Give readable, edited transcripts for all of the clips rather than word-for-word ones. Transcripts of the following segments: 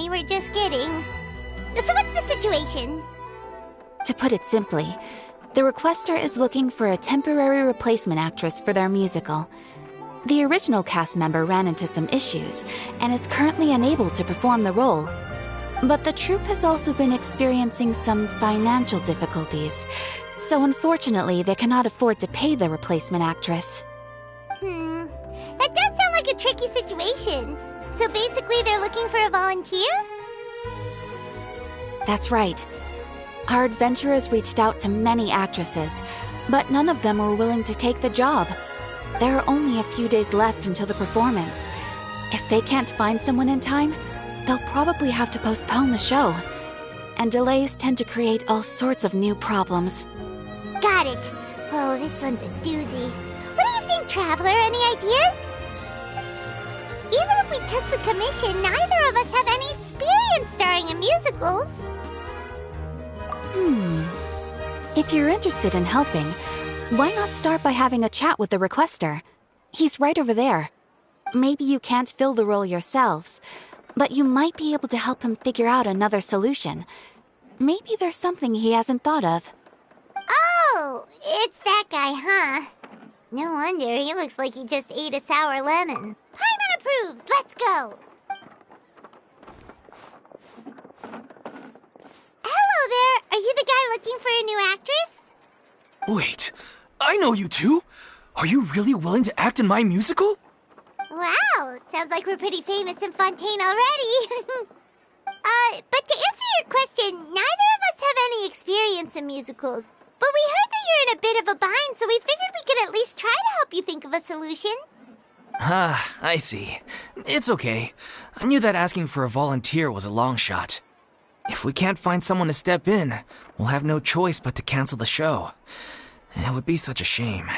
we were just kidding. So what's the situation? To put it simply, the requester is looking for a temporary replacement actress for their musical. The original cast member ran into some issues and is currently unable to perform the role. But the troupe has also been experiencing some financial difficulties, so unfortunately they cannot afford to pay the replacement actress. That does sound like a tricky situation. So basically they're looking for a volunteer? That's right. Our adventurers reached out to many actresses, but none of them were willing to take the job. There are only a few days left until the performance. If they can't find someone in time, they'll probably have to postpone the show. And delays tend to create all sorts of new problems. Got it. Oh, this one's a doozy. What do you think, Traveler? Any ideas? Even if we took the commission, neither of us have any experience starring in musicals. If you're interested in helping, why not start by having a chat with the requester? He's right over there. Maybe you can't fill the role yourselves, but you might be able to help him figure out another solution. Maybe there's something he hasn't thought of. Oh, it's that guy, huh? No wonder, he looks like he just ate a sour lemon. Paimon approves, let's go! Hello there, are you the guy looking for a new actress? Wait, I know you two! Are you really willing to act in my musical? Wow, sounds like we're pretty famous in Fontaine already. But to answer your question, neither of us have any experience in musicals. But we heard that you're in a bit of a bind, so we figured we could at least try to help you think of a solution. Ah, I see. It's okay. I knew that asking for a volunteer was a long shot. If we can't find someone to step in, we'll have no choice but to cancel the show. It would be such a shame.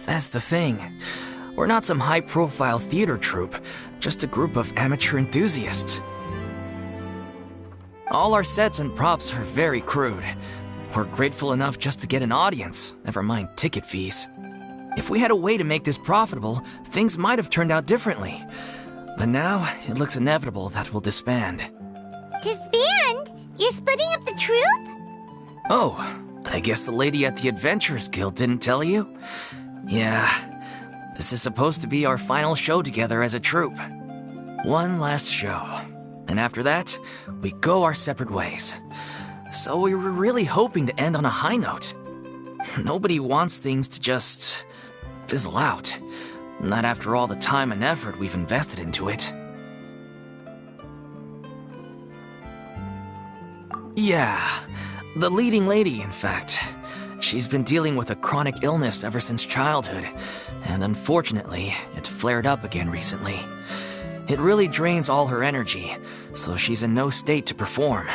That's the thing. We're not some high-profile theater troupe, just a group of amateur enthusiasts. All our sets and props are very crude. We're grateful enough just to get an audience, never mind ticket fees. If we had a way to make this profitable, things might have turned out differently. But now, it looks inevitable that we'll disband. Disband? You're splitting up the troupe? Oh, I guess the lady at the Adventurers Guild didn't tell you? Yeah, this is supposed to be our final show together as a troupe. One last show. And after that, we go our separate ways. So we were really hoping to end on a high note. Nobody wants things to just fizzle out. Not after all the time and effort we've invested into it. Yeah, the leading lady, in fact. She's been dealing with a chronic illness ever since childhood, and unfortunately, it flared up again recently. It really drains all her energy, so she's in no state to perform.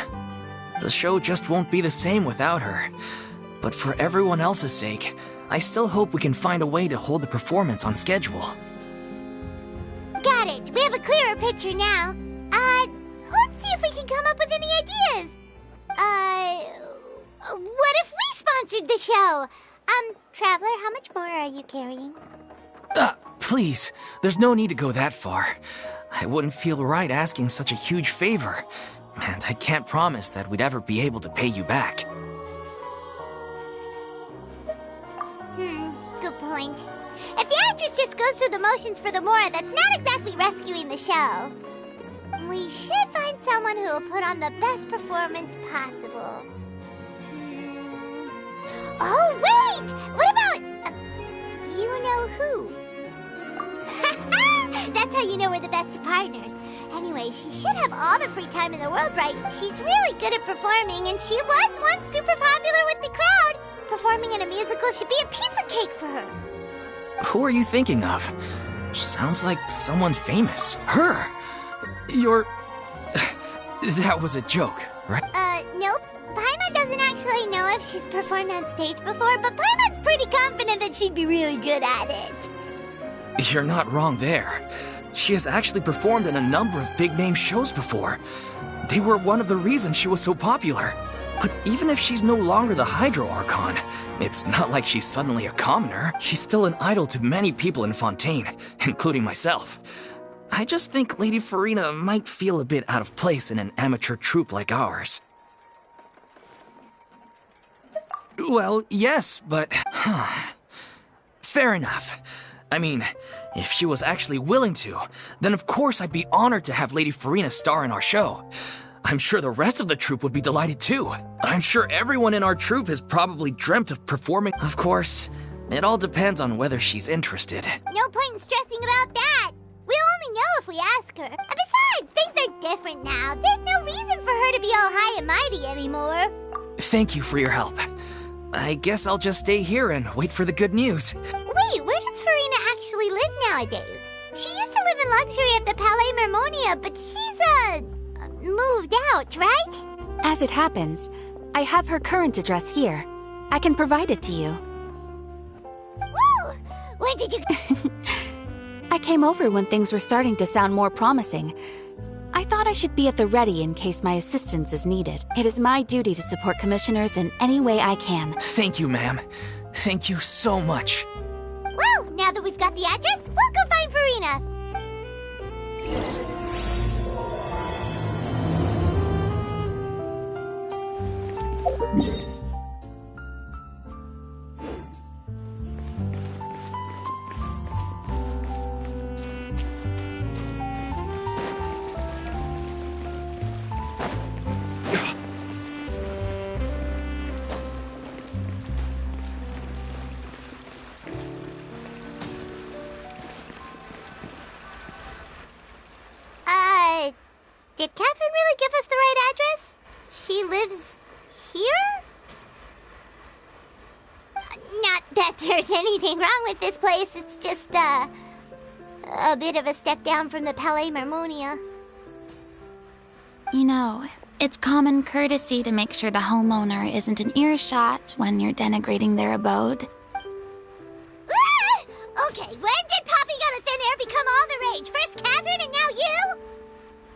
The show just won't be the same without her. But for everyone else's sake, I still hope we can find a way to hold the performance on schedule. Got it. We have a clearer picture now. Let's see if we can come up with any ideas. What if we sponsored the show? Traveler, how much more are you carrying? Please, there's no need to go that far. I wouldn't feel right asking such a huge favor, and I can't promise that we'd ever be able to pay you back. Good point. If the actress just goes through the motions for the Mora, that's not exactly rescuing the show. We should find someone who will put on the best performance possible. Oh, wait! What about... you know who? That's how you know we're the best of partners. Anyway, she should have all the free time in the world, right? She's really good at performing, and she was once super popular with the crowd. Performing in a musical should be a piece of cake for her. Who are you thinking of? Sounds like someone famous. Her! You're... That was a joke, right? Nope. Paimon doesn't actually know if she's performed on stage before, but Paimon's pretty confident that she'd be really good at it. You're not wrong there. She has actually performed in a number of big-name shows before. They were one of the reasons she was so popular. But even if she's no longer the Hydro Archon, it's not like she's suddenly a commoner. She's still an idol to many people in Fontaine, including myself. I just think Lady Furina might feel a bit out of place in an amateur troupe like ours. Well, yes, but... Fair enough. I mean, if she was actually willing to, then of course I'd be honored to have Lady Furina star in our show. I'm sure the rest of the troupe would be delighted too. I'm sure everyone in our troupe has probably dreamt of performing. Of course, it all depends on whether she's interested. No point in stressing about that. We'll only know if we ask her. And besides, things are different now. There's no reason for her to be all high and mighty anymore. Thank you for your help. I guess I'll just stay here and wait for the good news. Wait, where does Furina actually live nowadays? She used to live in luxury at the Palais Mermonia, but she's, moved out, right? As it happens, I have her current address here. I can provide it to you. Woo! When did you... I came over when things were starting to sound more promising. I thought I should be at the ready in case my assistance is needed. It is my duty to support commissioners in any way I can. Thank you, ma'am. Thank you so much. Well, now that we've got the address, we'll go find Furina. Did Catherine really give us the right address? She lives here? Not that there's anything wrong with this place, it's just, a bit of a step down from the Palais Mermonia. You know, it's common courtesy to make sure the homeowner isn't an earshot when you're denigrating their abode. Ah! Okay, when did popping out of thin air become all the rage? First Catherine and now you?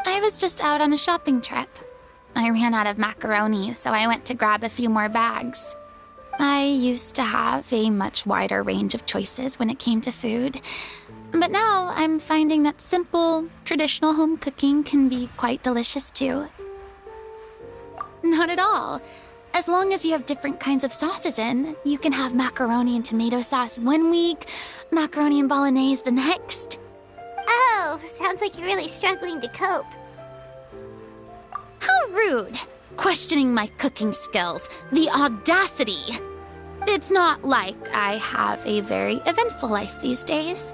I was just out on a shopping trip. I ran out of macaroni, so I went to grab a few more bags. I used to have a much wider range of choices when it came to food, but now I'm finding that simple, traditional home cooking can be quite delicious too. Not at all. As long as you have different kinds of sauces in, you can have macaroni and tomato sauce one week, macaroni and bolognese the next. Oh, sounds like you're really struggling to cope. How rude! Questioning my cooking skills. The audacity! It's not like I have a very eventful life these days.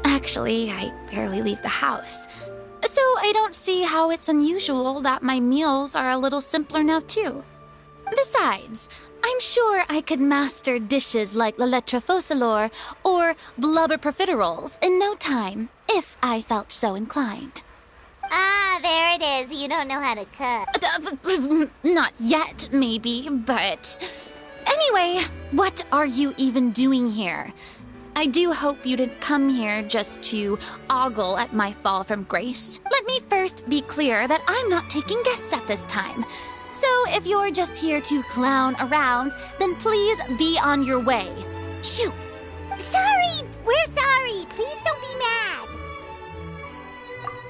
Actually, I barely leave the house. So I don't see how it's unusual that my meals are a little simpler now too. Besides, I'm sure I could master dishes like la lettre faucilor or blubber profiteroles in no time, if I felt so inclined. Ah, there it is. You don't know how to cook. Not yet, maybe, but... Anyway, what are you even doing here? I do hope you didn't come here just to ogle at my fall from grace. Let me first be clear that I'm not taking guests at this time. So if you're just here to clown around, then please be on your way. Shoo! Sorry! We're sorry! Please don't be mad!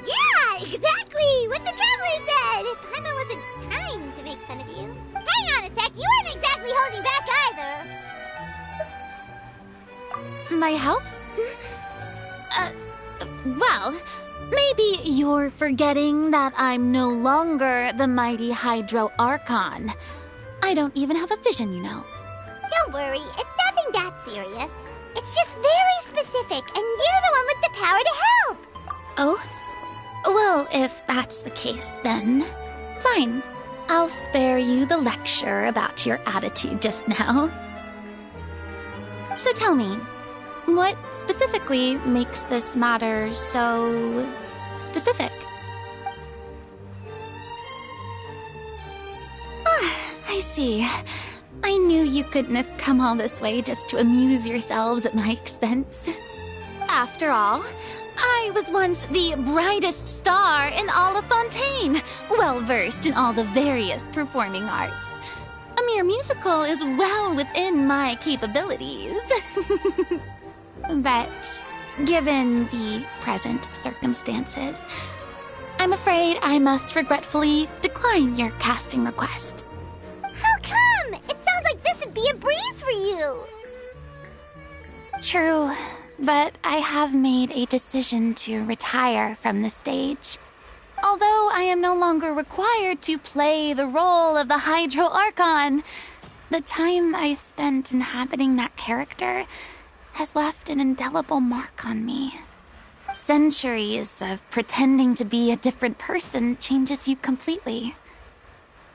Yeah, exactly! What the Traveler said! Paimon wasn't trying to make fun of you. Hang on a sec, you weren't exactly holding back either. My help? Well, maybe you're forgetting that I'm no longer the mighty Hydro Archon. I don't even have a vision, you know. Don't worry, it's nothing that serious. It's just very specific, and you're the one with the power to help. Oh? Well, if that's the case, then fine. I'll spare you the lecture about your attitude just now. So tell me, what specifically makes this matter so specific? Ah, I see. I knew you couldn't have come all this way just to amuse yourselves at my expense. After all, I was once the brightest star in all of Fontaine, well-versed in all the various performing arts. A mere musical is well within my capabilities. But given the present circumstances, I'm afraid I must regretfully decline your casting request. How come? It sounds like this would be a breeze for you. True, but I have made a decision to retire from the stage. Although I am no longer required to play the role of the Hydro Archon, the time I spent inhabiting that character has left an indelible mark on me. Centuries of pretending to be a different person changes you completely.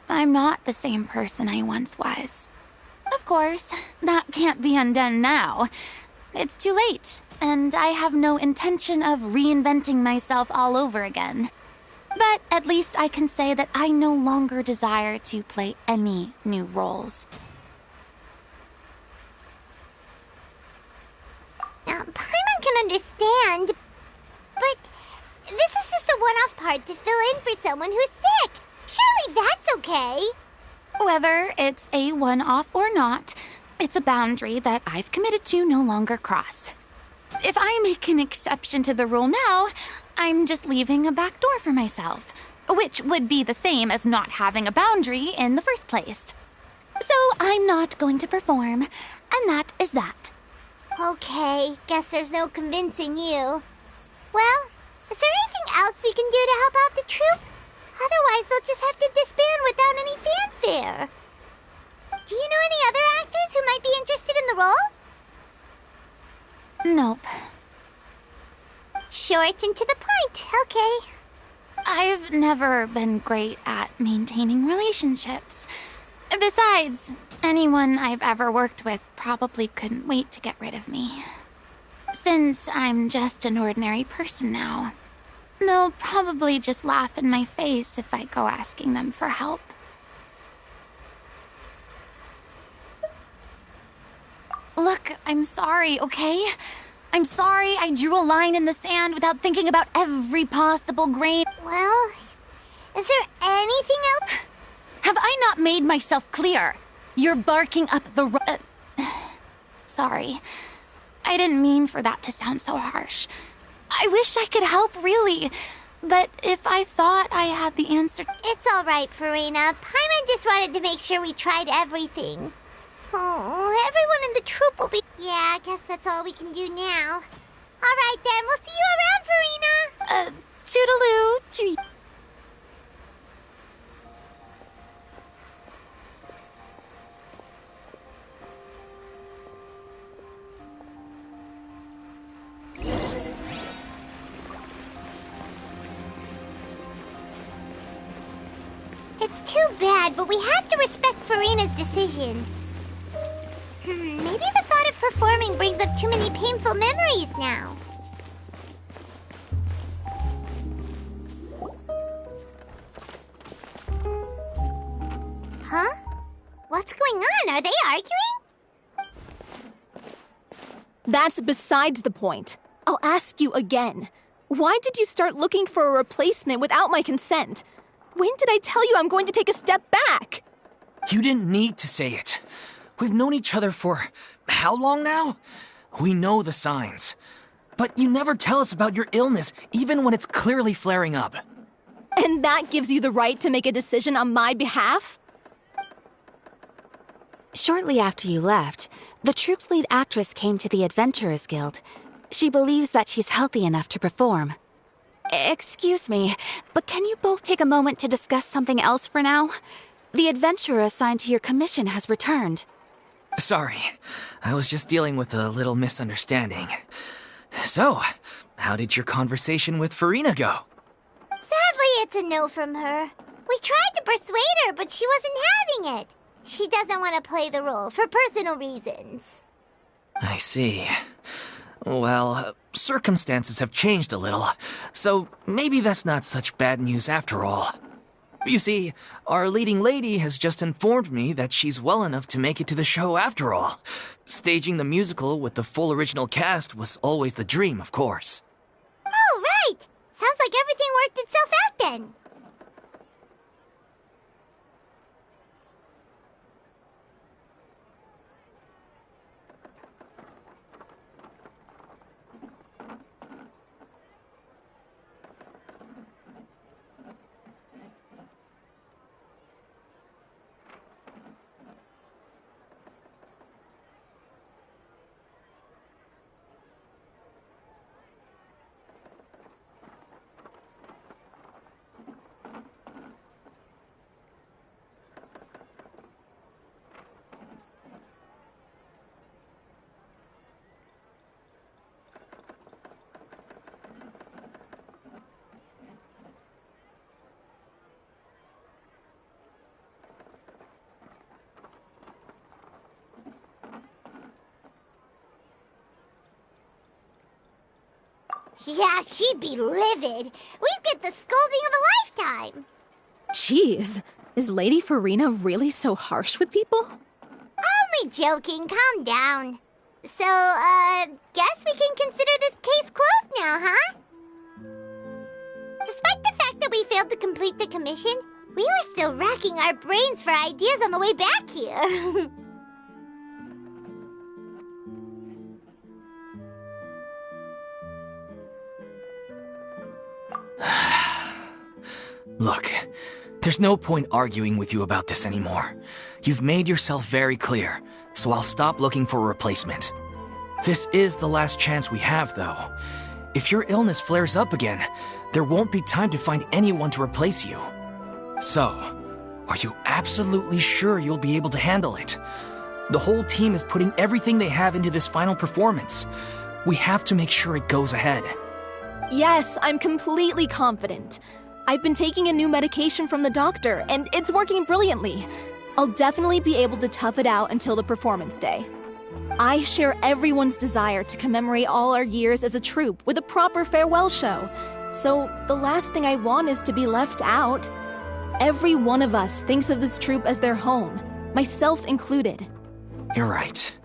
I'm not the same person I once was. Of course, that can't be undone now. It's too late, and I have no intention of reinventing myself all over again. But at least I can say that I no longer desire to play any new roles. Paimon can understand, but this is just a one-off part to fill in for someone who's sick. Surely that's okay. Whether it's a one-off or not, it's a boundary that I've committed to no longer cross. If I make an exception to the rule now, I'm just leaving a back door for myself, which would be the same as not having a boundary in the first place. So I'm not going to perform, and that is that. Okay, guess there's no convincing you. Well, is there anything else we can do to help out the troupe? Otherwise, they'll just have to disband without any fanfare. Do you know any other actors who might be interested in the role? Nope. Short and to the point, okay. I've never been great at maintaining relationships. Besides, anyone I've ever worked with probably couldn't wait to get rid of me. Since I'm just an ordinary person now, they'll probably just laugh in my face if I go asking them for help. Look, I'm sorry, okay? I'm sorry I drew a line in the sand without thinking about every possible grain. Well, is there anything else? Have I not made myself clear? You're barking up the Sorry. I didn't mean for that to sound so harsh. I wish I could help, really. But if I thought I had the answer... It's all right, Furina. Paimon just wanted to make sure we tried everything. Oh, everyone in the troupe will be... Yeah, I guess that's all we can do now. All right, then. We'll see you around, Furina. Toodaloo to you. It's too bad, but we have to respect Furina's decision. Maybe the thought of performing brings up too many painful memories now. Huh? What's going on? Are they arguing? That's besides the point. I'll ask you again. Why did you start looking for a replacement without my consent? When did I tell you I'm going to take a step back? You didn't need to say it. We've known each other for how long now? We know the signs. But you never tell us about your illness, even when it's clearly flaring up. And that gives you the right to make a decision on my behalf? Shortly after you left, the troupe's lead actress came to the Adventurers Guild. She believes that she's healthy enough to perform. Excuse me, but can you both take a moment to discuss something else for now? The adventurer assigned to your commission has returned. Sorry, I was just dealing with a little misunderstanding. So, how did your conversation with Furina go? Sadly, it's a no from her. We tried to persuade her, but she wasn't having it. She doesn't want to play the role for personal reasons. I see. Well, circumstances have changed a little, so maybe that's not such bad news after all. You see, our leading lady has just informed me that she's well enough to make it to the show after all. Staging the musical with the full original cast was always the dream, of course. Sounds like everything worked itself out then. Yeah, she'd be livid. We'd get the scolding of a lifetime. Jeez, is Lady Furina really so harsh with people? Only joking, calm down. So, guess we can consider this case closed now, huh? Despite the fact that we failed to complete the commission, we were still racking our brains for ideas on the way back here. Look, there's no point arguing with you about this anymore. You've made yourself very clear, so I'll stop looking for a replacement. This is the last chance we have, though. If your illness flares up again, there won't be time to find anyone to replace you. So, are you absolutely sure you'll be able to handle it? The whole team is putting everything they have into this final performance. We have to make sure it goes ahead. Yes, I'm completely confident. I've been taking a new medication from the doctor, and it's working brilliantly. I'll definitely be able to tough it out until the performance day. I share everyone's desire to commemorate all our years as a troupe with a proper farewell show. So the last thing I want is to be left out. Every one of us thinks of this troupe as their home, myself included. You're right.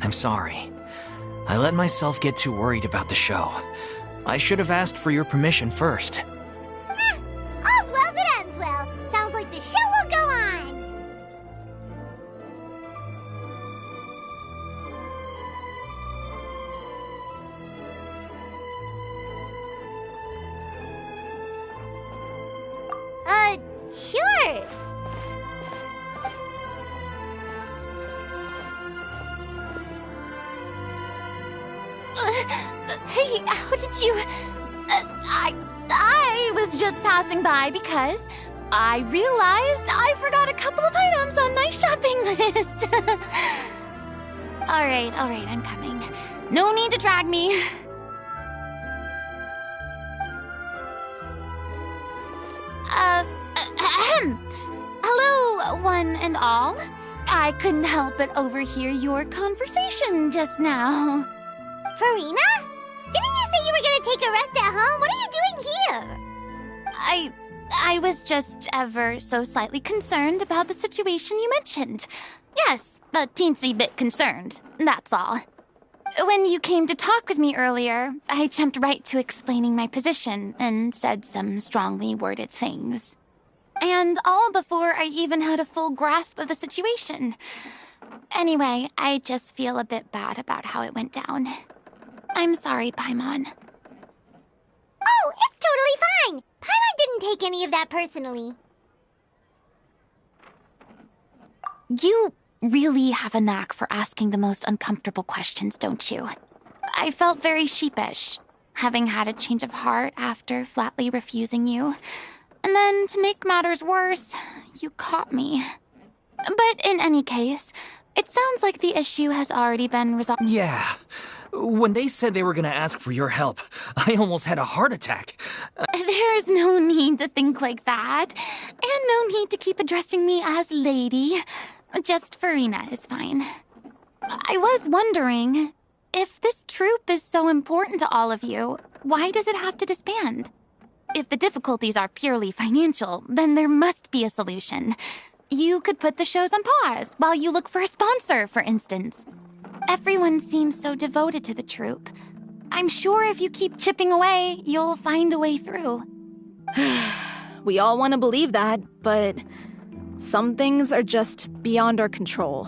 I'm sorry. I let myself get too worried about the show. I should have asked for your permission first. All's well that ends well. Sounds like the show will go on. Sure. Hey, how did you... I was just passing by because I realized I forgot a couple of items on my shopping list. All right, I'm coming. No need to drag me. Hello, one and all. I couldn't help but overhear your conversation just now. Furina? Didn't you say you were gonna take a rest at home? What are you doing here? I was just ever so slightly concerned about the situation you mentioned. Yes, a teensy bit concerned, that's all. When you came to talk with me earlier, I jumped right to explaining my position and said some strongly worded things. And all before I even had a full grasp of the situation. Anyway, I just feel a bit bad about how it went down. I'm sorry, Paimon. Oh, it's totally fine. Paimon didn't take any of that personally. You really have a knack for asking the most uncomfortable questions, don't you? I felt very sheepish, having had a change of heart after flatly refusing you. And then, to make matters worse, you caught me. But in any case, it sounds like the issue has already been resolved. Yeah. When they said they were gonna ask for your help, I almost had a heart attack. There's no need to think like that. And no need to keep addressing me as lady. Just Furina is fine. I was wondering, if this troupe is so important to all of you, why does it have to disband? If the difficulties are purely financial, then there must be a solution. You could put the shows on pause while you look for a sponsor, for instance. Everyone seems so devoted to the troupe. I'm sure if you keep chipping away, you'll find a way through. We all want to believe that, but some things are just beyond our control.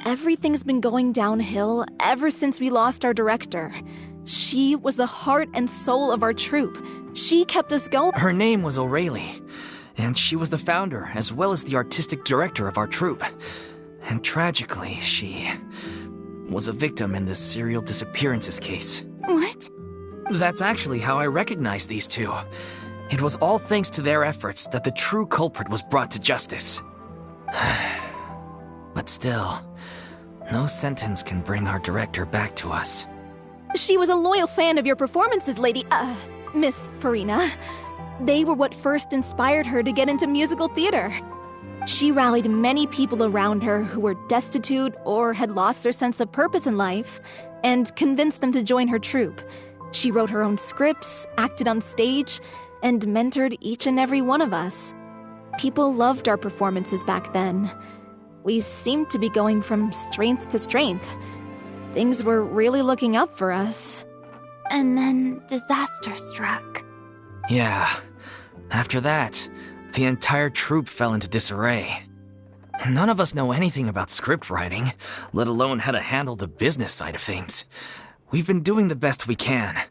Everything's been going downhill ever since we lost our director. She was the heart and soul of our troupe. She kept us going. Her name was O'Reilly, and she was the founder as well as the artistic director of our troupe. And tragically, she was a victim in this serial disappearances case. What? That's actually how I recognized these two. It was all thanks to their efforts that the true culprit was brought to justice. But still, no sentence can bring our director back to us. She was a loyal fan of your performances, Miss Furina. They were what first inspired her to get into musical theater. She rallied many people around her who were destitute or had lost their sense of purpose in life, and convinced them to join her troupe. She wrote her own scripts, acted on stage, and mentored each and every one of us. People loved our performances back then. We seemed to be going from strength to strength. Things were really looking up for us. And then disaster struck. Yeah. After that, the entire troupe fell into disarray. None of us know anything about script writing, let alone how to handle the business side of things. We've been doing the best we can.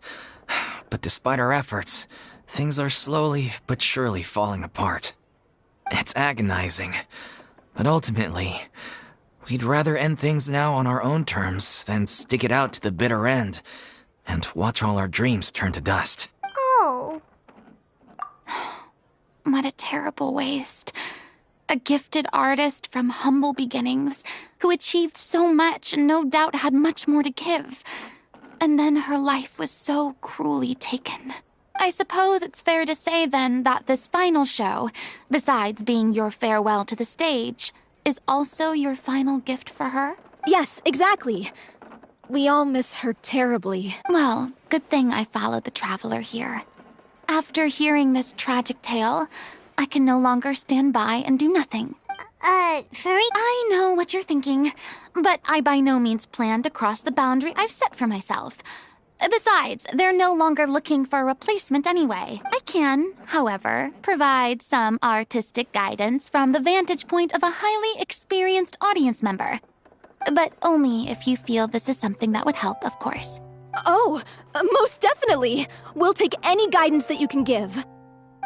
But despite our efforts, things are slowly but surely falling apart. It's agonizing. But ultimately, we'd rather end things now on our own terms than stick it out to the bitter end and watch all our dreams turn to dust. Oh. What a terrible waste. A gifted artist from humble beginnings who achieved so much and no doubt had much more to give. And then her life was so cruelly taken. I suppose it's fair to say then that this final show, besides being your farewell to the stage, is also your final gift for her? Yes, exactly. We all miss her terribly. Well, good thing I followed the traveler here. After hearing this tragic tale, I can no longer stand by and do nothing. Furry? I know what you're thinking, but I by no means plan to cross the boundary I've set for myself. Besides, they're no longer looking for a replacement anyway. I can, however, provide some artistic guidance from the vantage point of a highly experienced audience member. But only if you feel this is something that would help, of course. Oh, most definitely. We'll take any guidance that you can give.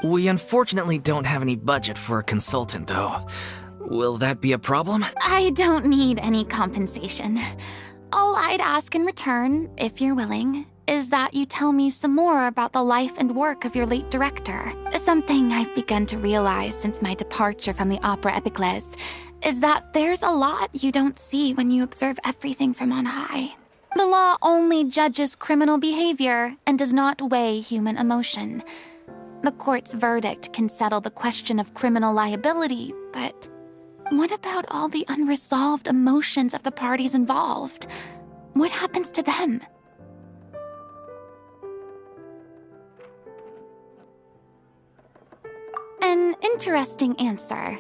We unfortunately don't have any budget for a consultant, though. Will that be a problem? I don't need any compensation. All I'd ask in return, if you're willing, is that you tell me some more about the life and work of your late director. Something I've begun to realize since my departure from the Opera Epiclese is that there's a lot you don't see when you observe everything from on high. The law only judges criminal behavior and does not weigh human emotion. The court's verdict can settle the question of criminal liability, but what about all the unresolved emotions of the parties involved? What happens to them? An interesting answer.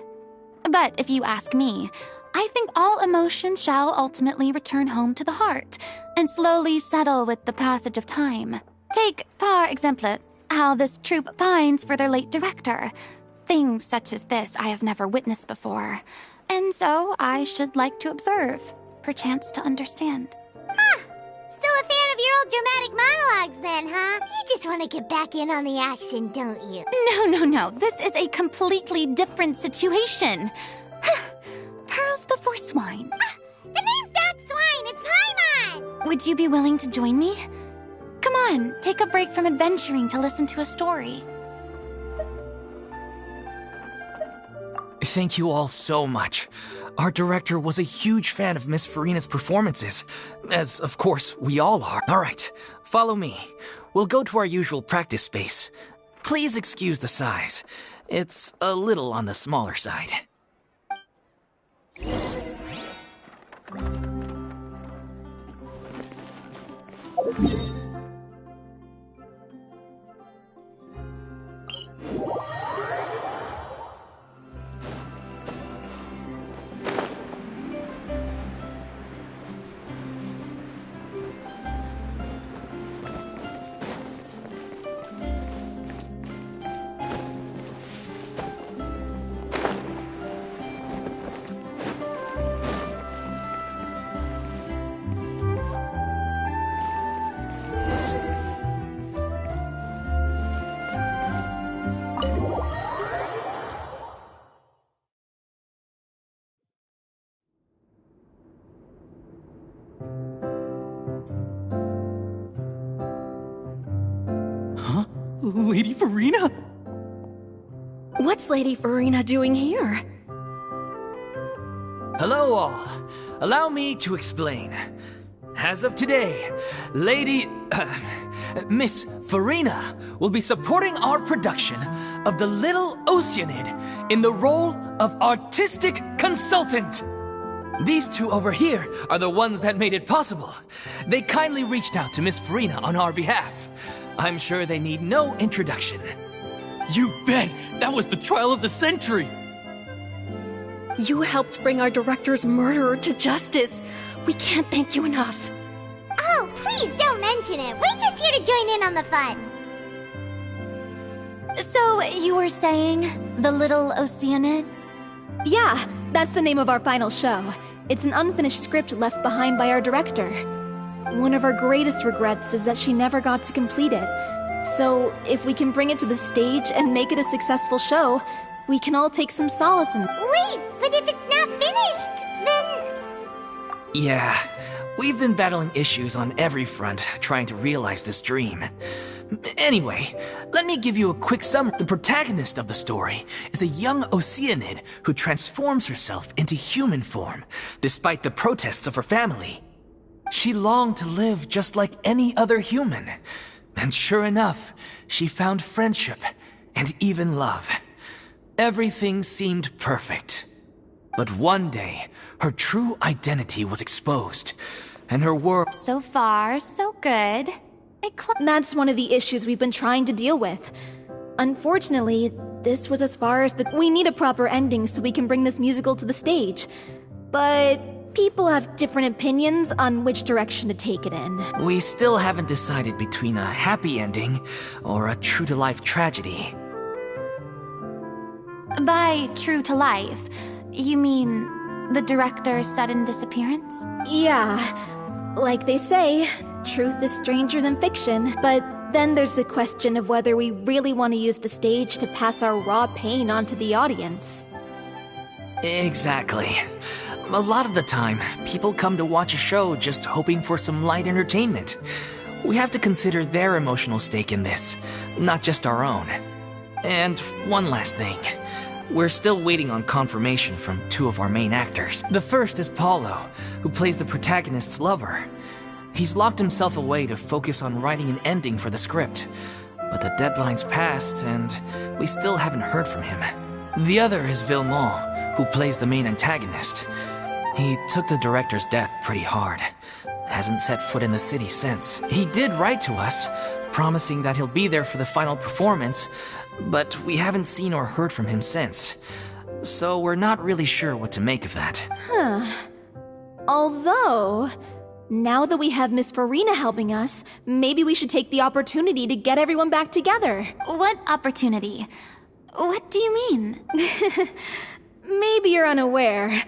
But if you ask me, I think all emotion shall ultimately return home to the heart and slowly settle with the passage of time. Take, par exemple, how this troupe pines for their late director. Things such as this I have never witnessed before, and so I should like to observe, perchance to understand. Still a fan of your old dramatic monologues then, huh? You just want to get back in on the action, don't you? No. This is a completely different situation. Pearls before swine. The name's not Swine, it's Paimon! Would you be willing to join me? Come on, take a break from adventuring to listen to a story. Thank you all so much. Our director was a huge fan of Miss Furina's performances, as, of course, we all are. All right, follow me. We'll go to our usual practice space. Please excuse the size. It's a little on the smaller side. Lady Furina? What's Lady Furina doing here? Hello all. Allow me to explain. As of today, Miss Furina will be supporting our production of The Little Oceanid in the role of artistic consultant. These two over here are the ones that made it possible. They kindly reached out to Miss Furina on our behalf. I'm sure they need no introduction. You bet! That was the trial of the century! You helped bring our director's murderer to justice. We can't thank you enough. Oh, please don't mention it. We're just here to join in on the fun. So, you were saying The Little Oceanid? Yeah, that's the name of our final show. It's an unfinished script left behind by our director. One of our greatest regrets is that she never got to complete it. So, if we can bring it to the stage and make it a successful show, we can all take some solace in. Wait, but if it's not finished, then... Yeah, we've been battling issues on every front trying to realize this dream. Anyway, let me give you a quick summary. The protagonist of the story is a young Oceanid who transforms herself into human form, despite the protests of her family. She longed to live just like any other human. And sure enough, she found friendship and even love. Everything seemed perfect. But one day, her true identity was exposed, and her world... So far, so good. That's one of the issues we've been trying to deal with. Unfortunately, this was as far as we need a proper ending so we can bring this musical to the stage. But people have different opinions on which direction to take it in. We still haven't decided between a happy ending or a true-to-life tragedy. By true to life, you mean the director's sudden disappearance? Yeah, like they say, truth is stranger than fiction, but then there's the question of whether we really want to use the stage to pass our raw pain onto the audience. Exactly. A lot of the time, people come to watch a show just hoping for some light entertainment. We have to consider their emotional stake in this, not just our own. And one last thing. We're still waiting on confirmation from two of our main actors. The first is Paulo, who plays the protagonist's lover. He's locked himself away to focus on writing an ending for the script, but the deadline's passed and we still haven't heard from him. The other is Villemont, who plays the main antagonist. He took the director's death pretty hard. Hasn't set foot in the city since. He did write to us, promising that he'll be there for the final performance, but we haven't seen or heard from him since. So we're not really sure what to make of that. Although, now that we have Miss Furina helping us, maybe we should take the opportunity to get everyone back together. What opportunity? What do you mean? Maybe you're unaware,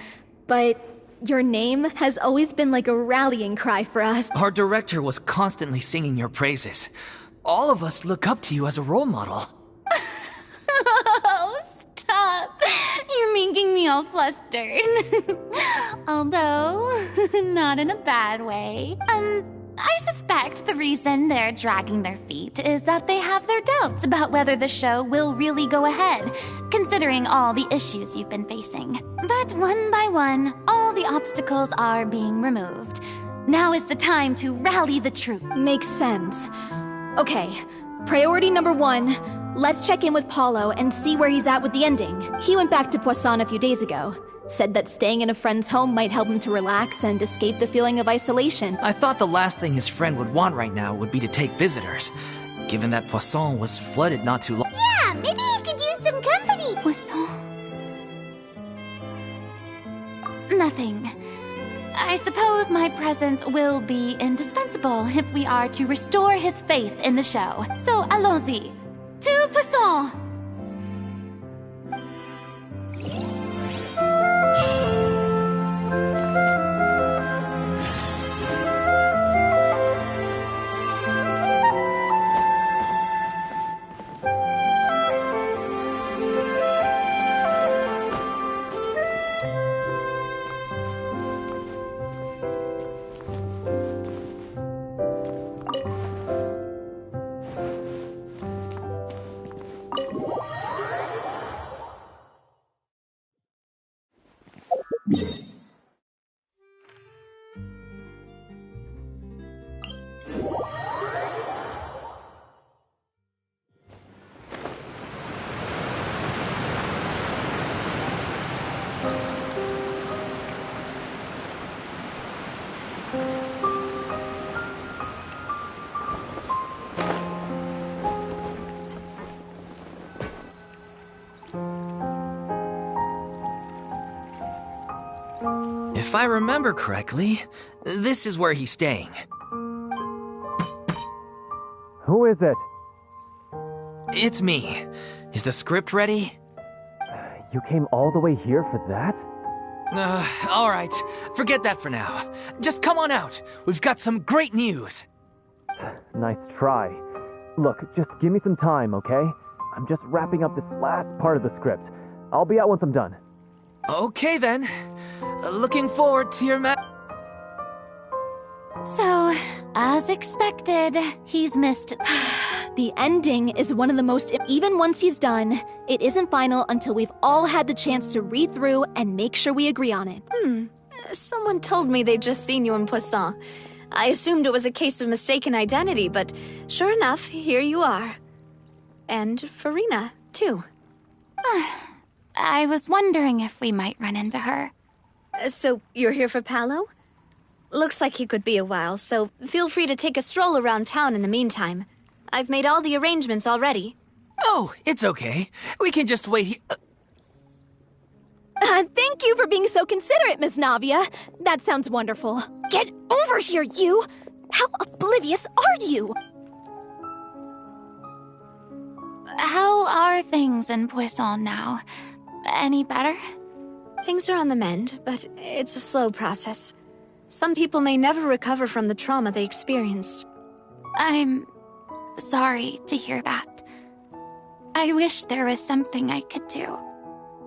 but your name has always been like a rallying cry for us. Our director was constantly singing your praises. All of us look up to you as a role model. Oh, stop. You're making me all flustered. Although, not in a bad way. I suspect the reason they're dragging their feet is that they have their doubts about whether the show will really go ahead, considering all the issues you've been facing. But one by one, all the obstacles are being removed. Now is the time to rally the troops. Makes sense. Okay, priority number 1. Let's check in with Paulo and see where he's at with the ending. He went back to Poisson a few days ago. Said that staying in a friend's home might help him to relax and escape the feeling of isolation. I thought the last thing his friend would want right now would be to take visitors, given that Poisson was flooded not too long. Yeah, maybe he could use some company. Poisson. Nothing. I suppose my presence will be indispensable if we are to restore his faith in the show. So allons-y. To Poisson! If I remember correctly, this is where he's staying. Who is it? It's me. Is the script ready? You came all the way here for that? All right. Forget that for now. Just come on out. We've got some great news. Nice try. Look, just give me some time, okay? I'm just wrapping up this last part of the script. I'll be out once I'm done. Okay then. Looking forward to your So, as expected, he's missed. The ending is one of the most. Even once he's done, it isn't final until we've all had the chance to read through and make sure we agree on it. Someone told me they'd just seen you in Poisson. I assumed it was a case of mistaken identity, but sure enough, here you are. And Furina, too. I was wondering if we might run into her. So, you're here for Paolo? Looks like he could be a while, so feel free to take a stroll around town in the meantime. I've made all the arrangements already. Oh, it's okay. We can just wait here. Thank you for being so considerate, Miss Navia. That sounds wonderful. Get over here, you! How oblivious are you? How are things in Poisson now? Any better? Things are on the mend, but it's a slow process. Some people may never recover from the trauma they experienced. I'm sorry to hear that. I wish there was something I could do.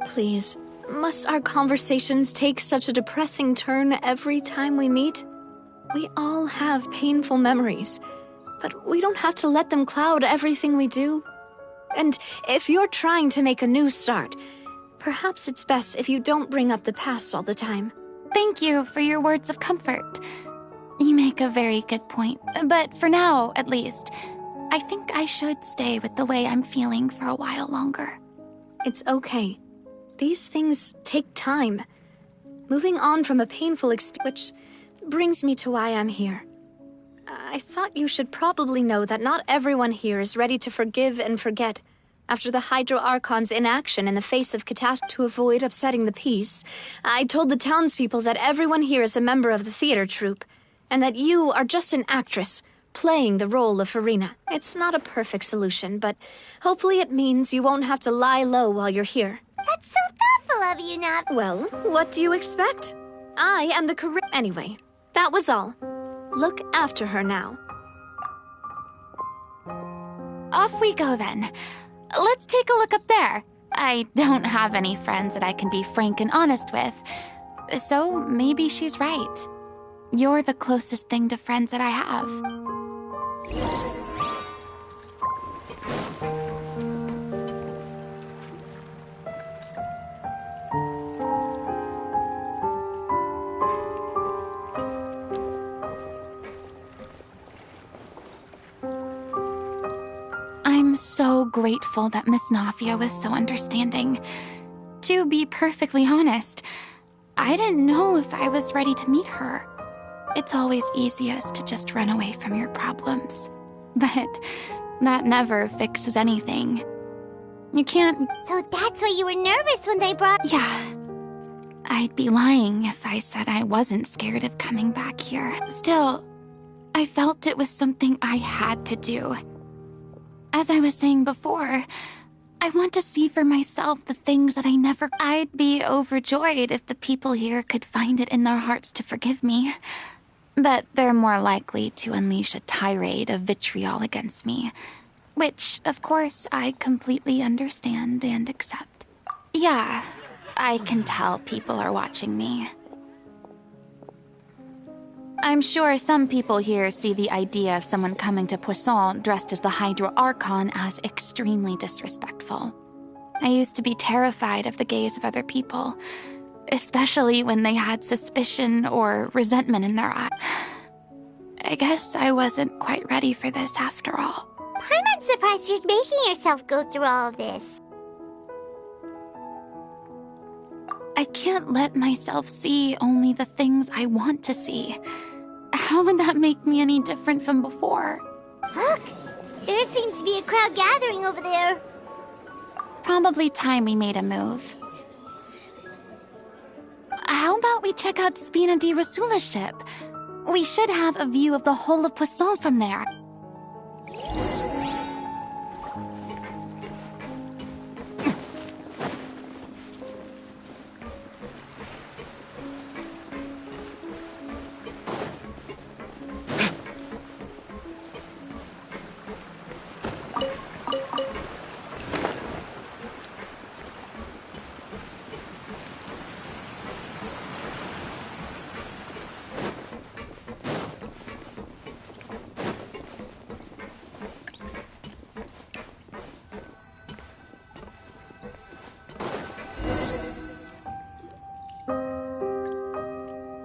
Please, must our conversations take such a depressing turn every time we meet? We all have painful memories, but we don't have to let them cloud everything we do. And if you're trying to make a new start, perhaps it's best if you don't bring up the past all the time. Thank you for your words of comfort. You make a very good point, but for now, at least, I think I should stay with the way I'm feeling for a while longer. It's okay. These things take time. Moving on from a painful experience, which brings me to why I'm here. I thought you should probably know that not everyone here is ready to forgive and forget. After the Hydro Archon's inaction in the face of catastrophe to avoid upsetting the peace, I told the townspeople that everyone here is a member of the theater troupe, and that you are just an actress playing the role of Furina. It's not a perfect solution, but hopefully it means you won't have to lie low while you're here. That's so thoughtful of you, Nav. Well, what do you expect? I am the career. Anyway, that was all. Look after her now. Off we go then. Let's take a look up there. I don't have any friends that I can be frank and honest with, so maybe she's right. You're the closest thing to friends that I have. I'm so grateful that Miss Nafia was so understanding. To be perfectly honest, I didn't know if I was ready to meet her. It's always easiest to just run away from your problems. But that never fixes anything. You can't... So that's why you were nervous when they brought... Yeah. I'd be lying if I said I wasn't scared of coming back here. Still, I felt it was something I had to do. As I was saying before, I want to see for myself the things that I never... I'd be overjoyed if the people here could find it in their hearts to forgive me. But they're more likely to unleash a tirade of vitriol against me. Which, of course, I completely understand and accept. Yeah, I can tell people are watching me. I'm sure some people here see the idea of someone coming to Poisson dressed as the Hydro Archon as extremely disrespectful. I used to be terrified of the gaze of other people, especially when they had suspicion or resentment in their eyes. I guess I wasn't quite ready for this after all. I'm surprised you're making yourself go through all of this. I can't let myself see only the things I want to see. How would that make me any different from before? Look! There seems to be a crowd gathering over there. Probably time we made a move. How about we check out Spina di Rasula's ship? We should have a view of the whole of Poisson from there.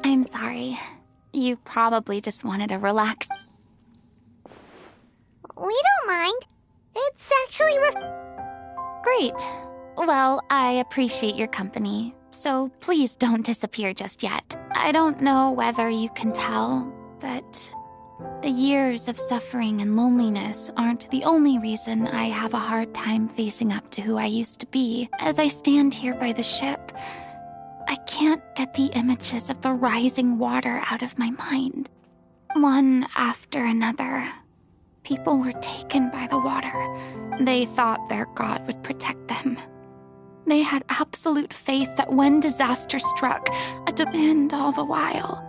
I'm sorry. You probably just wanted to relax. We don't mind. It's actually Great. Well, I appreciate your company, so please don't disappear just yet. I don't know whether you can tell, but the years of suffering and loneliness aren't the only reason I have a hard time facing up to who I used to be. As I stand here by the ship, I can't get the images of the rising water out of my mind. One after another, people were taken by the water. They thought their god would protect them. They had absolute faith that when disaster struck, to end all the while.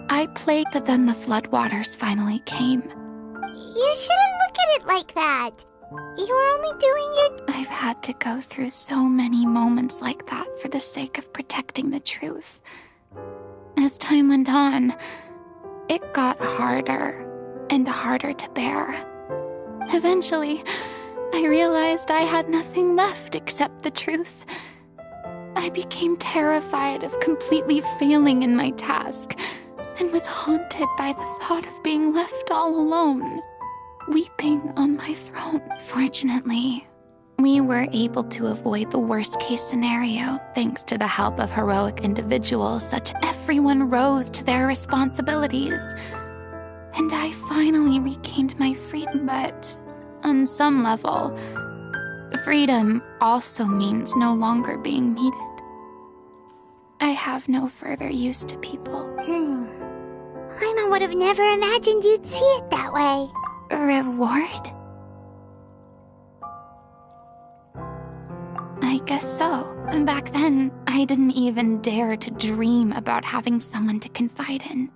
I played, but then the floodwaters finally came. You shouldn't look at it like that. You were only doing your... I've had to go through so many moments like that for the sake of protecting the truth. As time went on, it got harder and harder to bear. Eventually, I realized I had nothing left except the truth. I became terrified of completely failing in my task and was haunted by the thought of being left all alone, weeping on my throne. Fortunately, we were able to avoid the worst-case scenario thanks to the help of heroic individuals such everyone rose to their responsibilities. And I finally regained my freedom, but on some level, freedom also means no longer being needed. I have no further use to people. I would have never imagined you'd see it that way. A reward? I guess so. And back then, I didn't even dare to dream about having someone to confide in.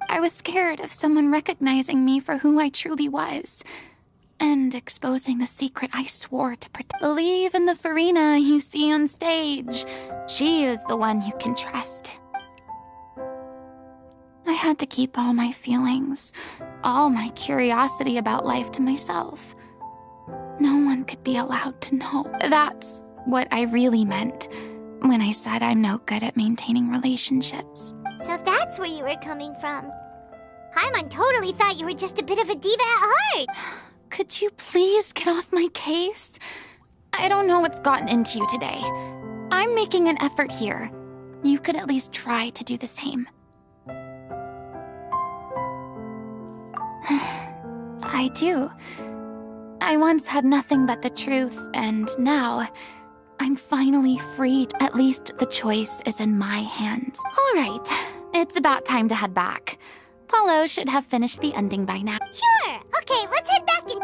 I was scared of someone recognizing me for who I truly was, and exposing the secret I swore to protect. Believe in the Furina you see on stage. She is the one you can trust. I had to keep all my feelings, all my curiosity about life to myself. No one could be allowed to know. That's what I really meant when I said I'm no good at maintaining relationships. So that's where you were coming from. Paimon totally thought you were just a bit of a diva at heart. Could you please get off my case? I don't know what's gotten into you today. I'm making an effort here. You could at least try to do the same. I do. I once had nothing but the truth, and now I'm finally freed. At least the choice is in my hands. All right, it's about time to head back. Paulo should have finished the ending by now. Sure. Okay, let's head back and...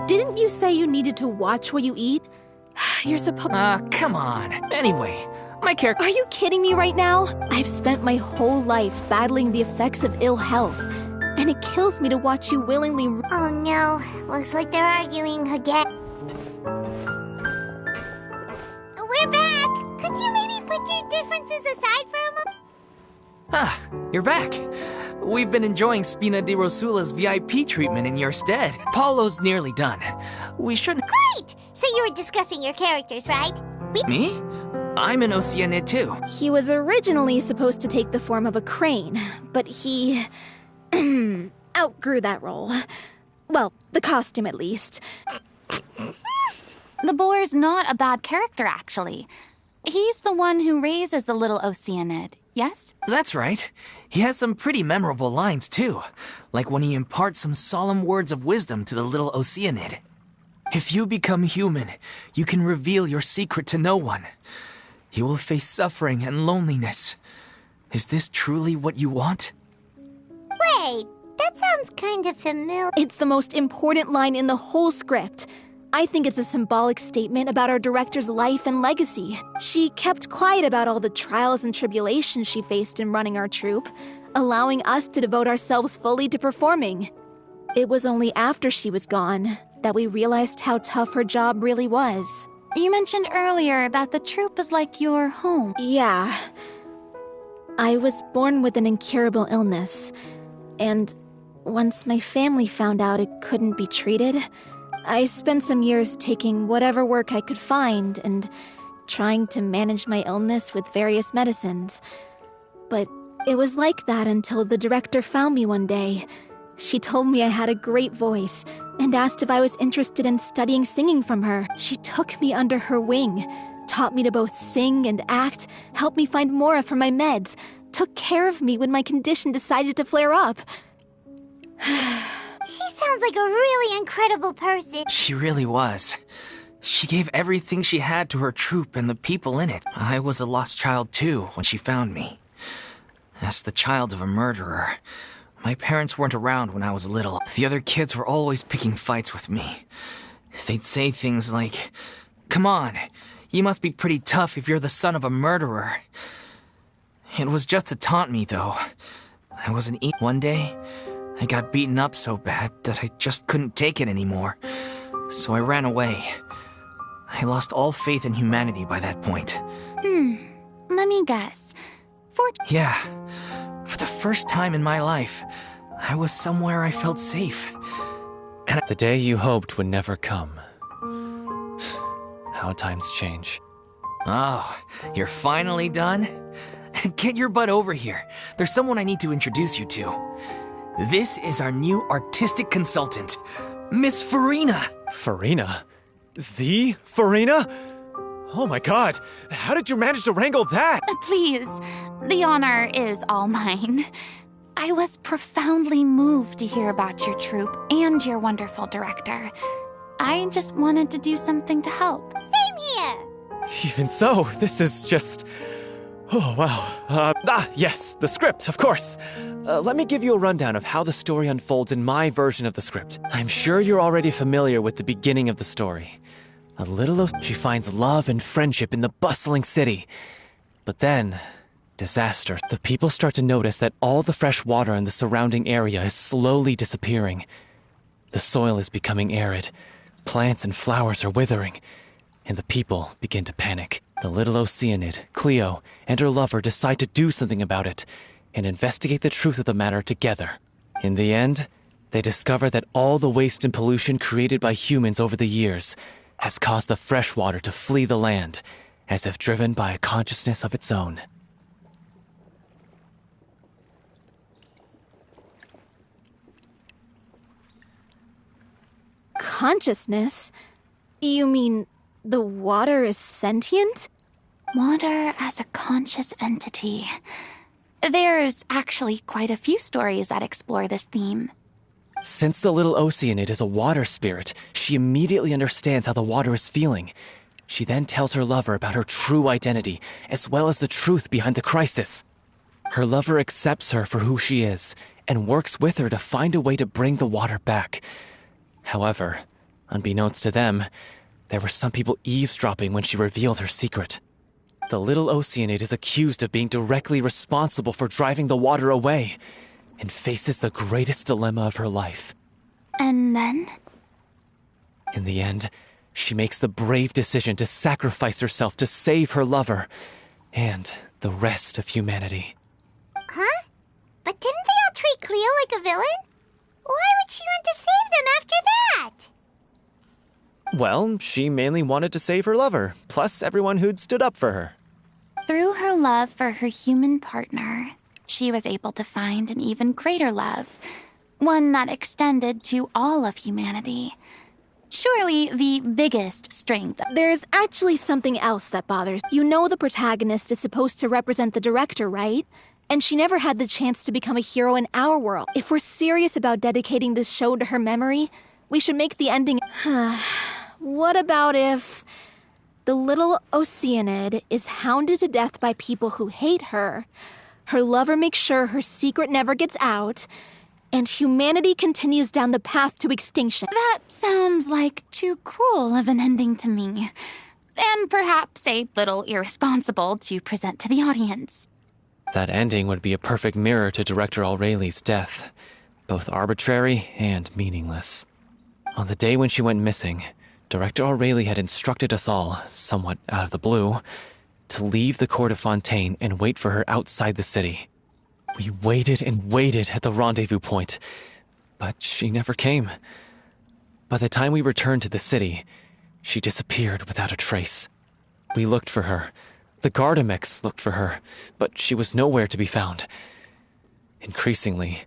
Didn't you say you needed to watch what you eat? You're supposed... Come on. Anyway, my character... Are you kidding me right now? I've spent my whole life battling the effects of ill health, and it kills me to watch you willingly... Oh no, looks like they're arguing again. Ah, you're back. We've been enjoying Spina di Rosula's VIP treatment in your stead. Paulo's nearly done. We shouldn't... Great! So you were discussing your characters, right? Me? I'm an Oceanid too. He was originally supposed to take the form of a crane, but he outgrew that role. Well, the costume at least. The boar's not a bad character, actually. He's the one who raises the little Oceanid, yes? That's right. He has some pretty memorable lines too, like when he imparts some solemn words of wisdom to the little Oceanid. If you become human, you can reveal your secret to no one. You will face suffering and loneliness. Is this truly what you want? Wait, that sounds kind of familiar. It's the most important line in the whole script. I think it's a symbolic statement about our director's life and legacy. She kept quiet about all the trials and tribulations she faced in running our troupe, allowing us to devote ourselves fully to performing. It was only after she was gone that we realized how tough her job really was. You mentioned earlier that the troupe is like your home. Yeah. I was born with an incurable illness, and once my family found out it couldn't be treated, I spent some years taking whatever work I could find and trying to manage my illness with various medicines. But it was like that until the director found me one day. She told me I had a great voice and asked if I was interested in studying singing from her. She took me under her wing, taught me to both sing and act, helped me find Mora for my meds, took care of me when my condition decided to flare up. She sounds like a really incredible person. She really was. She gave everything she had to her troupe and the people in it. I was a lost child too when she found me. As the child of a murderer, my parents weren't around when I was little. The other kids were always picking fights with me. They'd say things like, "Come on, you must be pretty tough if you're the son of a murderer." It was just to taunt me, though. I wasn't eating. One day, I got beaten up so bad that I just couldn't take it anymore. So I ran away. I lost all faith in humanity by that point. Let me guess. Yeah. For the first time in my life, I was somewhere I felt safe. And The day you hoped would never come. How times change. Oh, you're finally done? Get your butt over here. There's someone I need to introduce you to. This is our new artistic consultant, Miss Furina. Furina? The Furina? Oh my god, how did you manage to wrangle that? Please, the honor is all mine. I was profoundly moved to hear about your troupe and your wonderful director. I just wanted to do something to help. Same here. Even so, this is just... Oh, wow. Yes, the script, of course. Let me give you a rundown of how the story unfolds in my version of the script. I'm sure you're already familiar with the beginning of the story. A little she finds love and friendship in the bustling city. But then, disaster. The people start to notice that all the fresh water in the surrounding area is slowly disappearing. The soil is becoming arid. Plants and flowers are withering. And the people begin to panic. The little Oceanid, Cleo, and her lover decide to do something about it and investigate the truth of the matter together. In the end, they discover that all the waste and pollution created by humans over the years has caused the fresh water to flee the land, as if driven by a consciousness of its own. Consciousness? You mean the water is sentient? Water as a conscious entity. There's actually quite a few stories that explore this theme. Since the little Oceanid is a water spirit, she immediately understands how the water is feeling. She then tells her lover about her true identity, as well as the truth behind the crisis. Her lover accepts her for who she is, and works with her to find a way to bring the water back. However, unbeknownst to them, there were some people eavesdropping when she revealed her secret. The little Oceanid is accused of being directly responsible for driving the water away, and faces the greatest dilemma of her life. And then? In the end, she makes the brave decision to sacrifice herself to save her lover, and the rest of humanity. Huh? Cleo like a villain? Why would she want to save them after that? Well, she mainly wanted to save her lover, plus everyone who'd stood up for her. Through her love for her human partner, she was able to find an even greater love, one that extended to all of humanity. Surely the biggest strength. There's actually something else that bothers. You know the protagonist is supposed to represent the director, right? And she never had the chance to become a hero in our world. If we're serious about dedicating this show to her memory, we should make the ending... What about if... the little Oceanid is hounded to death by people who hate her, her lover makes sure her secret never gets out, and humanity continues down the path to extinction. That sounds like too cruel of an ending to me. And perhaps a little irresponsible to present to the audience. That ending would be a perfect mirror to Director O'Reilly's death, both arbitrary and meaningless. On the day when she went missing, Director O'Reilly had instructed us all, somewhat out of the blue, to leave the court of Fontaine and wait for her outside the city. We waited and waited at the rendezvous point, but she never came. By the time we returned to the city, she disappeared without a trace. We looked for her. The Gardamex looked for her, but she was nowhere to be found. Increasingly,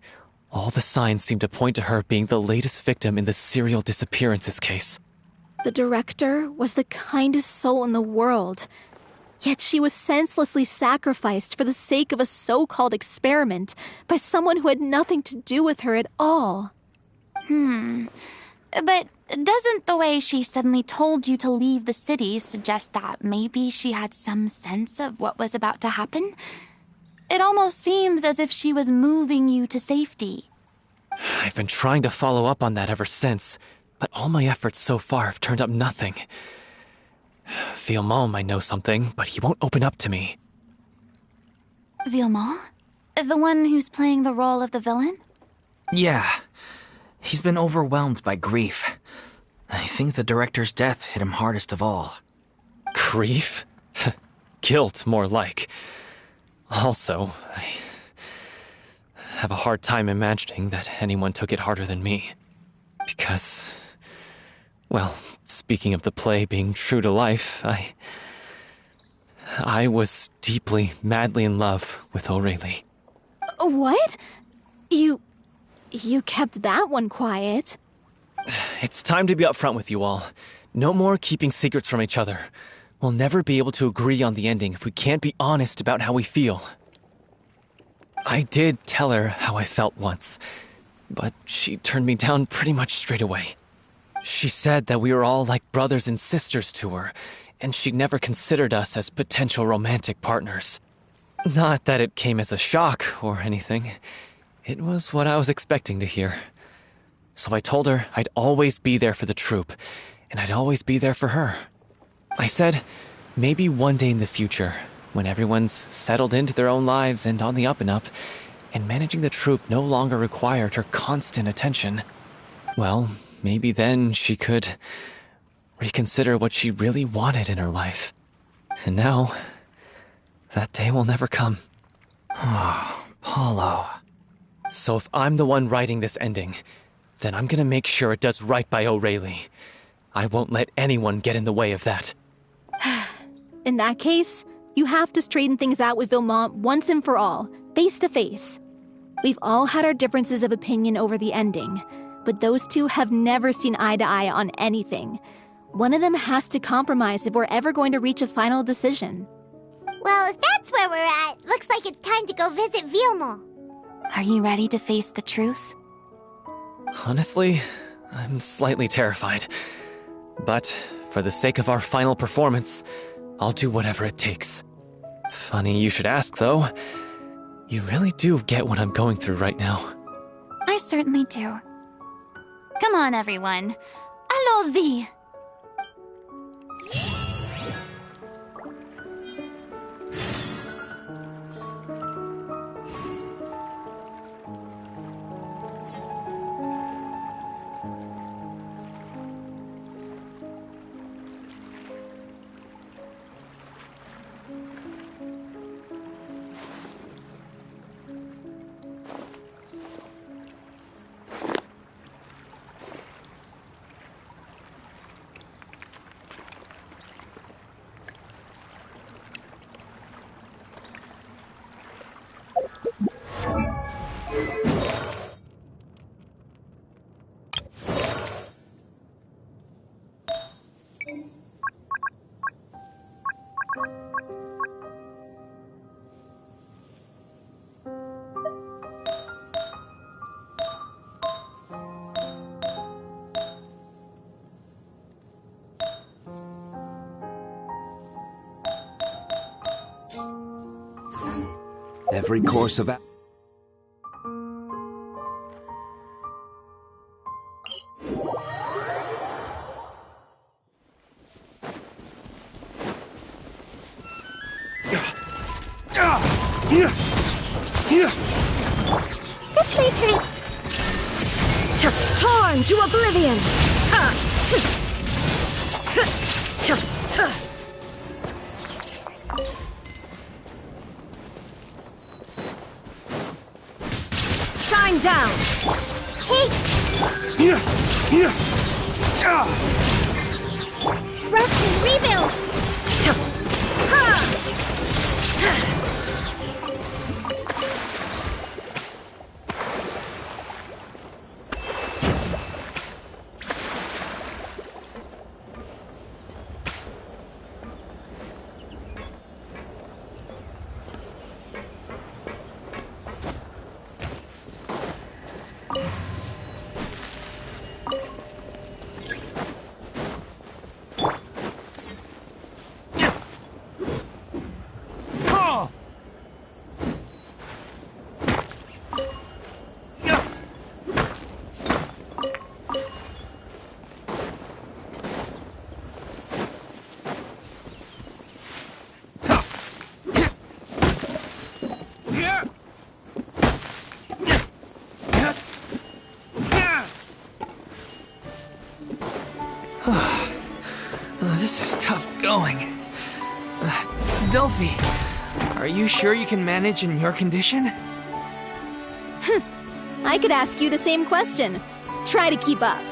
all the signs seemed to point to her being the latest victim in the serial disappearances case. The director was the kindest soul in the world, yet she was senselessly sacrificed for the sake of a so-called experiment by someone who had nothing to do with her at all. But doesn't the way she suddenly told you to leave the city suggest that maybe she had some sense of what was about to happen? It almost seems as if she was moving you to safety. I've been trying to follow up on that ever since, but all my efforts so far have turned up nothing. Villemont might know something, but he won't open up to me. Villemont? The one who's playing the role of the villain? Yeah. He's been overwhelmed by grief. I think the director's death hit him hardest of all. Grief? Guilt, more like. Also, I have a hard time imagining that anyone took it harder than me. Because, well, speaking of the play being true to life, I was deeply, madly in love with O'Reilly. What? You kept that one quiet. It's time to be upfront with you all. No more keeping secrets from each other. We'll never be able to agree on the ending if we can't be honest about how we feel. I did tell her how I felt once, but she turned me down pretty much straight away. She said that we were all like brothers and sisters to her, and she'd never considered us as potential romantic partners. Not that it came as a shock or anything. It was what I was expecting to hear. So I told her I'd always be there for the troupe, and I'd always be there for her. I said, maybe one day in the future, when everyone's settled into their own lives and on the up and up, and managing the troupe no longer required her constant attention, well, maybe then she could reconsider what she really wanted in her life. And now, that day will never come. Oh, Paulo. So if I'm the one writing this ending, then I'm gonna make sure it does right by O'Reilly. I won't let anyone get in the way of that. In that case, you have to straighten things out with Villemont once and for all, face to face. We've all had our differences of opinion over the ending, but those two have never seen eye to eye on anything. One of them has to compromise if we're ever going to reach a final decision. Well, if that's where we're at, looks like it's time to go visit Villemont. Are you ready to face the truth? Honestly, I'm slightly terrified. But for the sake of our final performance, I'll do whatever it takes. Funny you should ask, though. You really do get what I'm going through right now. I certainly do. Come on, everyone. Allons-y! Every course of This may hurt. Torn to oblivion! Shine down! Hey! Rest and rebuild! This is tough going. Delphi, are you sure you can manage in your condition? I could ask you the same question. Try to keep up.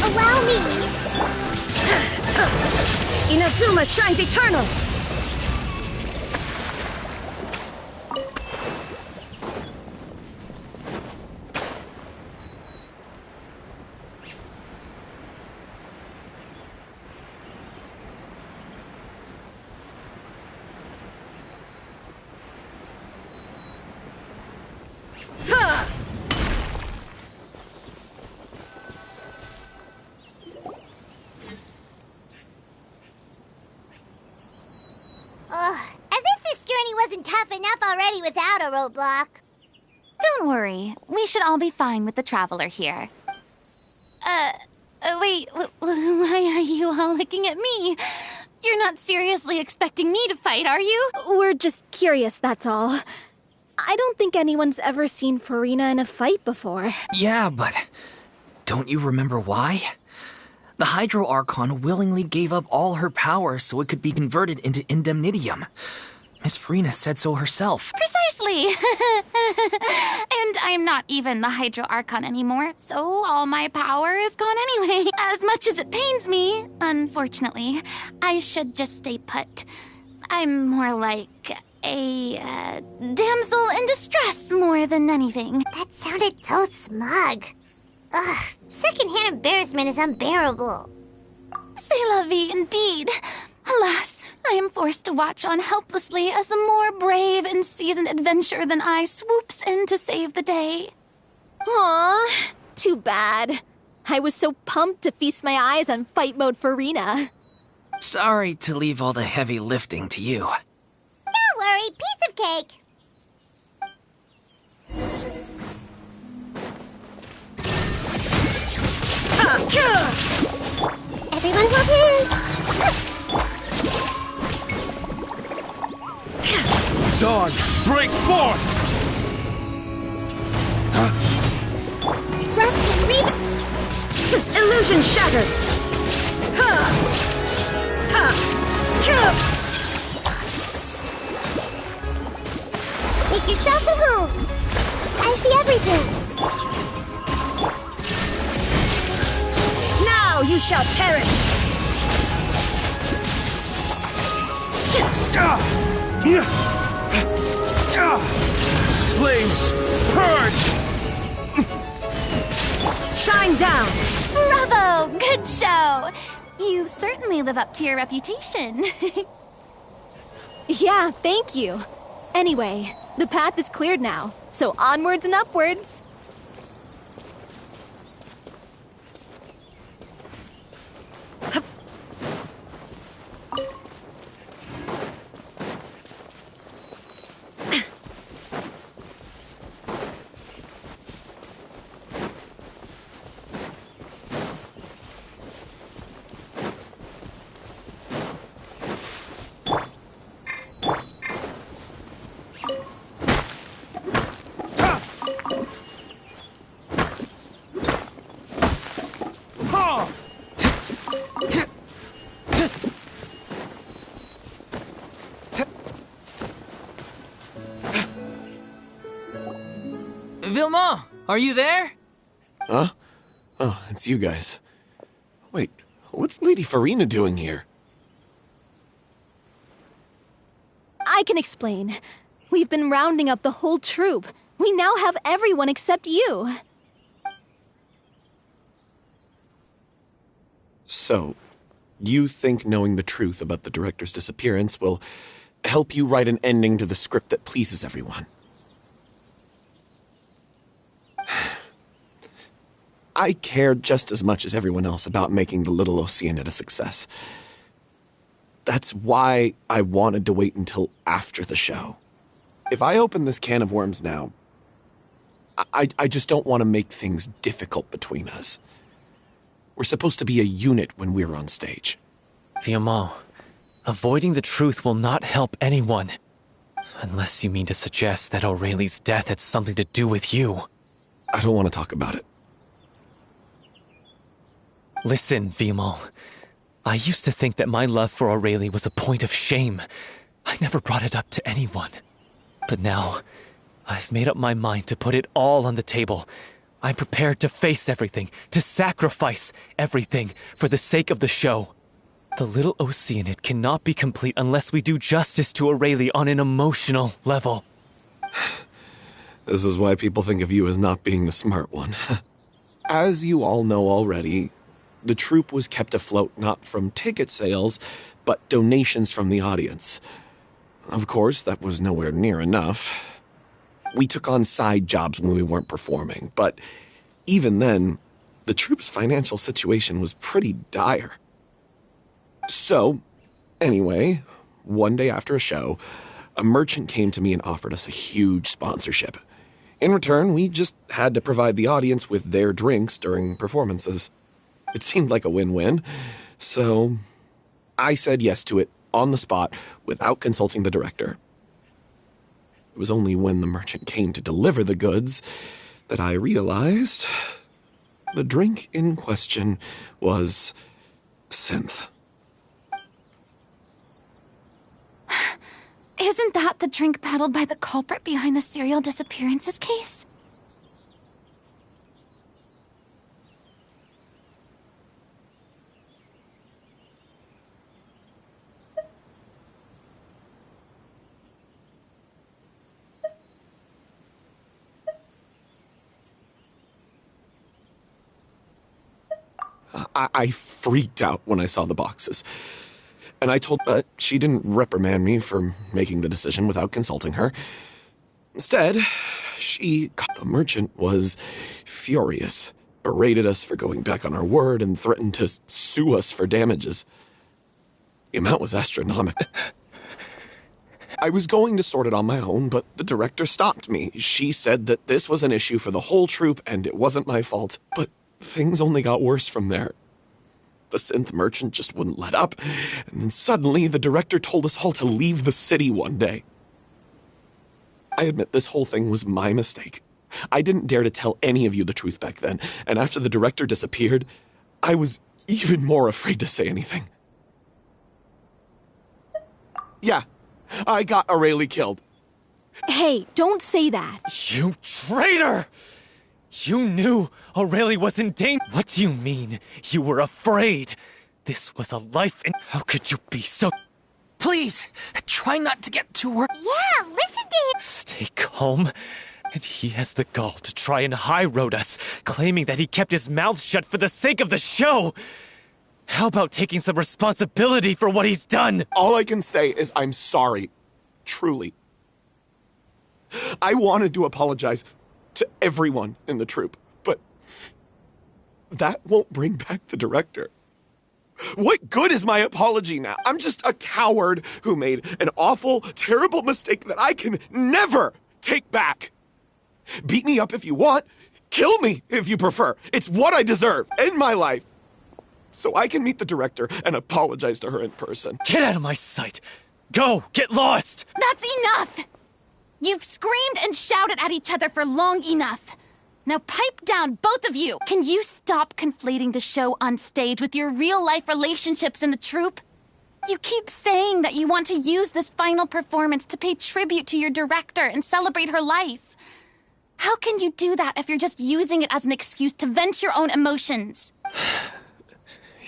Allow me! Inazuma shines eternal! As if this journey wasn't tough enough already without a roadblock. Don't worry. We should all be fine with the traveler here. Wait, why are you all looking at me? You're not seriously expecting me to fight, are you? We're just curious, that's all. I don't think anyone's ever seen Furina in a fight before. Yeah, but don't you remember why? The Hydro Archon willingly gave up all her power so it could be converted into indemnitium. Miss Furina said so herself. Precisely! And I'm not even the Hydro Archon anymore, so all my power is gone anyway. As much as it pains me, unfortunately, I should just stay put. I'm more like a damsel in distress more than anything. That sounded so smug. Ugh, secondhand embarrassment is unbearable. C'est la vie indeed. Alas, I am forced to watch on helplessly as a more brave and seasoned adventurer than I swoops in to save the day. Aw, too bad. I was so pumped to feast my eyes on fight mode Furina. Sorry to leave all the heavy lifting to you. Don't worry, piece of cake. Everyone hold hands. dawn, break forth! Rest and rebuild. Illusion shattered! Make yourselves at home. I see everything. Now you shall perish! Flames, purge! Shine down! Bravo! Good show! You certainly live up to your reputation. Yeah, thank you. Anyway, the path is cleared now, so onwards and upwards. Vilma, are you there? Huh? Oh, it's you guys. Wait, what's Lady Furina doing here? I can explain. We've been rounding up the whole troop. We now have everyone except you. So, you think knowing the truth about the director's disappearance will help you write an ending to the script that pleases everyone? I care just as much as everyone else about making the Little Oceanid a success. That's why I wanted to wait until after the show. If I open this can of worms now, I just don't want to make things difficult between us. We're supposed to be a unit when we're on stage. Vilma, avoiding the truth will not help anyone. Unless you mean to suggest that Aurelie's death had something to do with you. I don't want to talk about it. Listen, Vilma. I used to think that my love for Aurelie was a point of shame. I never brought it up to anyone. But now, I've made up my mind to put it all on the table. I'm prepared to face everything, to sacrifice everything for the sake of the show. The Little Oceanid cannot be complete unless we do justice to Aurelie on an emotional level. This is why people think of you as not being the smart one. As you all know already, the troupe was kept afloat not from ticket sales, but donations from the audience. Of course, that was nowhere near enough. We took on side jobs when we weren't performing, but even then, the troupe's financial situation was pretty dire. So, anyway, one day after a show, a merchant came to me and offered us a huge sponsorship. In return, we just had to provide the audience with their drinks during performances. It seemed like a win-win, so I said yes to it on the spot without consulting the director. It was only when the merchant came to deliver the goods that I realized the drink in question was synth. Isn't that the drink peddled by the culprit behind the serial disappearances case? I freaked out when I saw the boxes. And I told her she didn't reprimand me for making the decision without consulting her. Instead, the merchant was furious, berated us for going back on our word, and threatened to sue us for damages. The amount was astronomical. I was going to sort it on my own, but the director stopped me. She said that this was an issue for the whole troupe and it wasn't my fault. But things only got worse from there. The synth merchant just wouldn't let up, and then suddenly the director told us all to leave the city one day. I admit this whole thing was my mistake. I didn't dare to tell any of you the truth back then, and after the director disappeared, I was even more afraid to say anything. Yeah, I got Aurelie killed. Hey, don't say that. You traitor! You knew Aurelie was in danger. What do you mean? You were afraid. This was a life and how could you be so... Please, try not to get too worked. Yeah, listen to him. Stay calm And he has the gall to try and high-road us, claiming that he kept his mouth shut for the sake of the show! How about taking some responsibility for what he's done? All I can say is I'm sorry. Truly. I wanted to apologize to everyone in the troupe, but that won't bring back the director. What good is my apology now? I'm just a coward who made an awful, terrible mistake that I can never take back. Beat me up if you want. Kill me if you prefer. It's what I deserve in my life. So I can meet the director and apologize to her in person. Get out of my sight! Go! Get lost! That's enough! You've screamed and shouted at each other for long enough. Now pipe down, both of you! Can you stop conflating the show on stage with your real-life relationships in the troupe? You keep saying that you want to use this final performance to pay tribute to your director and celebrate her life. How can you do that if you're just using it as an excuse to vent your own emotions?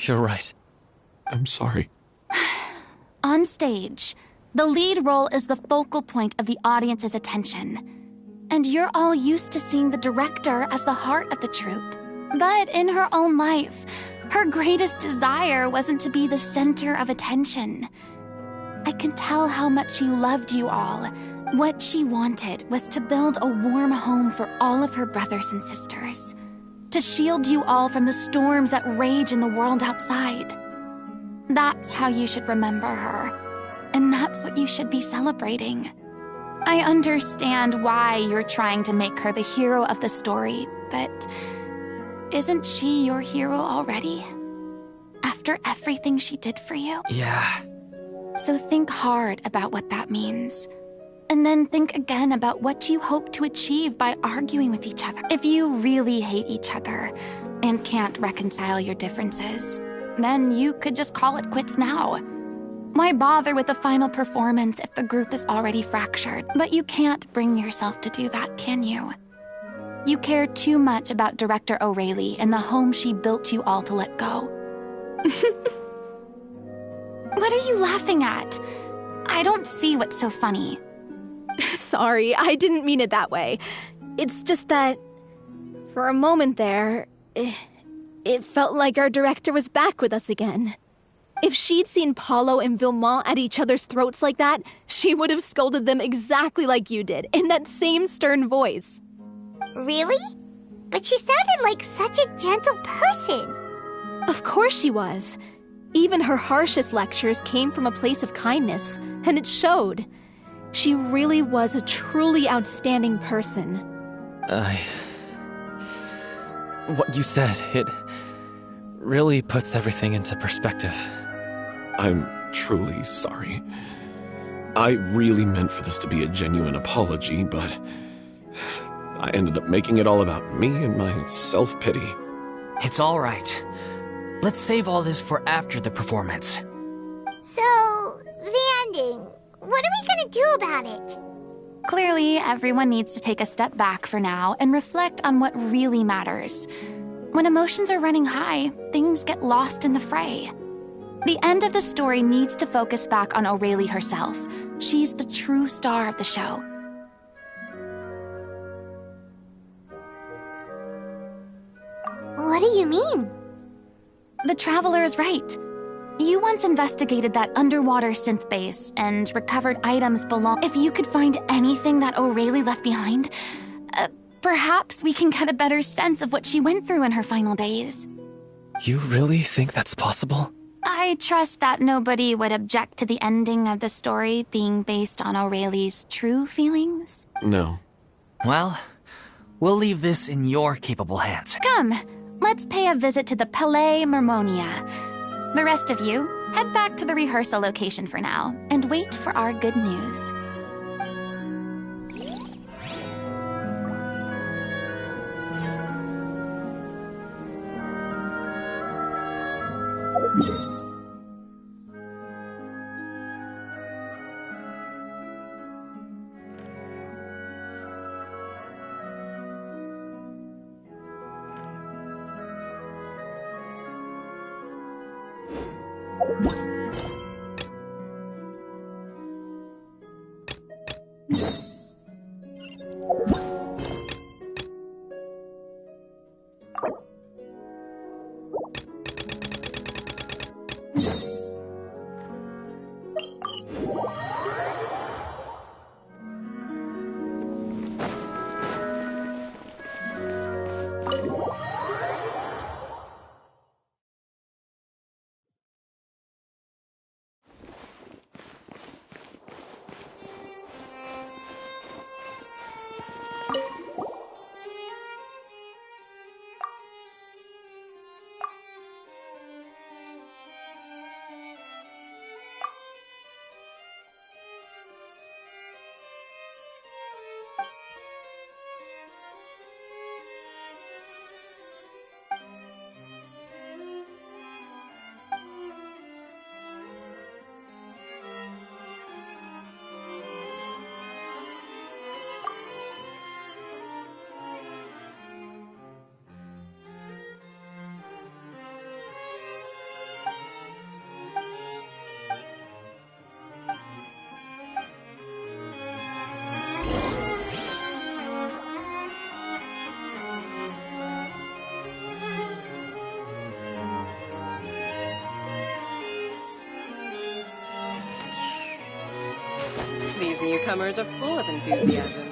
You're right. I'm sorry. On stage, the lead role is the focal point of the audience's attention. And you're all used to seeing the director as the heart of the troupe. But in her own life, her greatest desire wasn't to be the center of attention. I can tell how much she loved you all. What she wanted was to build a warm home for all of her brothers and sisters. To shield you all from the storms that rage in the world outside. That's how you should remember her. And that's what you should be celebrating. I understand why you're trying to make her the hero of the story, but isn't she your hero already? After everything she did for you? Yeah. So think hard about what that means. And then think again about what you hope to achieve by arguing with each other. If you really hate each other and can't reconcile your differences, then you could just call it quits now. Why bother with the final performance if the group is already fractured? But you can't bring yourself to do that, can you? You care too much about Director O'Reilly and the home she built you all to let go. What are you laughing at? I don't see what's so funny. Sorry, I didn't mean it that way. It's just that, for a moment there, it felt like our director was back with us again. If she'd seen Paulo and Vilmont at each other's throats like that, she would have scolded them exactly like you did, in that same stern voice. Really? But she sounded like such a gentle person. Of course she was. Even her harshest lectures came from a place of kindness, and it showed. She really was a truly outstanding person. What you said, it really puts everything into perspective. I'm truly sorry. I really meant for this to be a genuine apology, but I ended up making it all about me and my self-pity. It's all right. Let's save all this for after the performance. So, the ending. What are we gonna do about it? Clearly, everyone needs to take a step back for now and reflect on what really matters. When emotions are running high, things get lost in the fray. The end of the story needs to focus back on O'Reilly herself. She's the true star of the show. What do you mean? The Traveler is right. You once investigated that underwater synth base and recovered items belong. If you could find anything that O'Reilly left behind, perhaps we can get a better sense of what she went through in her final days. You really think that's possible? I trust that nobody would object to the ending of the story being based on O'Reilly's true feelings. No. Well, we'll leave this in your capable hands. Come, let's pay a visit to the Palais Mermonia. The rest of you, head back to the rehearsal location for now, and wait for our good news. These newcomers are full of enthusiasm.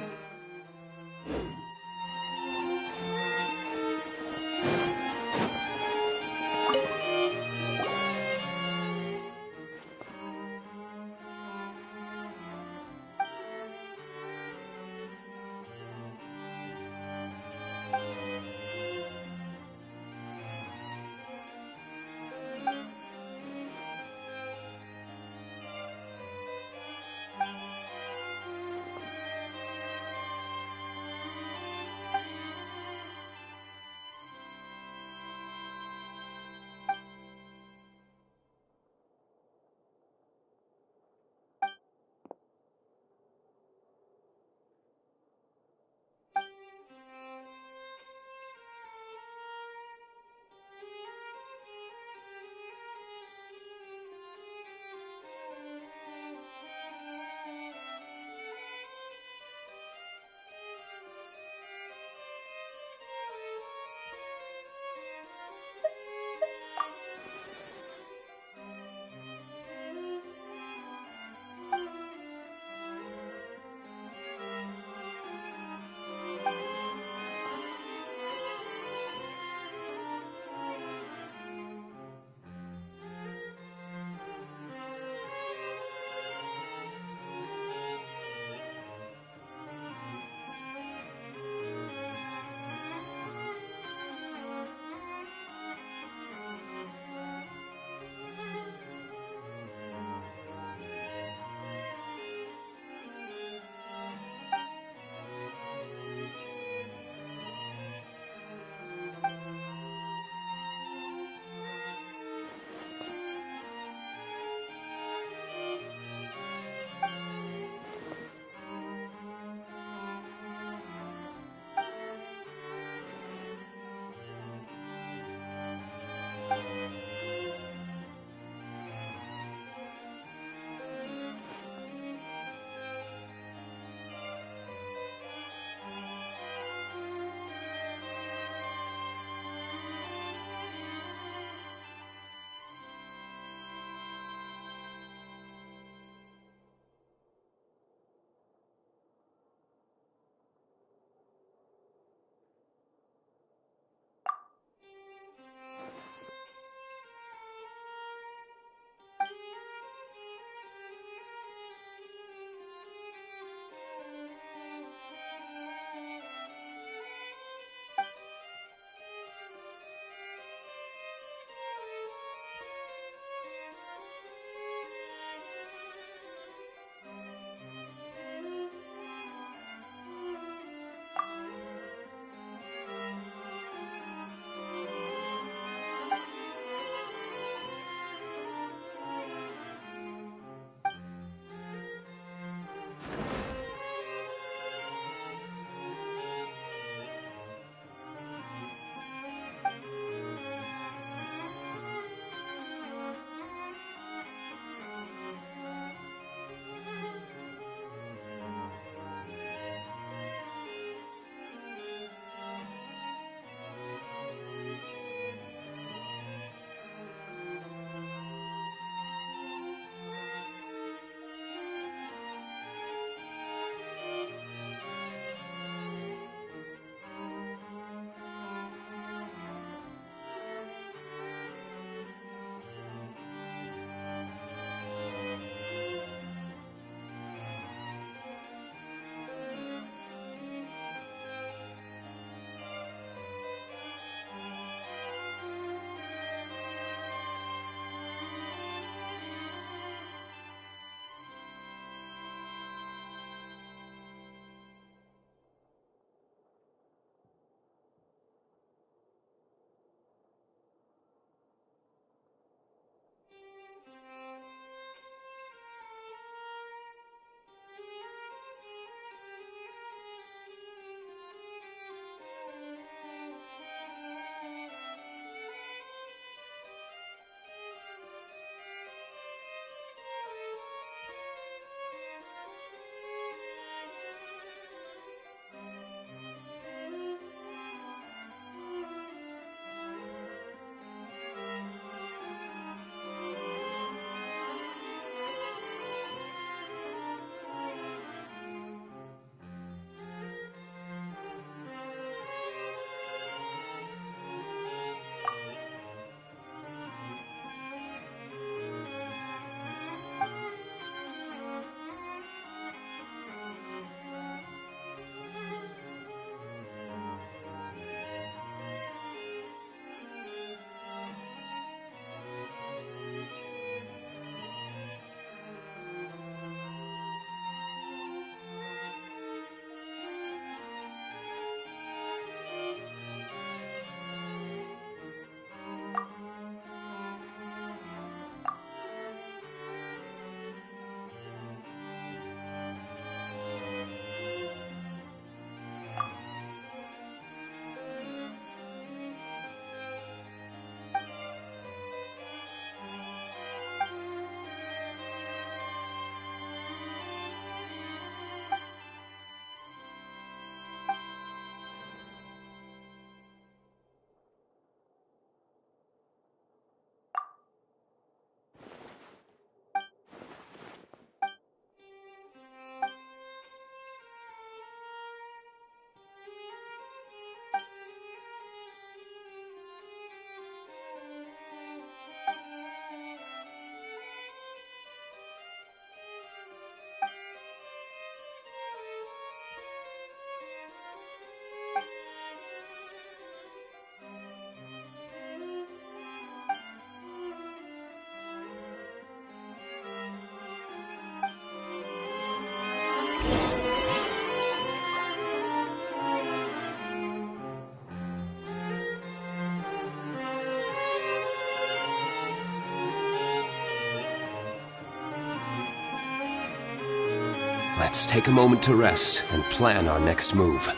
Let's take a moment to rest and plan our next move.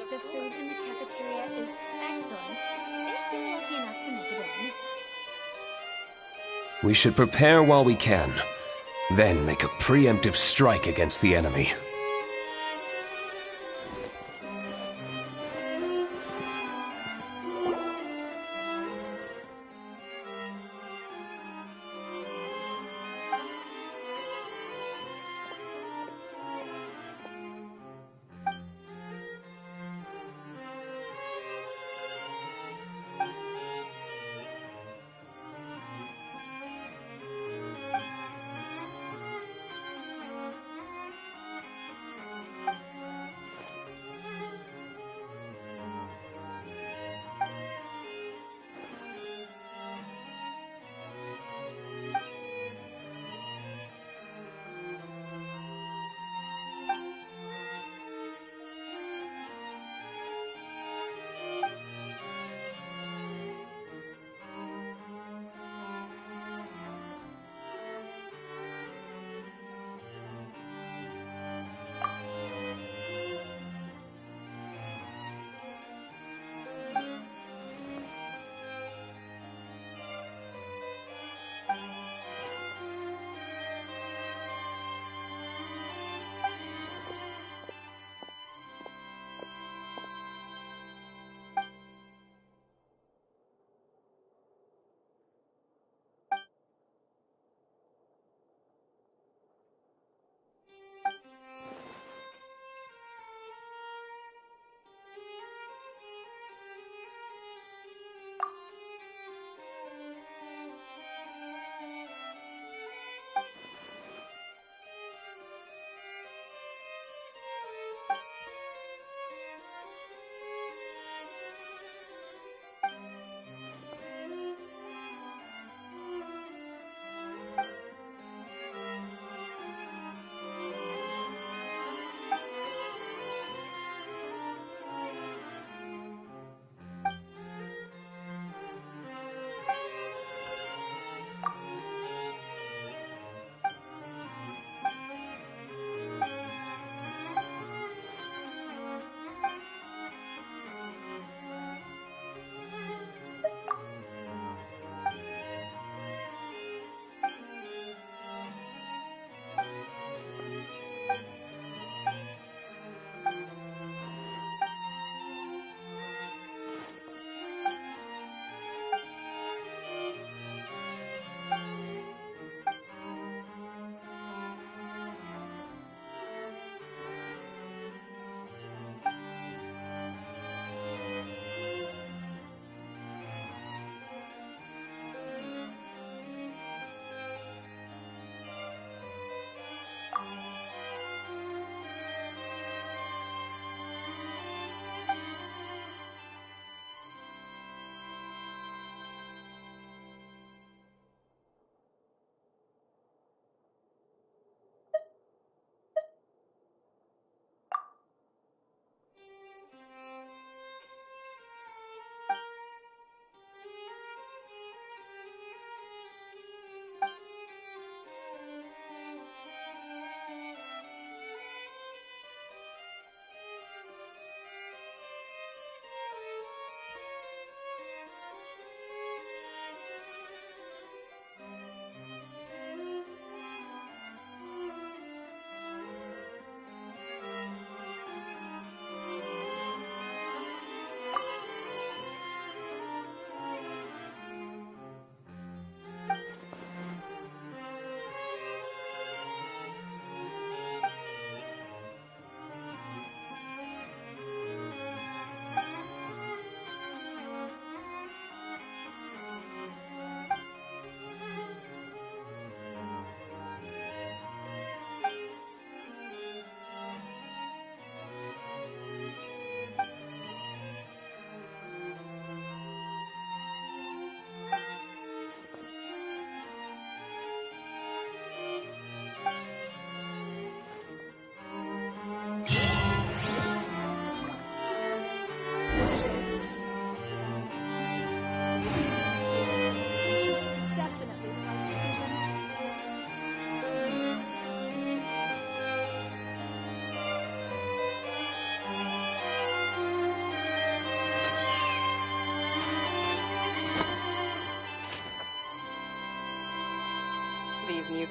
The food in the cafeteria is excellent, if you're lucky enough to make it in. We should prepare while we can, then make a preemptive strike against the enemy.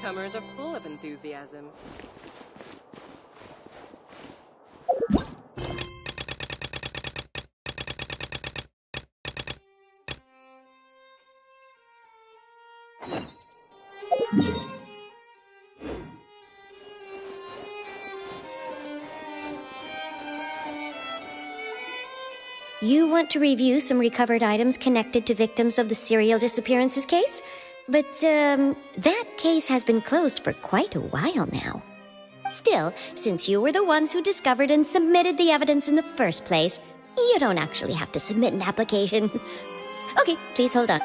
Newcomers are full of enthusiasm. You want to review some recovered items connected to victims of the serial disappearances case? But, that case has been closed for quite a while now. Still, since you were the ones who discovered and submitted the evidence in the first place, you don't actually have to submit an application. Okay, please hold on.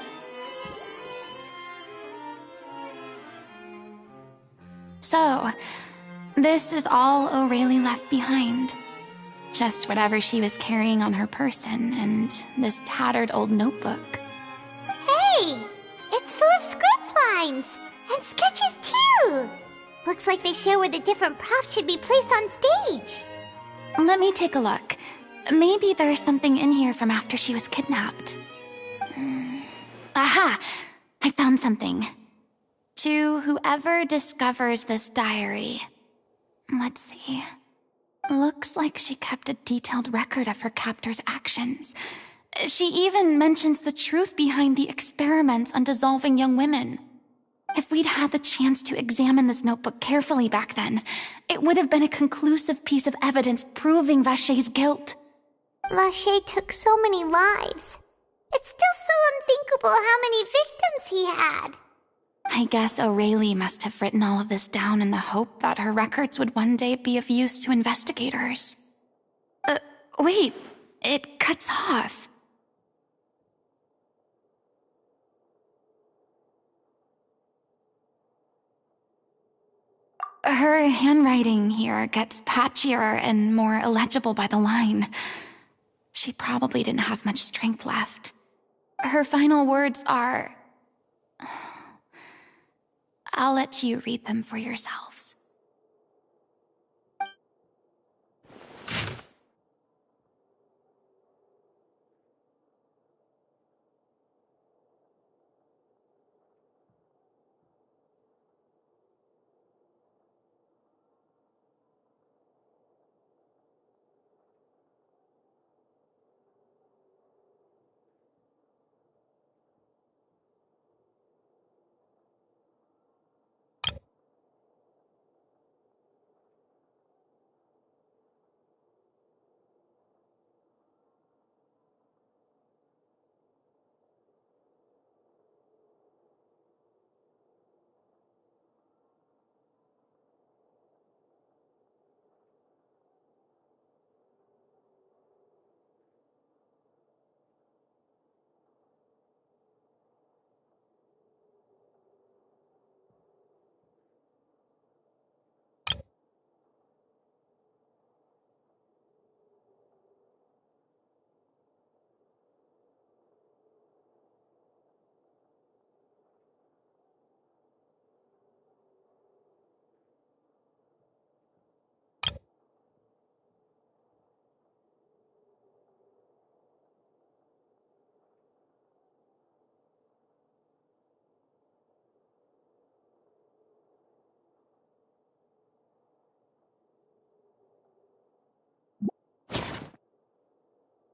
So, this is all O'Reilly left behind. Just whatever she was carrying on her person and this tattered old notebook. Hey! It's full of script lines! And sketches too! Looks like they show where the different props should be placed on stage. Let me take a look. Maybe there's something in here from after she was kidnapped. Aha! I found something. To whoever discovers this diary. Let's see. Looks like she kept a detailed record of her captor's actions. She even mentions the truth behind the experiments on dissolving young women. If we'd had the chance to examine this notebook carefully back then, it would have been a conclusive piece of evidence proving Vachey's guilt. Vachey took so many lives. It's still so unthinkable how many victims he had. I guess O'Reilly must have written all of this down in the hope that her records would one day be of use to investigators. Wait, it cuts off. Her handwriting here gets patchier and more illegible by the line. She probably didn't have much strength left. Her final words are... I'll let you read them for yourselves.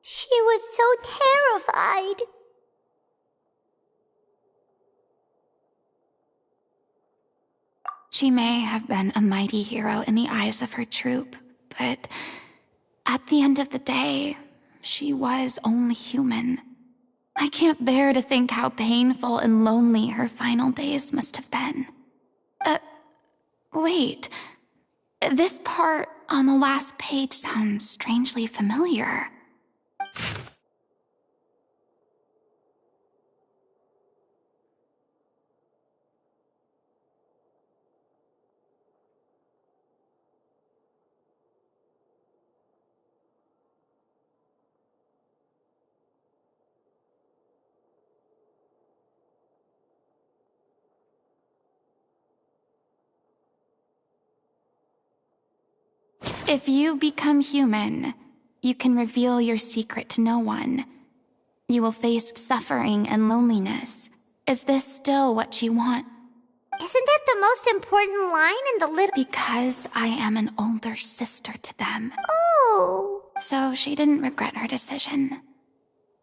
She was so terrified. She may have been a mighty hero in the eyes of her troop, but at the end of the day, she was only human. I can't bear to think how painful and lonely her final days must have been. Wait. This part on the last page sounds strangely familiar. If you become human, you can reveal your secret to no one. You will face suffering and loneliness. Is this still what you want? Isn't that the most important line in the little... Because I am an older sister to them. Oh. So she didn't regret her decision.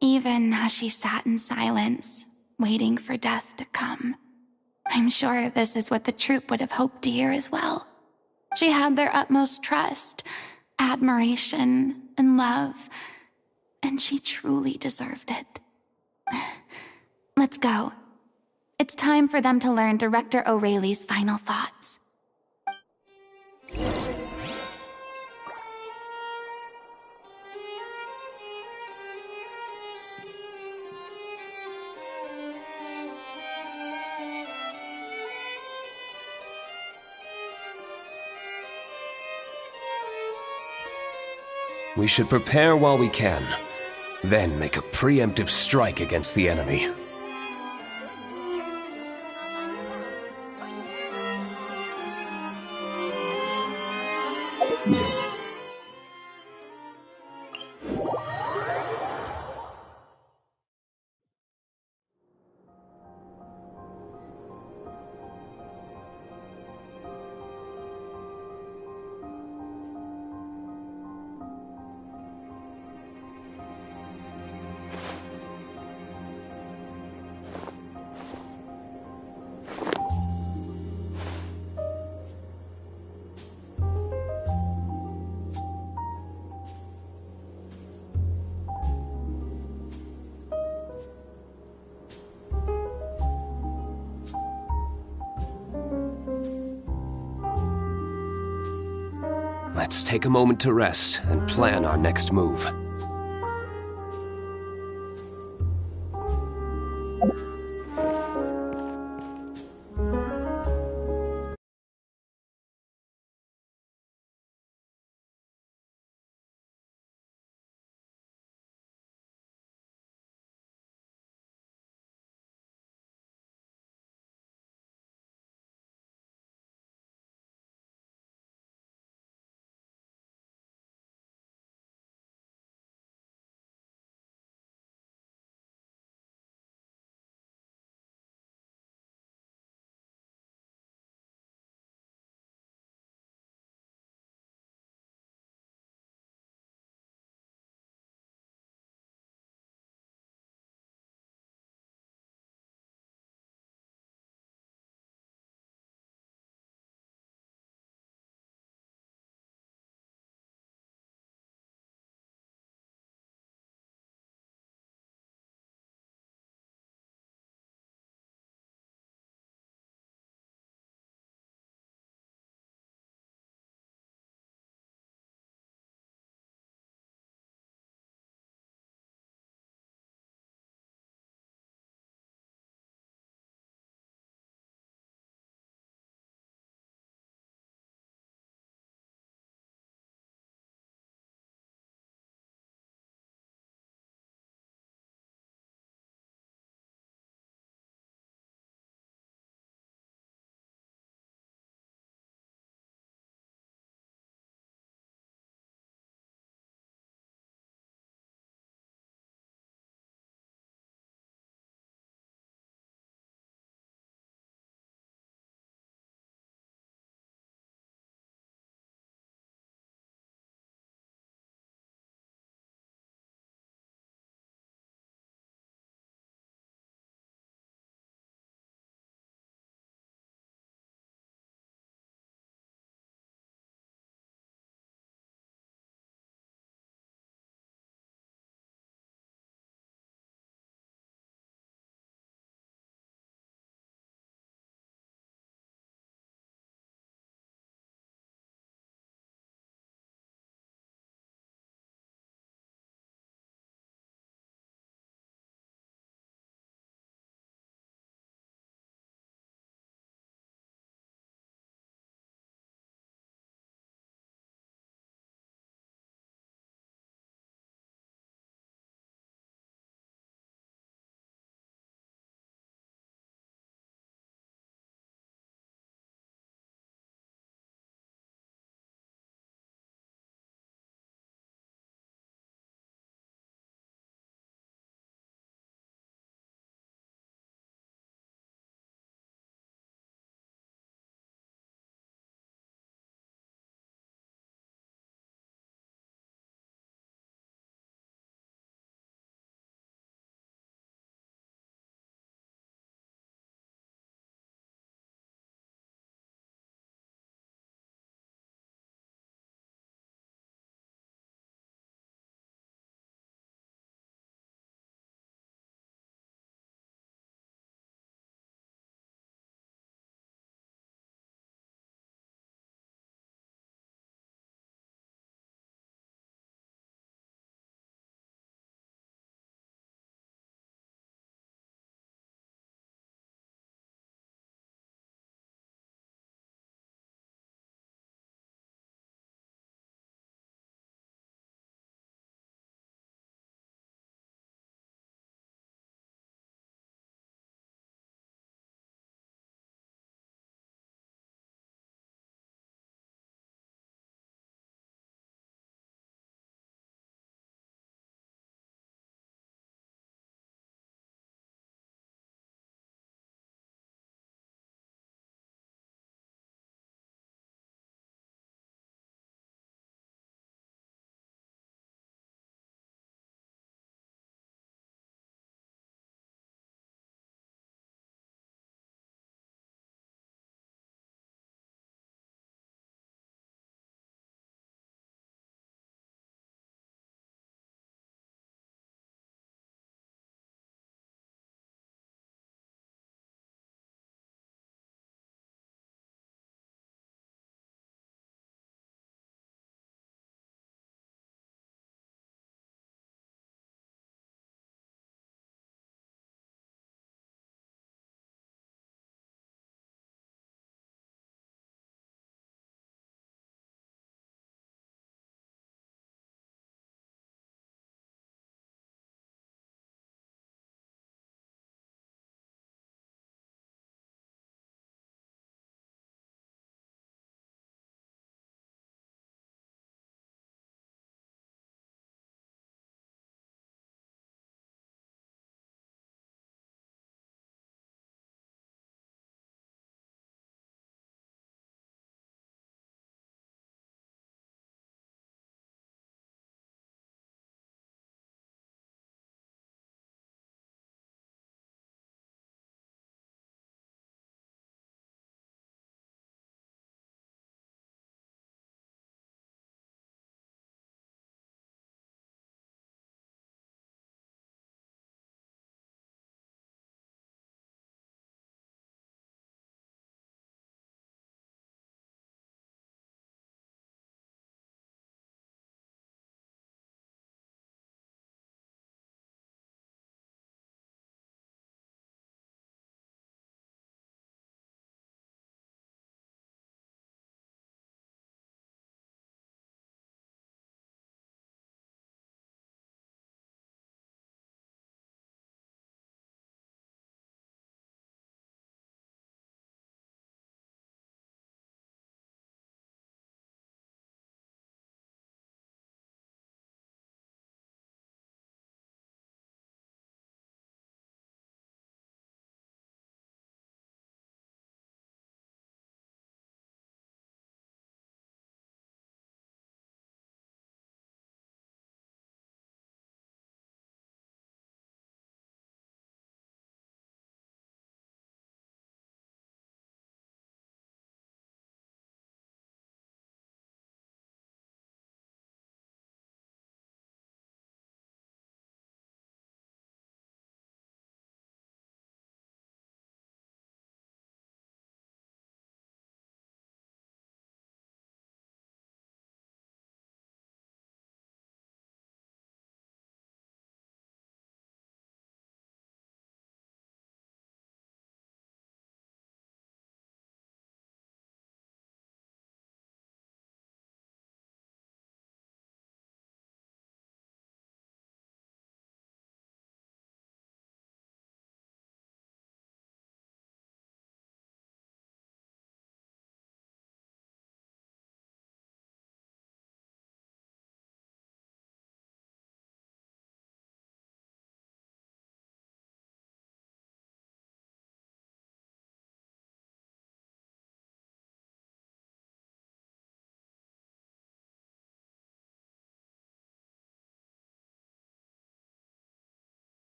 Even as she sat in silence, waiting for death to come. I'm sure this is what the troupe would have hoped to hear as well. She had their utmost trust, admiration, and love, and she truly deserved it. Let's go. It's time for them to learn Director O'Reilly's final thoughts. We should prepare while we can, then make a preemptive strike against the enemy. Let's take a moment to rest and plan our next move.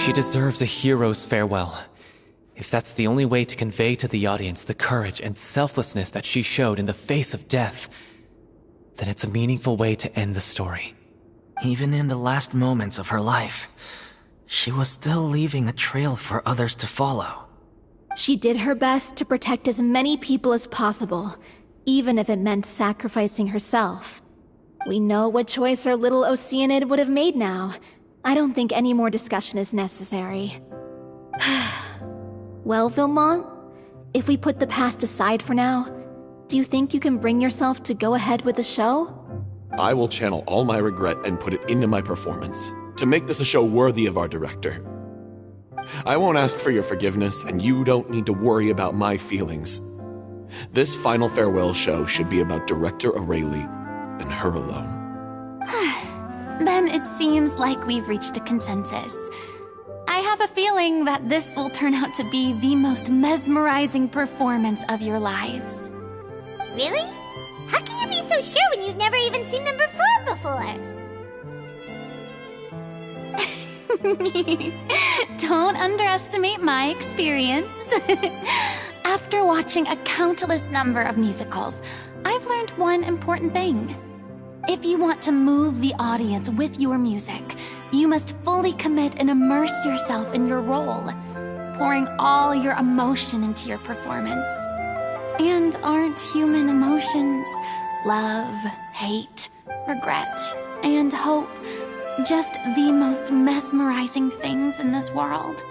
She deserves a hero's farewell. If that's the only way to convey to the audience the courage and selflessness that she showed in the face of death, then it's a meaningful way to end the story. Even in the last moments of her life, she was still leaving a trail for others to follow. She did her best to protect as many people as possible, even if it meant sacrificing herself. We know what choice our little Oceanid would have made now. I don't think any more discussion is necessary. Well, Vilmont, if we put the past aside for now, do you think you can bring yourself to go ahead with the show? I will channel all my regret and put it into my performance, to make this a show worthy of our director. I won't ask for your forgiveness, and you don't need to worry about my feelings. This final farewell show should be about Director Aurelie and her alone. Then it seems like we've reached a consensus. I have a feeling that this will turn out to be the most mesmerizing performance of your lives. Really? How can you be so sure when you've never even seen them perform before? Don't underestimate my experience. After watching a countless number of musicals, I've learned one important thing. If you want to move the audience with your music, you must fully commit and immerse yourself in your role, pouring all your emotion into your performance. And aren't human emotions, love, hate, regret, and hope, just the most mesmerizing things in this world?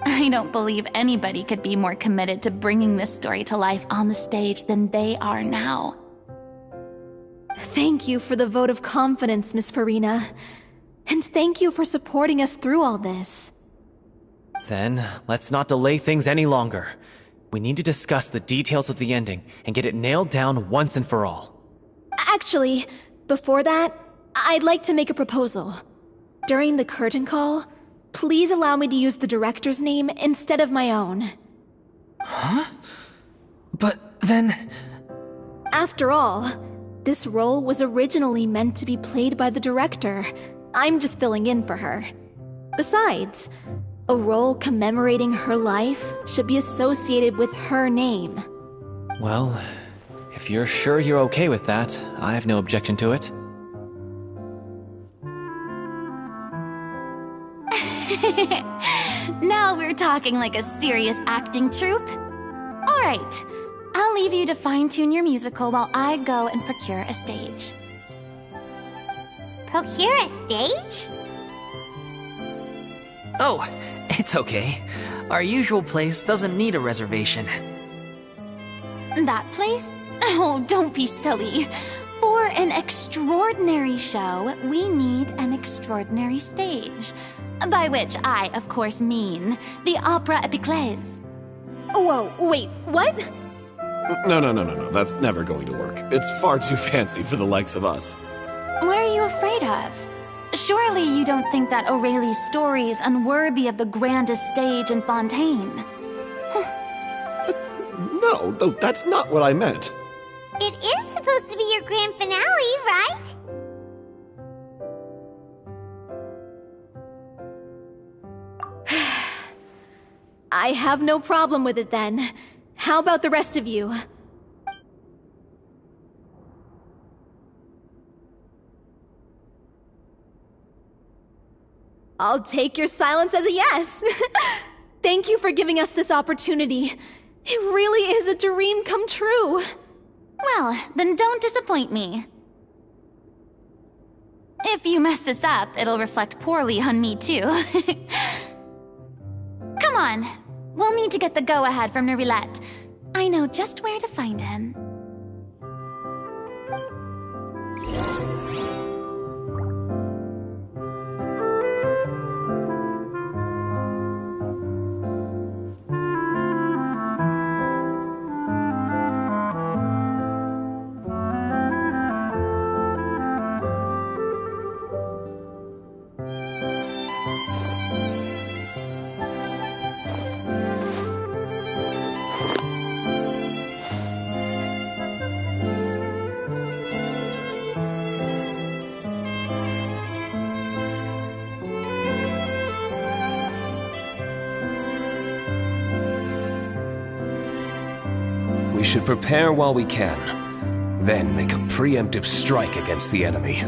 I don't believe anybody could be more committed to bringing this story to life on the stage than they are now. Thank you for the vote of confidence, Miss Furina. And thank you for supporting us through all this. Then, let's not delay things any longer. We need to discuss the details of the ending and get it nailed down once and for all. Actually, before that, I'd like to make a proposal. During the curtain call, please allow me to use the director's name instead of my own. Huh? But then... After all, this role was originally meant to be played by the director. I'm just filling in for her. Besides, a role commemorating her life should be associated with her name. Well, if you're sure you're okay with that, I have no objection to it. Now we're talking like a serious acting troupe. All right, I'll leave you to fine-tune your musical while I go and procure a stage. Procure a stage? Oh, it's okay. Our usual place doesn't need a reservation. That place? Oh, don't be silly. For an extraordinary show, we need an extraordinary stage. By which I, of course, mean the Opera Epiclese. Whoa, wait, what? No. That's never going to work. It's far too fancy for the likes of us. What are you afraid of? Surely you don't think that Aurelie's story is unworthy of the grandest stage in Fontaine. No, that's not what I meant. It is supposed to be your grand finale, right? I have no problem with it then. How about the rest of you? I'll take your silence as a yes. Thank you for giving us this opportunity. It really is a dream come true. Well, then don't disappoint me. If you mess this up, it'll reflect poorly on me too. Come on, we'll need to get the go-ahead from Nervilette. I know just where to find him. We should prepare while we can, then make a preemptive strike against the enemy.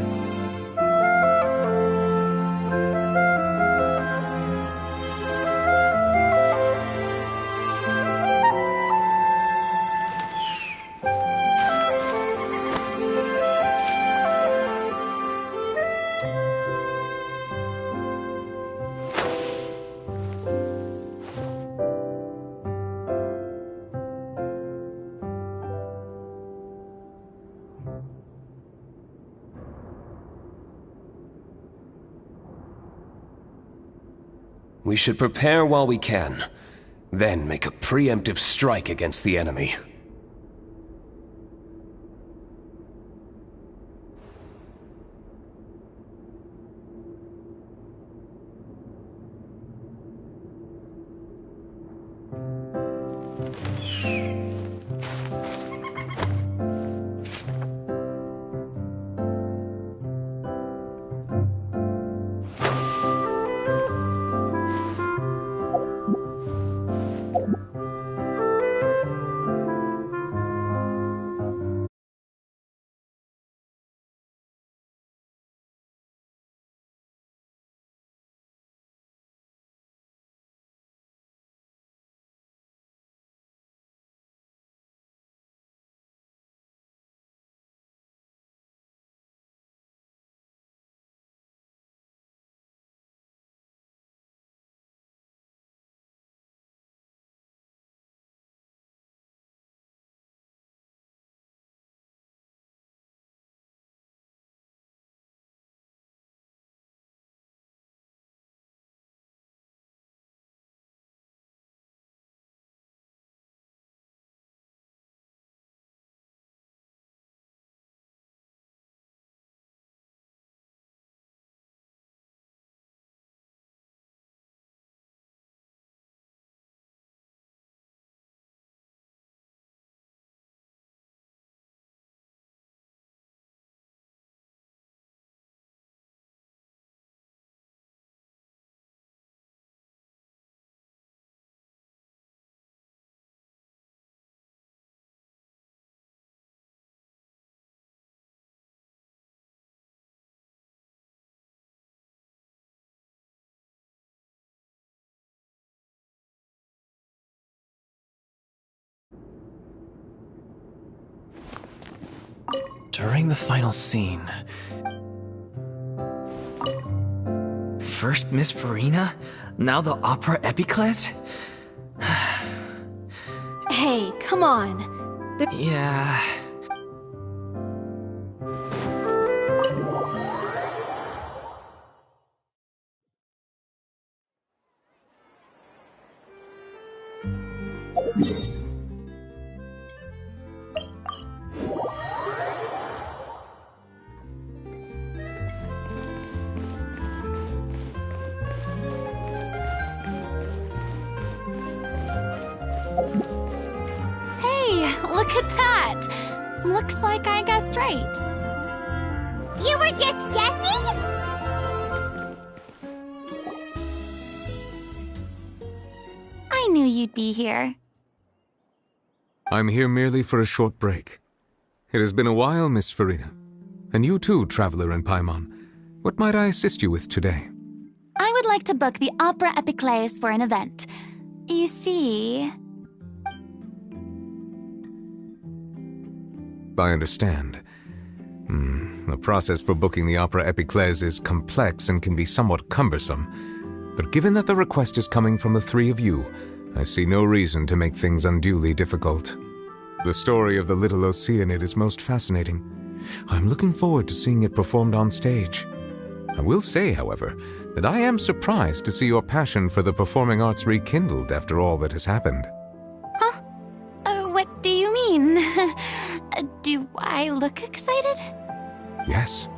We should prepare while we can, then make a preemptive strike against the enemy. During the final scene... First Miss Furina, now the opera epiclese? Hey, come on. Yeah... Look at that! Looks like I guessed right. You were just guessing? I knew you'd be here. I'm here merely for a short break. It has been a while, Miss Furina. And you too, traveler in Paimon. What might I assist you with today? I would like to book the Opera Epiclese for an event. You see... I understand. The process for booking the Opera Epiclese is complex and can be somewhat cumbersome. But given that the request is coming from the three of you, I see no reason to make things unduly difficult. The story of the little Oceanid is most fascinating. I'm looking forward to seeing it performed on stage. I will say, however, that I am surprised to see your passion for the performing arts rekindled after all that has happened. Huh? What do you mean? Do I look excited? Yes.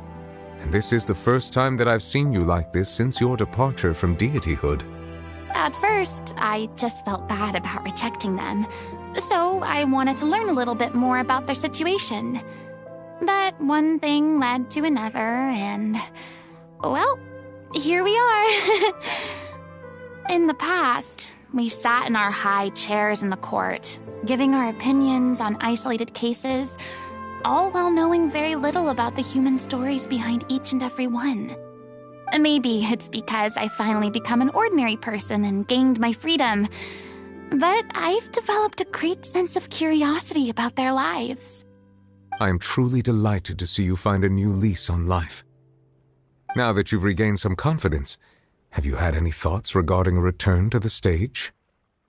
And this is the first time that I've seen you like this since your departure from deityhood. At first, I just felt bad about rejecting them. So I wanted to learn a little bit more about their situation. But one thing led to another, and... well, here we are. In the past, we sat in our high chairs in the court, giving our opinions on isolated cases, all while knowing very little about the human stories behind each and every one. Maybe it's because I finally become an ordinary person and gained my freedom, but I've developed a great sense of curiosity about their lives. I am truly delighted to see you find a new lease on life. Now that you've regained some confidence, have you had any thoughts regarding a return to the stage?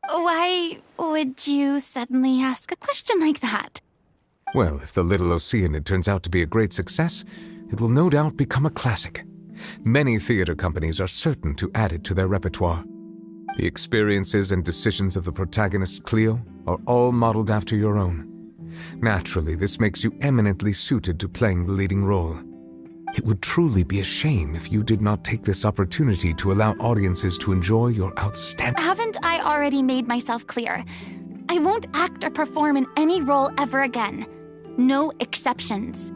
Why would you suddenly ask a question like that? Well, if the Little Oceanid turns out to be a great success, it will no doubt become a classic. Many theater companies are certain to add it to their repertoire. The experiences and decisions of the protagonist Cleo are all modeled after your own. Naturally, this makes you eminently suited to playing the leading role. It would truly be a shame if you did not take this opportunity to allow audiences to enjoy your outstanding... Haven't I already made myself clear? I won't act or perform in any role ever again. No exceptions.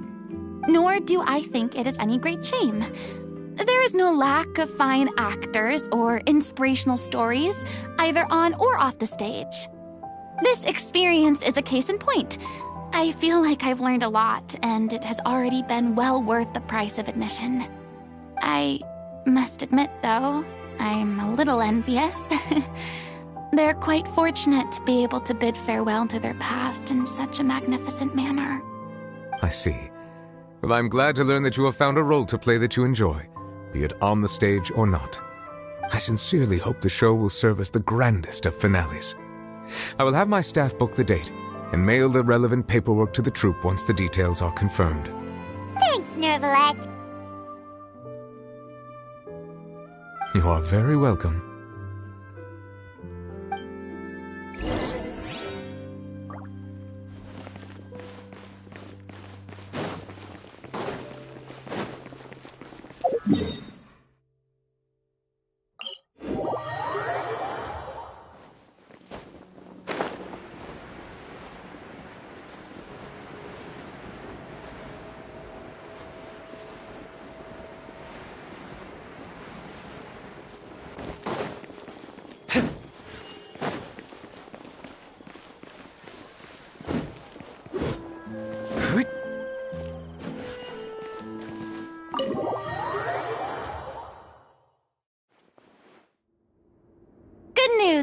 Nor do I think it is any great shame. There is no lack of fine actors or inspirational stories, either on or off the stage. This experience is a case in point. I feel like I've learned a lot, and it has already been well worth the price of admission. I must admit, though, I'm a little envious. They're quite fortunate to be able to bid farewell to their past in such a magnificent manner. I see. Well, I'm glad to learn that you have found a role to play that you enjoy, be it on the stage or not. I sincerely hope the show will serve as the grandest of finales. I will have my staff book the date and mail the relevant paperwork to the troupe once the details are confirmed. Thanks, Nervalette. You are very welcome.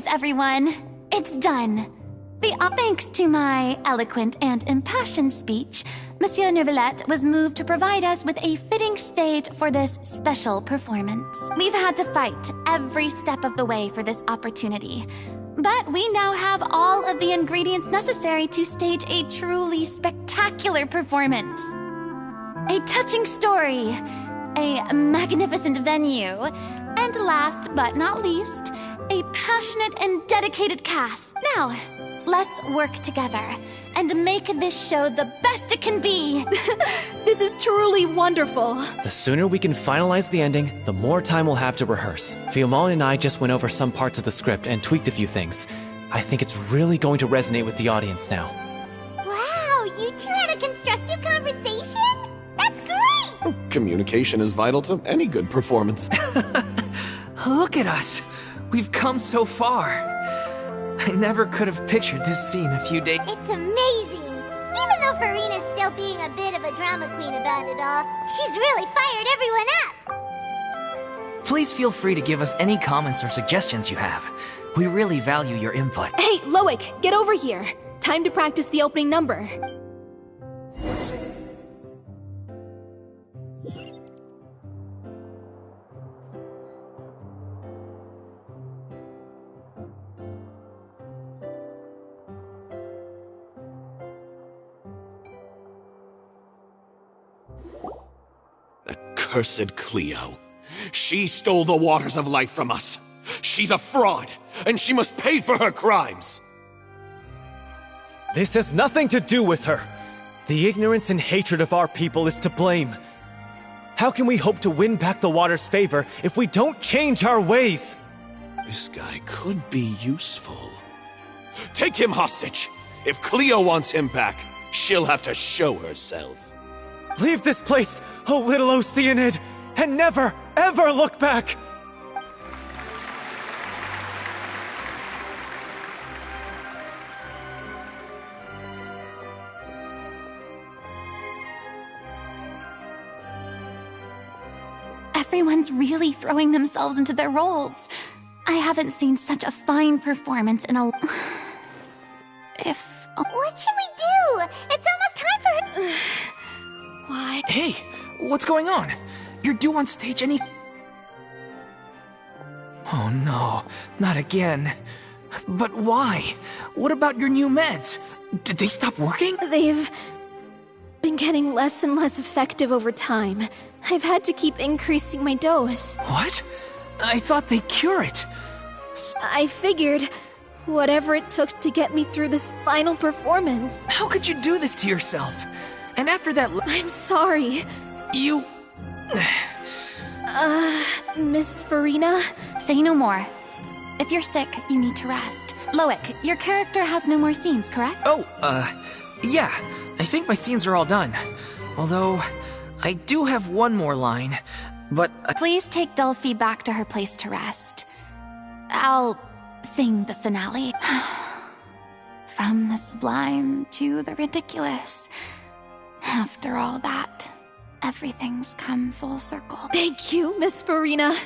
Everyone, it's done. Thanks to my eloquent and impassioned speech, Monsieur Nervalette was moved to provide us with a fitting stage for this special performance. We've had to fight every step of the way for this opportunity, but we now have all of the ingredients necessary to stage a truly spectacular performance. A touching story, a magnificent venue, and last but not least, a passionate and dedicated cast. Now, let's work together and make this show the best it can be. This is truly wonderful. The sooner we can finalize the ending, the more time we'll have to rehearse. Fiamma and I just went over some parts of the script and tweaked a few things. I think it's really going to resonate with the audience now. Wow, you two had a constructive conversation? That's great! Communication is vital to any good performance. Look at us! We've come so far. I never could have pictured this scene a few days... It's amazing! Even though Furina's still being a bit of a drama queen about it all, she's really fired everyone up! Please feel free to give us any comments or suggestions you have. We really value your input. Hey, Loic, get over here. Time to practice the opening number. Cursed Cleo. She stole the waters of life from us. She's a fraud, and she must pay for her crimes. This has nothing to do with her. The ignorance and hatred of our people is to blame. How can we hope to win back the water's favor if we don't change our ways? This guy could be useful. Take him hostage. If Cleo wants him back, she'll have to show herself. Leave this place, oh little Oceanid, and never, ever look back! everyone's really throwing themselves into their roles. I haven't seen such a fine performance in a... What should we do? It's almost time for her... Why? Hey, what's going on? You're due on stage any... Oh no, not again. But why? What about your new meds? Did they stop working? They've been getting less and less effective over time. I've had to keep increasing my dose. What? I thought they cure it. I figured whatever it took to get me through this final performance. How could you do this to yourself? And after that... I'm sorry. You... Miss Furina? Say no more. If you're sick, you need to rest. Loic, your character has no more scenes, correct? Oh, yeah. I think my scenes are all done. Although, I do have one more line, but... Please take Delphi back to her place to rest. I'll sing the finale. From the sublime to the ridiculous. After all that, everything's come full circle. Thank you, Miss Furina.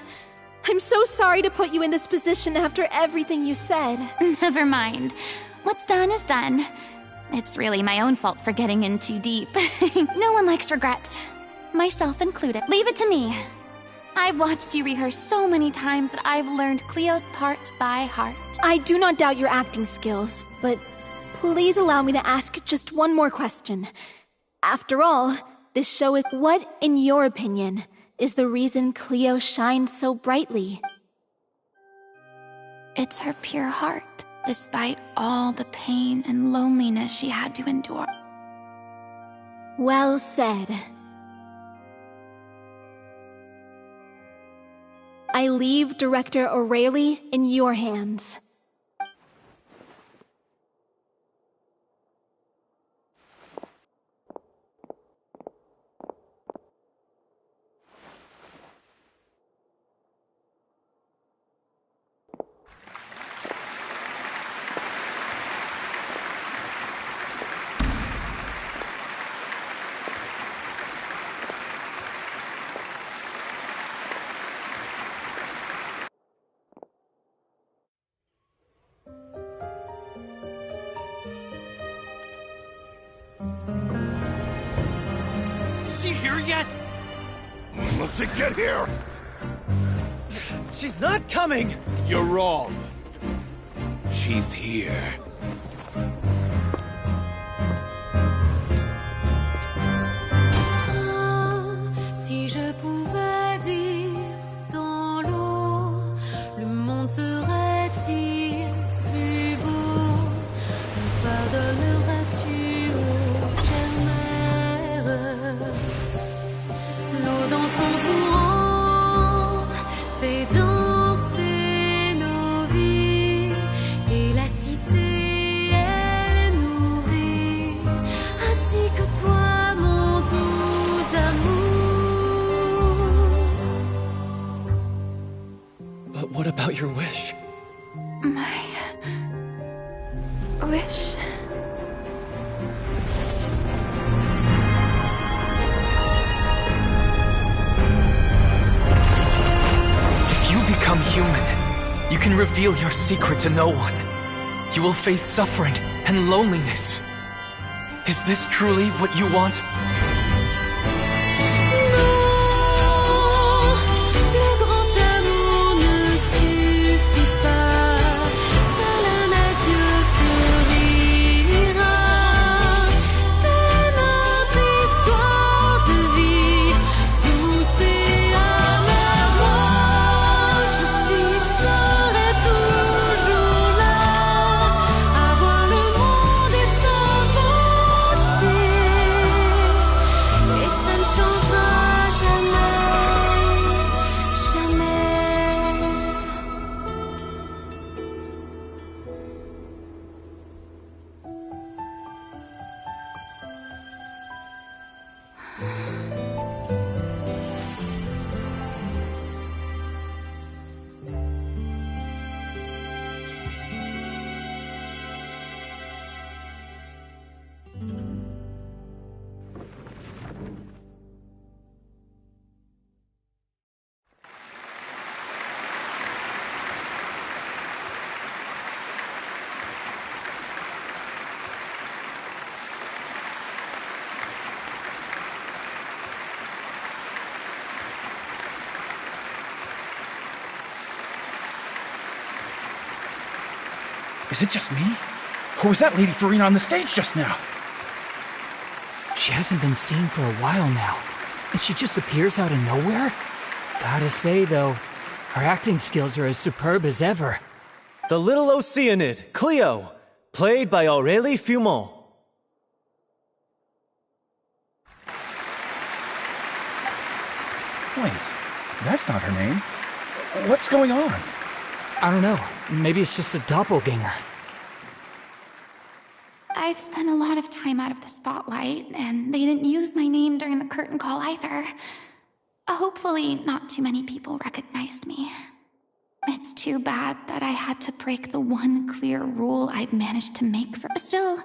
I'm so sorry to put you in this position after everything you said. Never mind. What's done is done. It's really my own fault for getting in too deep. No one likes regrets. Myself included. Leave it to me. I've watched you rehearse so many times that I've learned Cleo's part by heart. I do not doubt your acting skills, but please allow me to ask just one more question. After all, this show is... What, in your opinion, is the reason Cleo shines so brightly? It's her pure heart, despite all the pain and loneliness she had to endure. Well said. I leave Director O'Reilly in your hands. Is she here yet? When will she get here? She's not coming! You're wrong. She's here. Si je pouvais vivre dans l'eau, le monde serait-il plus beau? Me pardonneras-tu, ô chère mère? L'eau dans son courant fait danser nos vies, et la cité elle nourrit, ainsi que toi, mon doux amour. But what about your wish? My... wish... If you become human, you can reveal your secret to no one. You will face suffering and loneliness. Is this truly what you want? Le grand amour ne suffit pas, seul un adieu fleurira. C'est notre histoire de vie, douce et amère. Moi, je serai toujours là, à voir le monde et sa beauté. Is it just me? Or was that Lady Furina on the stage just now? She hasn't been seen for a while now, and she just appears out of nowhere? Gotta say, though, her acting skills are as superb as ever. The little Oceanid, Cleo, played by Aurélie Fumont. Wait, that's not her name. What's going on? I don't know. Maybe it's just a doppelganger. I've spent a lot of time out of the spotlight, and they didn't use my name during the curtain call either. Hopefully, not too many people recognized me. It's too bad that I had to break the one clear rule I'd managed to make for. Still,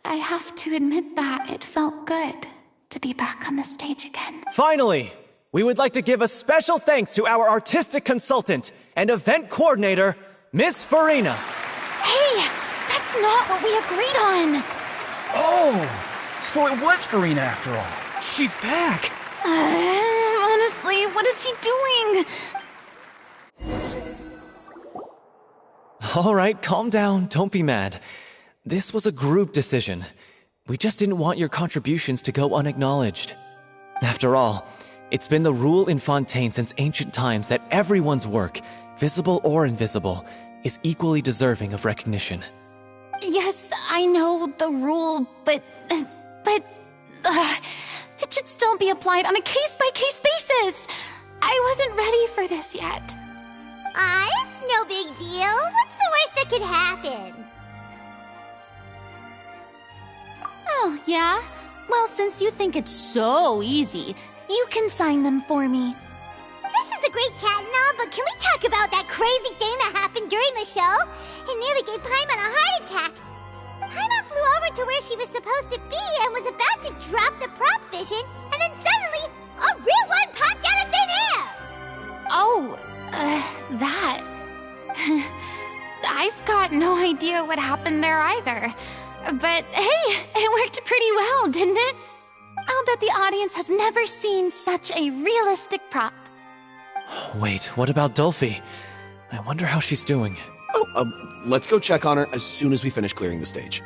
I have to admit that it felt good to be back on the stage again. Finally, we would like to give a special thanks to our artistic consultant and event coordinator, Miss Furina. Hey, that's not what we agreed on. Oh, so it was Furina after all. She's back. Honestly, what is he doing? All right, calm down. Don't be mad. This was a group decision. We just didn't want your contributions to go unacknowledged. After all, it's been the rule in Fontaine since ancient times that everyone's work, visible or invisible, is equally deserving of recognition. Yes, I know the rule, but it should still be applied on a case-by-case basis. I wasn't ready for this yet. It's no big deal. What's the worst that could happen? Oh, yeah? Well, since you think it's so easy, you can sign them for me. This is a great chat and all, but can we talk about that crazy thing that happened during the show? It nearly gave Paimon a heart attack. Paimon flew over to where she was supposed to be and was about to drop the prop vision, and then suddenly, a real one popped out of thin air! Oh, that. I've got no idea what happened there either. But hey, it worked pretty well, didn't it? I'll bet the audience has never seen such a realistic prop. Wait, what about Dolphy? I wonder how she's doing. Let's go check on her as soon as we finish clearing the stage.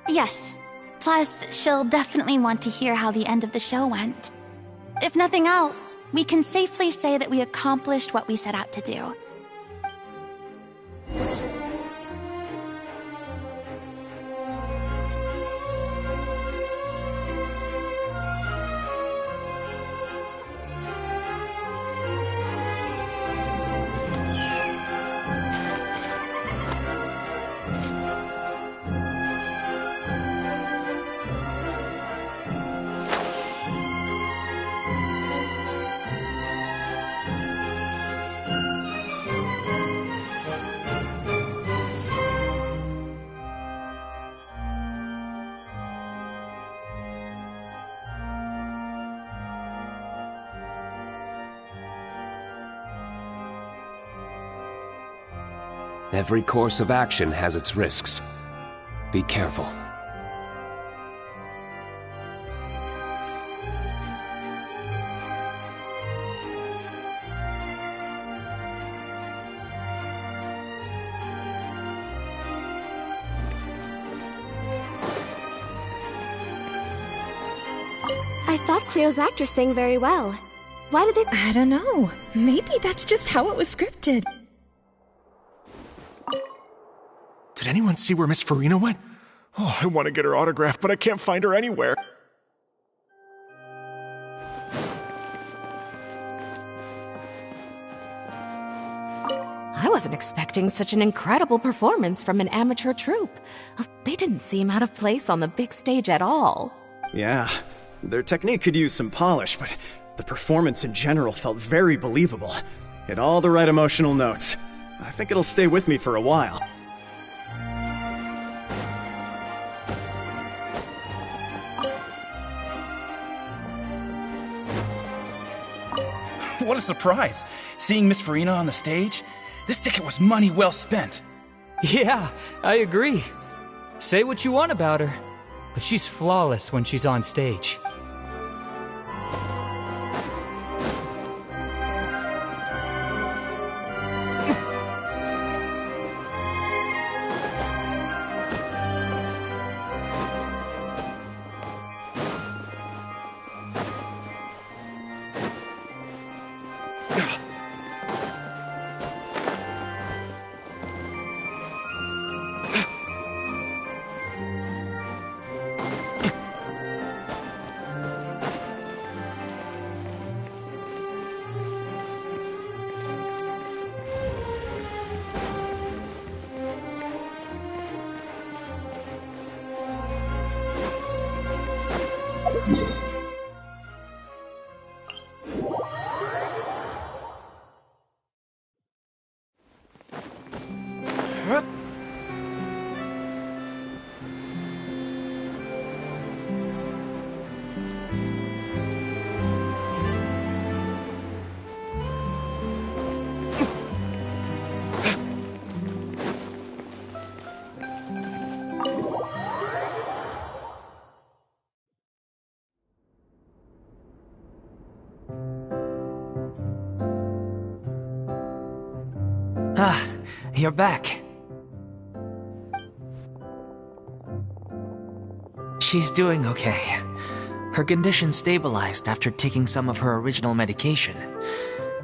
Yes. Plus, she'll definitely want to hear how the end of the show went. If nothing else, we can safely say that we accomplished what we set out to do. Every course of action has its risks. Be careful. I thought Cleo's actress sang very well. Why did they— I don't know. Maybe that's just how it was scripted. Did anyone see where Miss Furina went? Oh, I want to get her autograph, but I can't find her anywhere. I wasn't expecting such an incredible performance from an amateur troupe. They didn't seem out of place on the big stage at all. Yeah, their technique could use some polish, but the performance in general felt very believable. Hit all the right emotional notes. I think it'll stay with me for a while. What a surprise! Seeing Miss Furina on the stage? This ticket was money well spent. Yeah, I agree. Say what you want about her, but she's flawless when she's on stage. Ah, you're back. She's doing okay. Her condition stabilized after taking some of her original medication.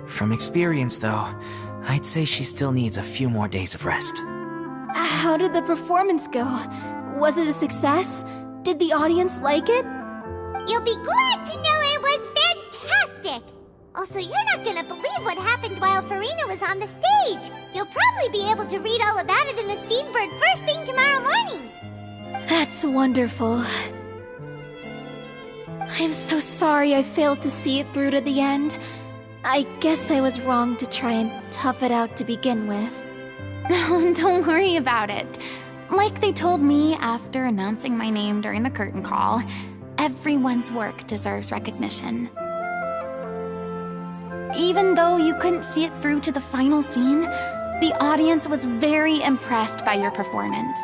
From experience, though, I'd say she still needs a few more days of rest. How did the performance go? Was it a success? Did the audience like it? You'll be glad to know it was fantastic! Also, you're not gonna believe what happened while Furina was on the stage. You'll probably be able to read all about it in the Steambird first thing tomorrow morning. That's wonderful. I'm so sorry I failed to see it through to the end. I guess I was wrong to try and tough it out to begin with. No, don't worry about it. Like they told me after announcing my name during the curtain call, everyone's work deserves recognition. Even though you couldn't see it through to the final scene, the audience was very impressed by your performance.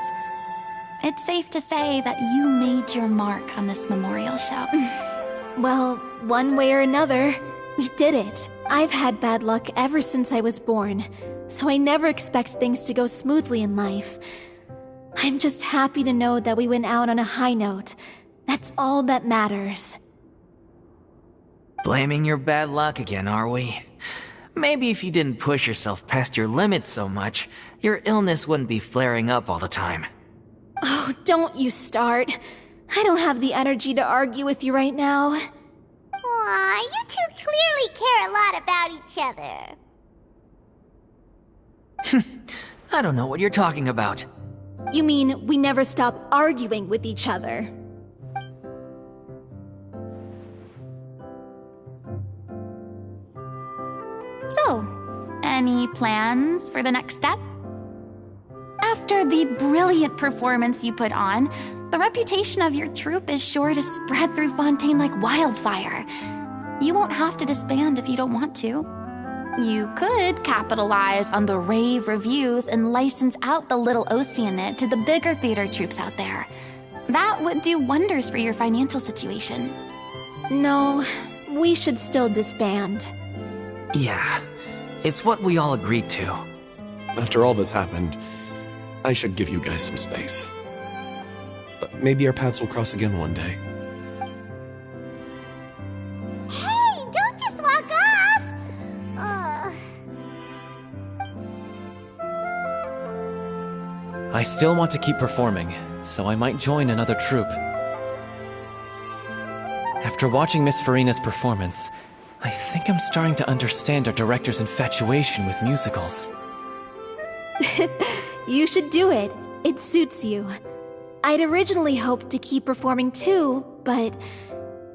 It's safe to say that you made your mark on this memorial show. Well, one way or another, we did it. I've had bad luck ever since I was born, so I never expect things to go smoothly in life. I'm just happy to know that we went out on a high note. That's all that matters. Blaming your bad luck again, are we? Maybe if you didn't push yourself past your limits so much, your illness wouldn't be flaring up all the time. Oh, don't you start. I don't have the energy to argue with you right now. Aw, you two clearly care a lot about each other. I don't know what you're talking about. You mean we never stop arguing with each other? So, any plans for the next step? After the brilliant performance you put on, the reputation of your troupe is sure to spread through Fontaine like wildfire. You won't have to disband if you don't want to. You could capitalize on the rave reviews and license out the Little Oceanid to the bigger theater troupes out there. That would do wonders for your financial situation. No, we should still disband. Yeah, it's what we all agreed to. After all that's happened, I should give you guys some space. But maybe our paths will cross again one day. Hey, don't just walk off! I still want to keep performing, so I might join another troupe. After watching Miss Furina's performance, I think I'm starting to understand our director's infatuation with musicals. You should do it. It suits you. I'd originally hoped to keep performing too, but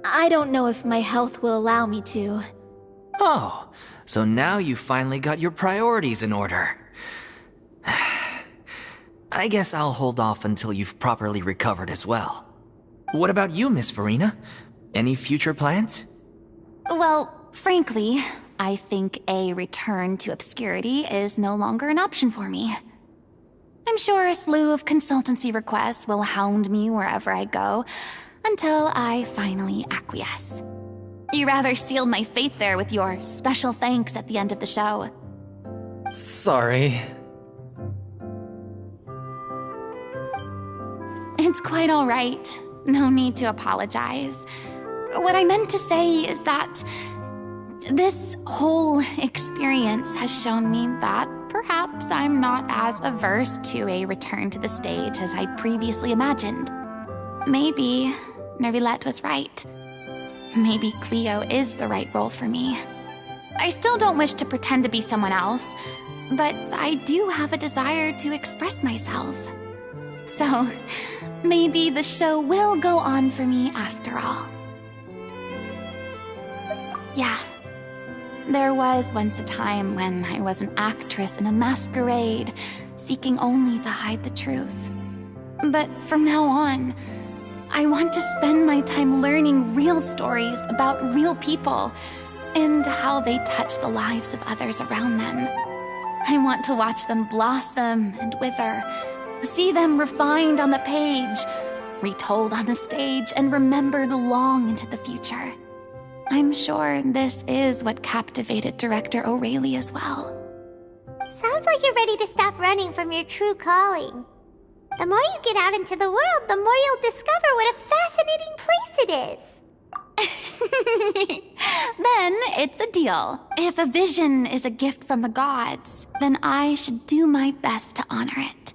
I don't know if my health will allow me to. Oh, so now you finally got your priorities in order. I guess I'll hold off until you've properly recovered as well. What about you, Miss Furina? Any future plans? Well, frankly, I think a return to obscurity is no longer an option for me. I'm sure a slew of consultancy requests will hound me wherever I go, until I finally acquiesce. You rather sealed my fate there with your special thanks at the end of the show. Sorry. It's quite all right. No need to apologize. What I meant to say is that this whole experience has shown me that perhaps I'm not as averse to a return to the stage as I previously imagined. Maybe Nervillette was right. Maybe Cleo is the right role for me. I still don't wish to pretend to be someone else, but I do have a desire to express myself. So, maybe the show will go on for me after all. Yeah. There was once a time when I was an actress in a masquerade, seeking only to hide the truth. But from now on, I want to spend my time learning real stories about real people and how they touch the lives of others around them. I want to watch them blossom and wither, see them refined on the page, retold on the stage, and remembered long into the future. I'm sure this is what captivated director O'Reilly as well. Sounds like you're ready to stop running from your true calling. The more you get out into the world, the more you'll discover what a fascinating place it is. Then it's a deal. If a vision is a gift from the gods, then I should do my best to honor it.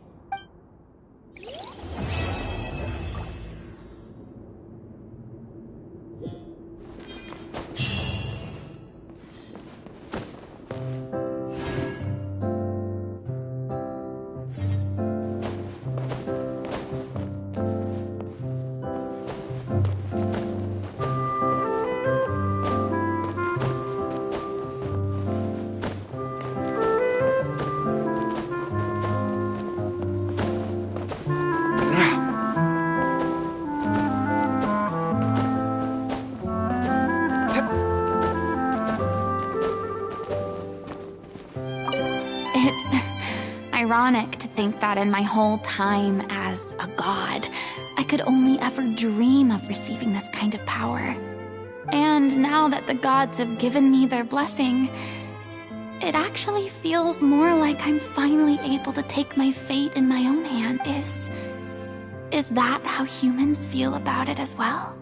It's ironic to think that in my whole time as a god, I could only ever dream of receiving this kind of power. And now that the gods have given me their blessing, it actually feels more like I'm finally able to take my fate in my own hand. Is that how humans feel about it as well?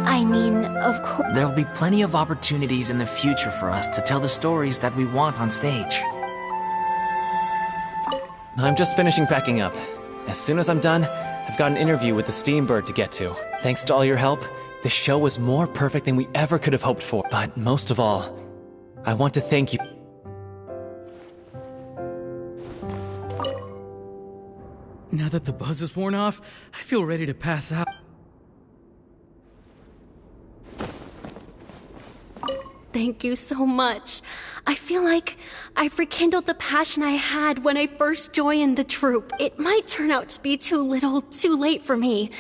I mean, of course. There'll be plenty of opportunities in the future for us to tell the stories that we want on stage. I'm just finishing packing up. As soon as I'm done, I've got an interview with the Steambird to get to. Thanks to all your help, the show was more perfect than we ever could have hoped for. But most of all, I want to thank you. Now that the buzz is worn off, I feel ready to pass out. Thank you so much. I feel like I've rekindled the passion I had when I first joined the troupe. It might turn out to be too little, too late for me.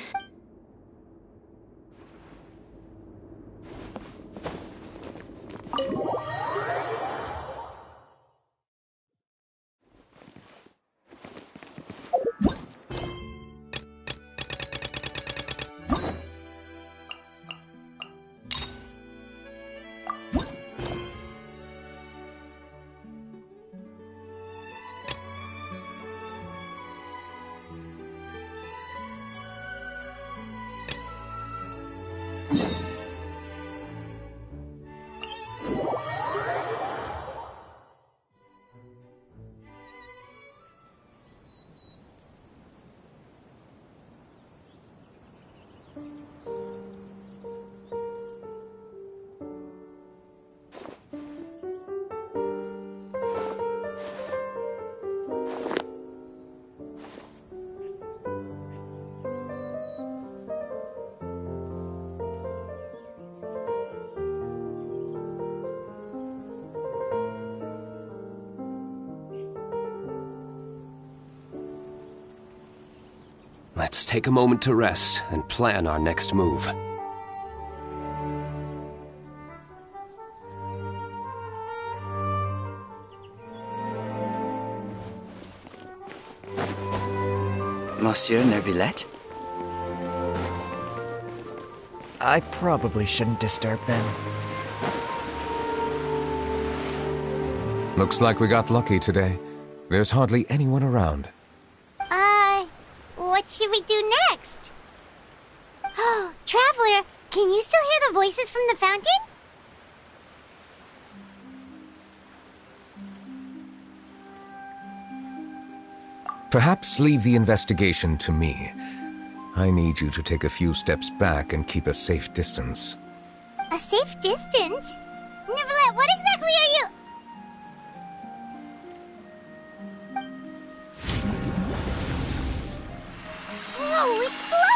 Let's take a moment to rest and plan our next move. Monsieur Neuvillette? I probably shouldn't disturb them. Looks like we got lucky today. There's hardly anyone around. What should we do next? Oh, Traveler, can you still hear the voices from the fountain? Perhaps leave the investigation to me. I need you to take a few steps back and keep a safe distance. A safe distance? Neuvillette, what exactly are you... Whoa, it's glowing!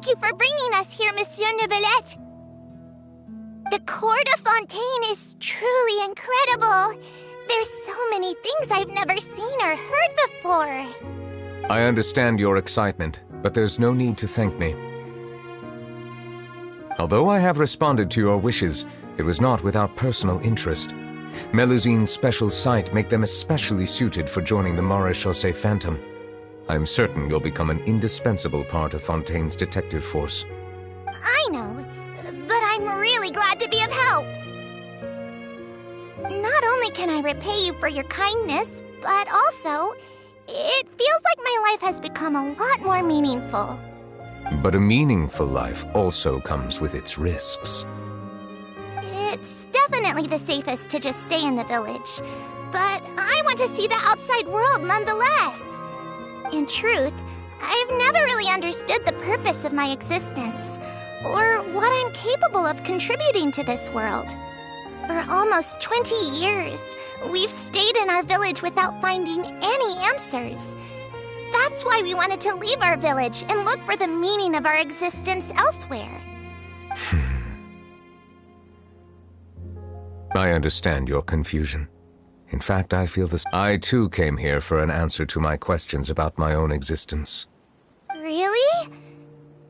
Thank you for bringing us here, Monsieur Neuvillette. The court of Fontaine is truly incredible. There's so many things I've never seen or heard before. I understand your excitement, but there's no need to thank me. Although I have responded to your wishes, it was not without personal interest. Melusine's special sight make them especially suited for joining the Maréchaussée Phantom. I'm certain you'll become an indispensable part of Fontaine's detective force. I know, but I'm really glad to be of help. Not only can I repay you for your kindness, but also, it feels like my life has become a lot more meaningful. But a meaningful life also comes with its risks. It's definitely the safest to just stay in the village, but I want to see the outside world nonetheless. In truth, I've never really understood the purpose of my existence, or what I'm capable of contributing to this world. For almost 20 years, we've stayed in our village without finding any answers. That's why we wanted to leave our village and look for the meaning of our existence elsewhere. I understand your confusion. In fact, I feel this. I too came here for an answer to my questions about my own existence. Really?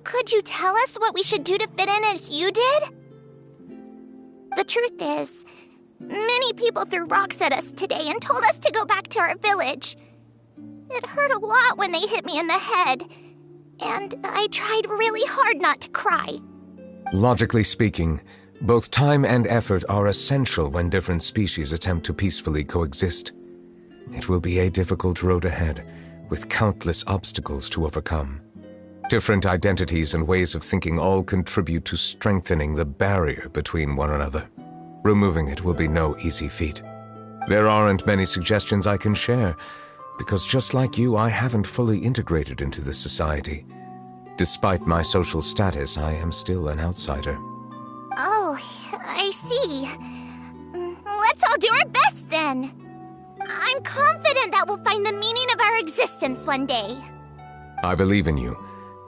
Could you tell us what we should do to fit in as you did? The truth is, many people threw rocks at us today and told us to go back to our village. It hurt a lot when they hit me in the head, and I tried really hard not to cry. Logically speaking, both time and effort are essential when different species attempt to peacefully coexist. It will be a difficult road ahead, with countless obstacles to overcome. Different identities and ways of thinking all contribute to strengthening the barrier between one another. Removing it will be no easy feat. There aren't many suggestions I can share, because just like you, I haven't fully integrated into this society. Despite my social status, I am still an outsider. Oh, I see. Let's all do our best then. I'm confident that we'll find the meaning of our existence one day. I believe in you,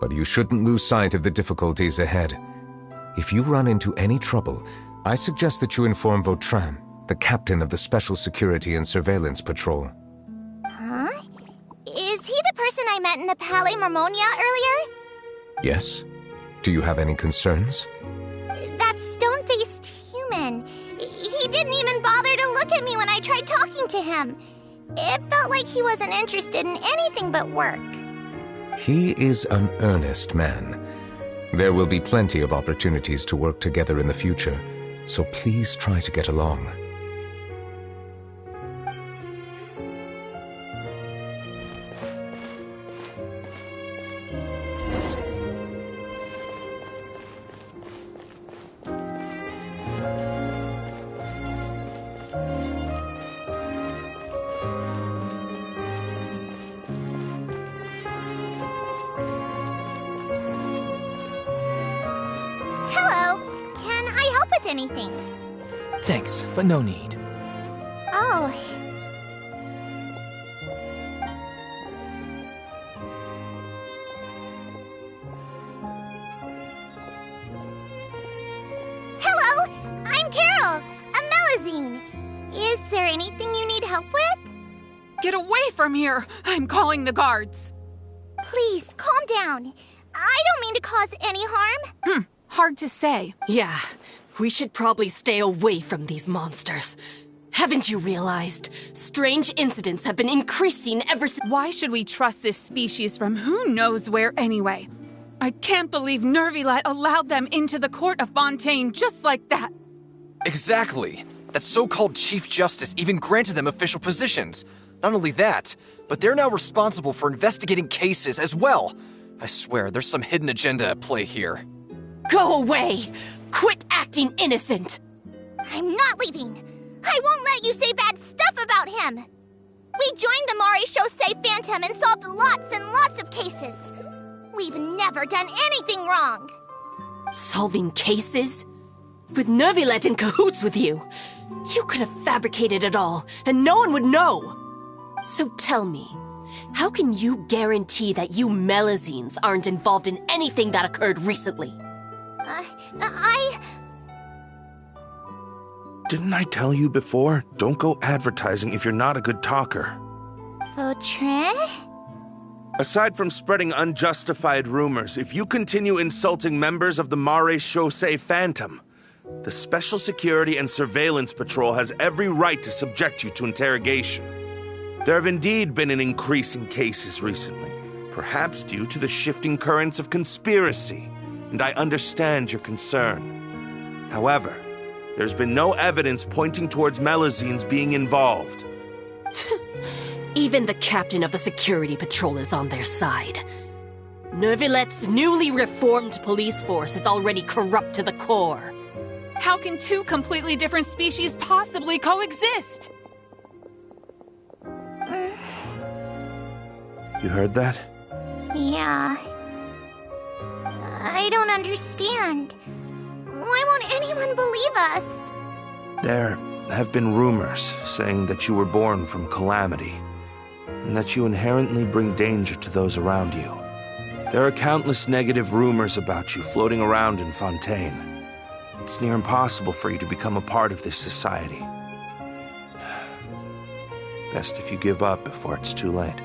but you shouldn't lose sight of the difficulties ahead. If you run into any trouble, I suggest that you inform Vautrin, the captain of the Special Security and Surveillance Patrol. Huh? Is he the person I met in the Palais Marmonia earlier? Yes? Do you have any concerns? That stone-faced human. He didn't even bother to look at me when I tried talking to him. It felt like he wasn't interested in anything but work. He is an earnest man. There will be plenty of opportunities to work together in the future, so please try to get along. Anything. Thanks, but no need. Oh. Hello, I'm Carol, a Melusine. Is there anything you need help with? Get away from here! I'm calling the guards. Please, calm down. I don't mean to cause any harm. Hard to say. Yeah, we should probably stay away from these monsters. Haven't you realized? Strange incidents have been increasing ever since— Why should we trust this species from who knows where anyway? I can't believe Neuvillette allowed them into the court of Fontaine just like that. Exactly. That so-called Chief Justice even granted them official positions. Not only that, but they're now responsible for investigating cases as well. I swear, there's some hidden agenda at play here. Go away! Quit acting innocent! I'm not leaving. I won't let you say bad stuff about him. We joined the Maréchaussée Phantom and solved lots and lots of cases. We've never done anything wrong. Solving cases? With Neuvillette in cahoots with you? You could have fabricated it all, and no one would know. So tell me, How can you guarantee that you Melazines aren't involved in anything that occurred recently? Didn't I tell you before? Don't go advertising if you're not a good talker. Vautrin? Aside from spreading unjustified rumors, if you continue insulting members of the Mare Chaussee Phantom, the Special Security and Surveillance Patrol has every right to subject you to interrogation. There have indeed been an increase in cases recently, perhaps due to the shifting currents of conspiracy, and I understand your concern. However, there's been no evidence pointing towards Melazines being involved. Even the captain of the security patrol is on their side. Nervilette's newly reformed police force is already corrupt to the core. How can two completely different species possibly coexist? You heard that? Yeah. I don't understand. Why won't anyone believe us? There have been rumors saying that you were born from calamity, and that you inherently bring danger to those around you. There are countless negative rumors about you floating around in Fontaine. It's near impossible for you to become a part of this society. Best if you give up before it's too late.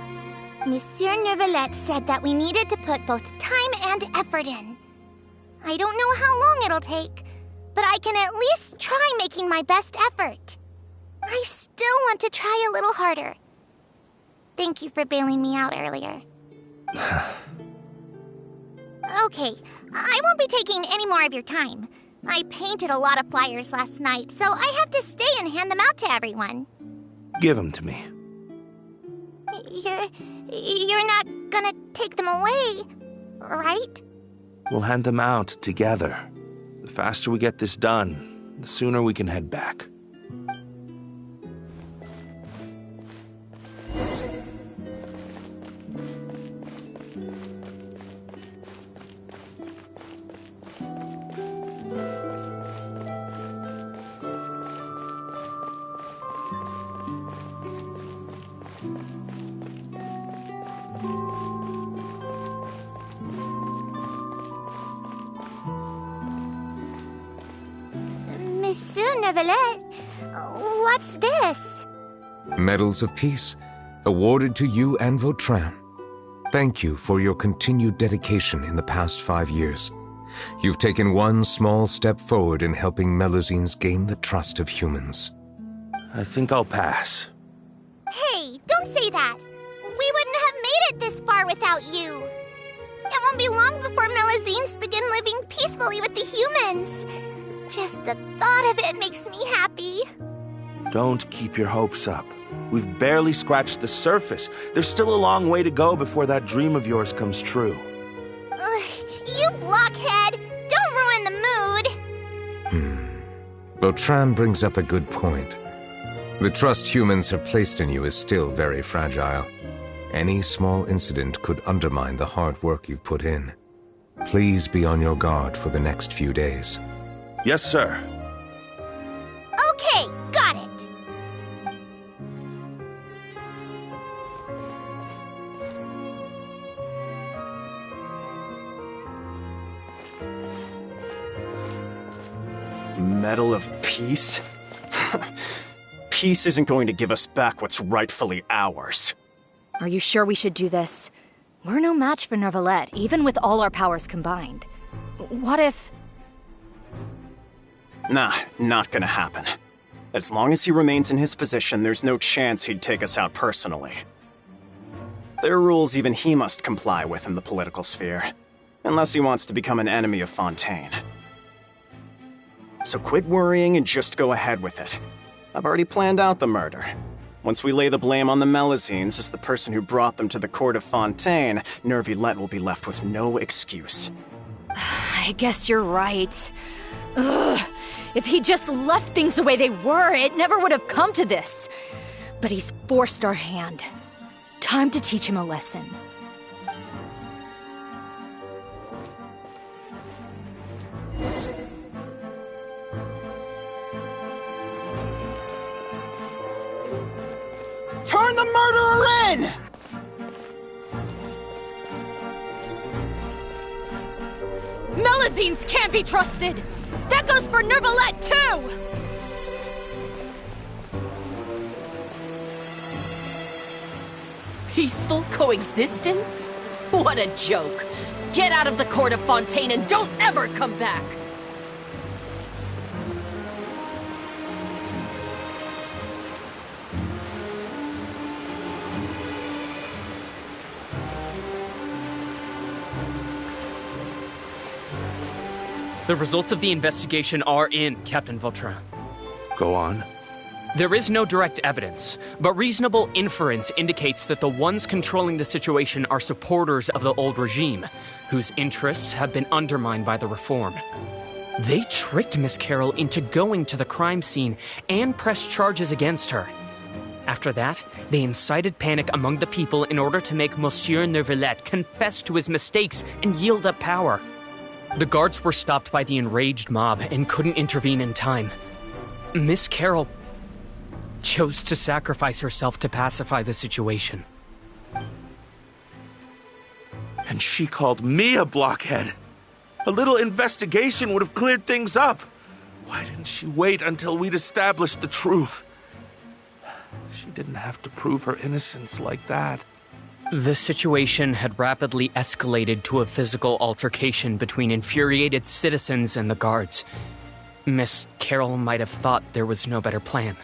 Monsieur Nervilette said that we needed to put both time and effort in. I don't know how long it'll take, but I can at least try making my best effort. I still want to try a little harder. Thank you for bailing me out earlier. Okay, I won't be taking any more of your time. I painted a lot of flyers last night, so I have to stay and hand them out to everyone. Give them to me. You're not gonna take them away, right? We'll hand them out together. The faster we get this done, the sooner we can head back. Monsieur Nervilette, what's this? Medals of Peace, awarded to you and Vautrin. Thank you for your continued dedication in the past 5 years. You've taken one small step forward in helping Melazines gain the trust of humans. I think I'll pass. Hey, don't say that. We wouldn't have made it this far without you. It won't be long before Melazines begin living peacefully with the humans. Just the thought of it makes me happy. Don't keep your hopes up. We've barely scratched the surface. There's still a long way to go before that dream of yours comes true. You blockhead! Don't ruin the mood! Vautrin brings up a good point. The trust humans have placed in you is still very fragile. Any small incident could undermine the hard work you've put in. Please be on your guard for the next few days. Yes, sir. Okay, got it. Medal of Peace? Peace isn't going to give us back what's rightfully ours. Are you sure we should do this? We're no match for Nervilette, even with all our powers combined. What if... Nah, not gonna happen. As long as he remains in his position, there's no chance he'd take us out personally. There are rules even he must comply with in the political sphere, unless he wants to become an enemy of Fontaine. So quit worrying and just go ahead with it. I've already planned out the murder. Once we lay the blame on the Melazines as the person who brought them to the court of Fontaine, Nervilette will be left with no excuse. I guess you're right. Ugh. If he just left things the way they were, it never would have come to this. But he's forced our hand. Time to teach him a lesson. Turn the murderer in! Philizines can't be trusted! That goes for Nervalette, too! Peaceful coexistence? What a joke! Get out of the court of Fontaine and don't ever come back! The results of the investigation are in, Captain Vautrin. Go on. There is no direct evidence, but reasonable inference indicates that the ones controlling the situation are supporters of the old regime, whose interests have been undermined by the reform. They tricked Miss Carroll into going to the crime scene and pressed charges against her. After that, they incited panic among the people in order to make Monsieur Neuvillette confess to his mistakes and yield up power. The guards were stopped by the enraged mob and couldn't intervene in time. Miss Carroll chose to sacrifice herself to pacify the situation. And she called me a blockhead. A little investigation would have cleared things up. Why didn't she wait until we'd established the truth? She didn't have to prove her innocence like that. The situation had rapidly escalated to a physical altercation between infuriated citizens and the guards. Miss Carroll might have thought there was no better plan.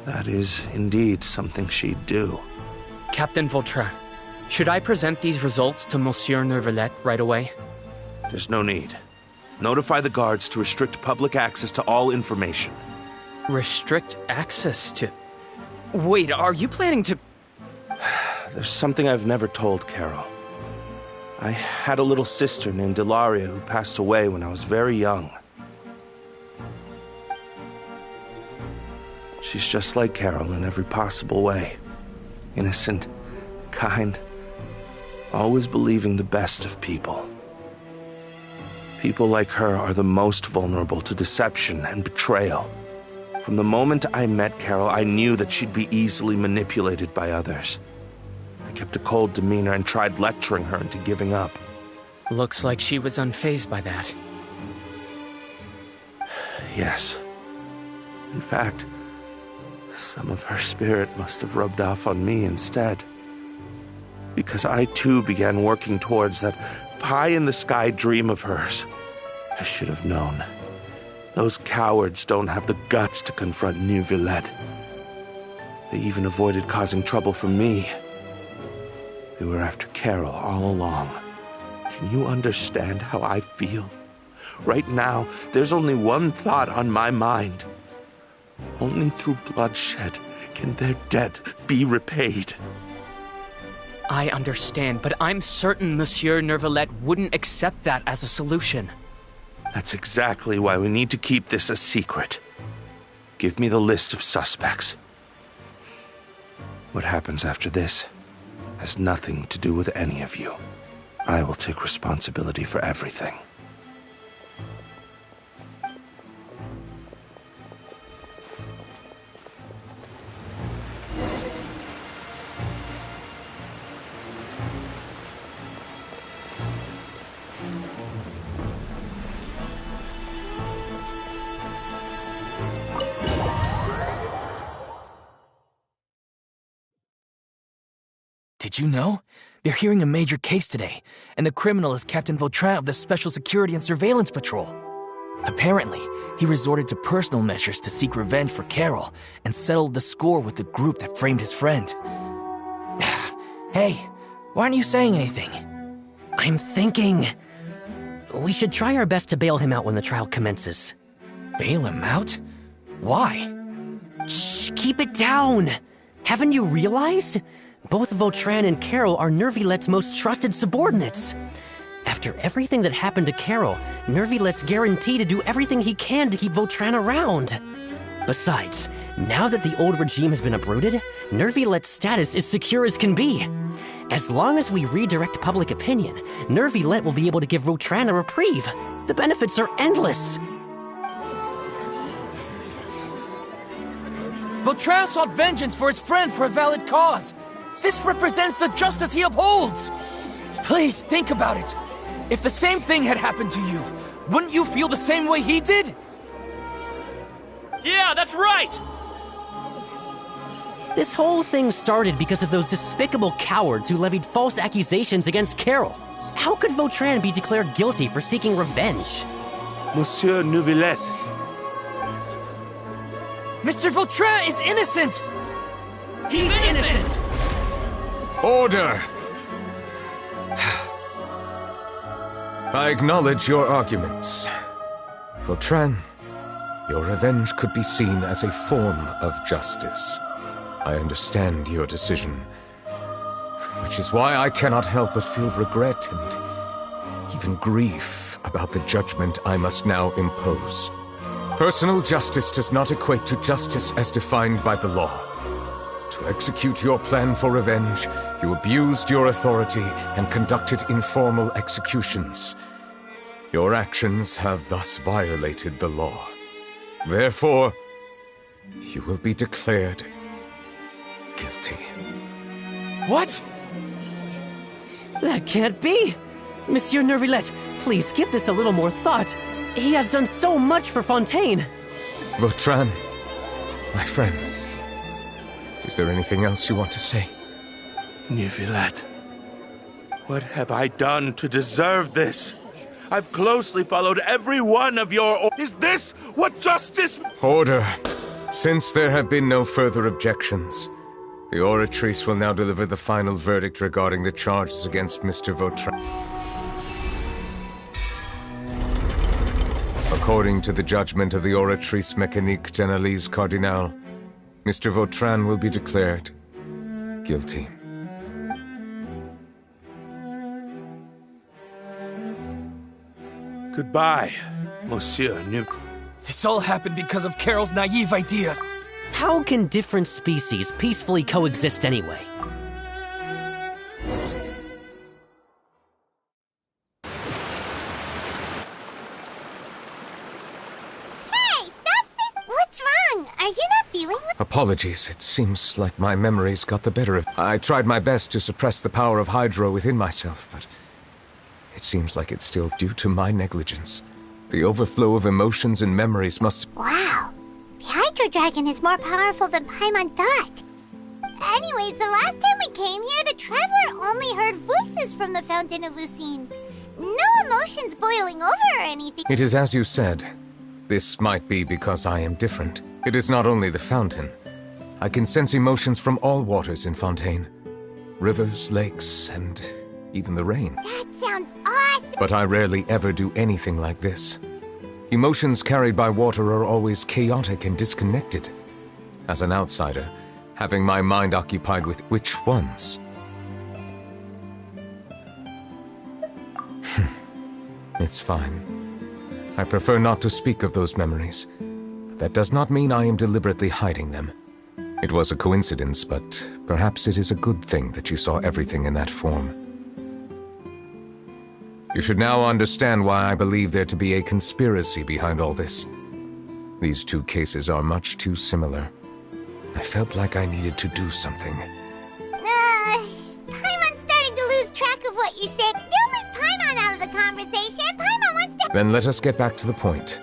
That is indeed something she'd do. Captain Vautrin, should I present these results to Monsieur Neuvillette right away? There's no need. Notify the guards to restrict public access to all information. Restrict access to... Wait, are you planning to... There's something I've never told Carol. I had a little sister named Ilaria who passed away when I was very young. She's just like Carol in every possible way. Innocent, kind, always believing the best of people. People like her are the most vulnerable to deception and betrayal. From the moment I met Carol, I knew that she'd be easily manipulated by others. I kept a cold demeanor and tried lecturing her into giving up. Looks like she was unfazed by that. Yes. In fact, some of her spirit must have rubbed off on me instead. Because I too began working towards that pie-in-the-sky dream of hers. I should have known. Those cowards don't have the guts to confront Neuvillette. They even avoided causing trouble for me. They were after Carol all along. Can you understand how I feel? Right now, there's only one thought on my mind. Only through bloodshed can their debt be repaid. I understand, but I'm certain Monsieur Neuvillette wouldn't accept that as a solution. That's exactly why we need to keep this a secret. Give me the list of suspects. What happens after this has nothing to do with any of you. I will take responsibility for everything. Did you know? They're hearing a major case today, and the criminal is Captain Vautrin of the Special Security and Surveillance Patrol. Apparently, he resorted to personal measures to seek revenge for Carol and settled the score with the group that framed his friend. Hey, why aren't you saying anything? I'm thinking... we should try our best to bail him out when the trial commences. Bail him out? Why? Shh, keep it down! Haven't you realized? Both Vautrin and Carol are Nervillette's most trusted subordinates. After everything that happened to Carol, Nervillette's guaranteed to do everything he can to keep Vautrin around. Besides, now that the old regime has been uprooted, Nervillette's status is secure as can be. As long as we redirect public opinion, Neuvillette will be able to give Vautrin a reprieve. The benefits are endless. Vautrin sought vengeance for his friend for a valid cause. This represents the justice he upholds. Please, think about it. If the same thing had happened to you, wouldn't you feel the same way he did? Yeah, that's right! This whole thing started because of those despicable cowards who levied false accusations against Carol. How could Vautrin be declared guilty for seeking revenge? Monsieur Neuvillette. Mr. Vautrin is innocent! He's innocent! Order! I acknowledge your arguments. Vautrin, your revenge could be seen as a form of justice. I understand your decision, which is why I cannot help but feel regret and even grief about the judgment I must now impose. Personal justice does not equate to justice as defined by the law. To execute your plan for revenge, you abused your authority and conducted informal executions. Your actions have thus violated the law. Therefore, you will be declared guilty. What? That can't be! Monsieur Neuvillette, please give this a little more thought. He has done so much for Fontaine. Vautrin, my friend, is there anything else you want to say? Neuvillette, what have I done to deserve this? I've closely followed every one of your... Is this what justice... Order. Since there have been no further objections, the Oratrice will now deliver the final verdict regarding the charges against Mr. Vautrin. According to the judgment of the Oratrice Mécanique d'Analyse Cardinal, Mr. Vautrin will be declared guilty. Goodbye, Monsieur Neuvillette. This all happened because of Carol's naive ideas. How can different species peacefully coexist anyway? What's wrong? Are you not feeling well? Apologies, it seems like my memories got the better of... I tried my best to suppress the power of Hydro within myself, but it seems like it's still due to my negligence. The overflow of emotions and memories must... Wow. The Hydro Dragon is more powerful than Paimon thought. Anyways, the last time we came here, the Traveler only heard voices from the Fountain of Lucine. No emotions boiling over or anything. It is as you said. This might be because I am different. It is not only the fountain. I can sense emotions from all waters in Fontaine. Rivers, lakes, and even the rain. That sounds awesome! But I rarely ever do anything like this. Emotions carried by water are always chaotic and disconnected. As an outsider, having my mind occupied with which ones? It's fine. I prefer not to speak of those memories. But that does not mean I am deliberately hiding them. It was a coincidence, but perhaps it is a good thing that you saw everything in that form. You should now understand why I believe there to be a conspiracy behind all this. These two cases are much too similar. I felt like I needed to do something. Paimon's starting to lose track of what you said. Don't leave Paimon out of the conversation. Paimon wants to... Then let us get back to the point.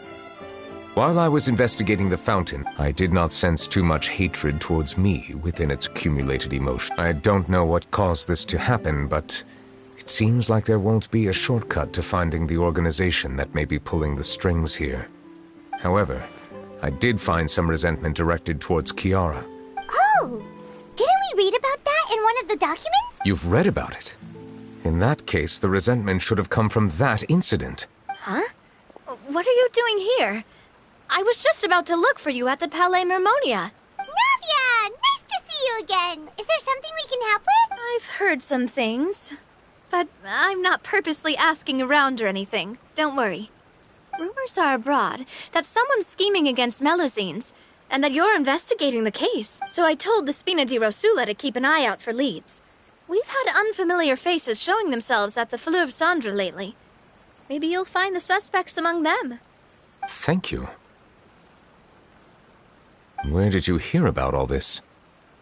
While I was investigating the fountain, I did not sense too much hatred towards me within its accumulated emotion. I don't know what caused this to happen, but it seems like there won't be a shortcut to finding the organization that may be pulling the strings here. However, I did find some resentment directed towards Kiara. Oh! Didn't we read about that in one of the documents? You've read about it. In that case, the resentment should have come from that incident. Huh? What are you doing here? I was just about to look for you at the Palais Mermonia. Navia! Nice to see you again! Is there something we can help with? I've heard some things, but I'm not purposely asking around or anything. Don't worry. Rumors are abroad that someone's scheming against Melusines, and that you're investigating the case. So I told the Spina di Rosula to keep an eye out for leads. We've had unfamiliar faces showing themselves at the Fleuve Cendre lately. Maybe you'll find the suspects among them. Thank you. Where did you hear about all this?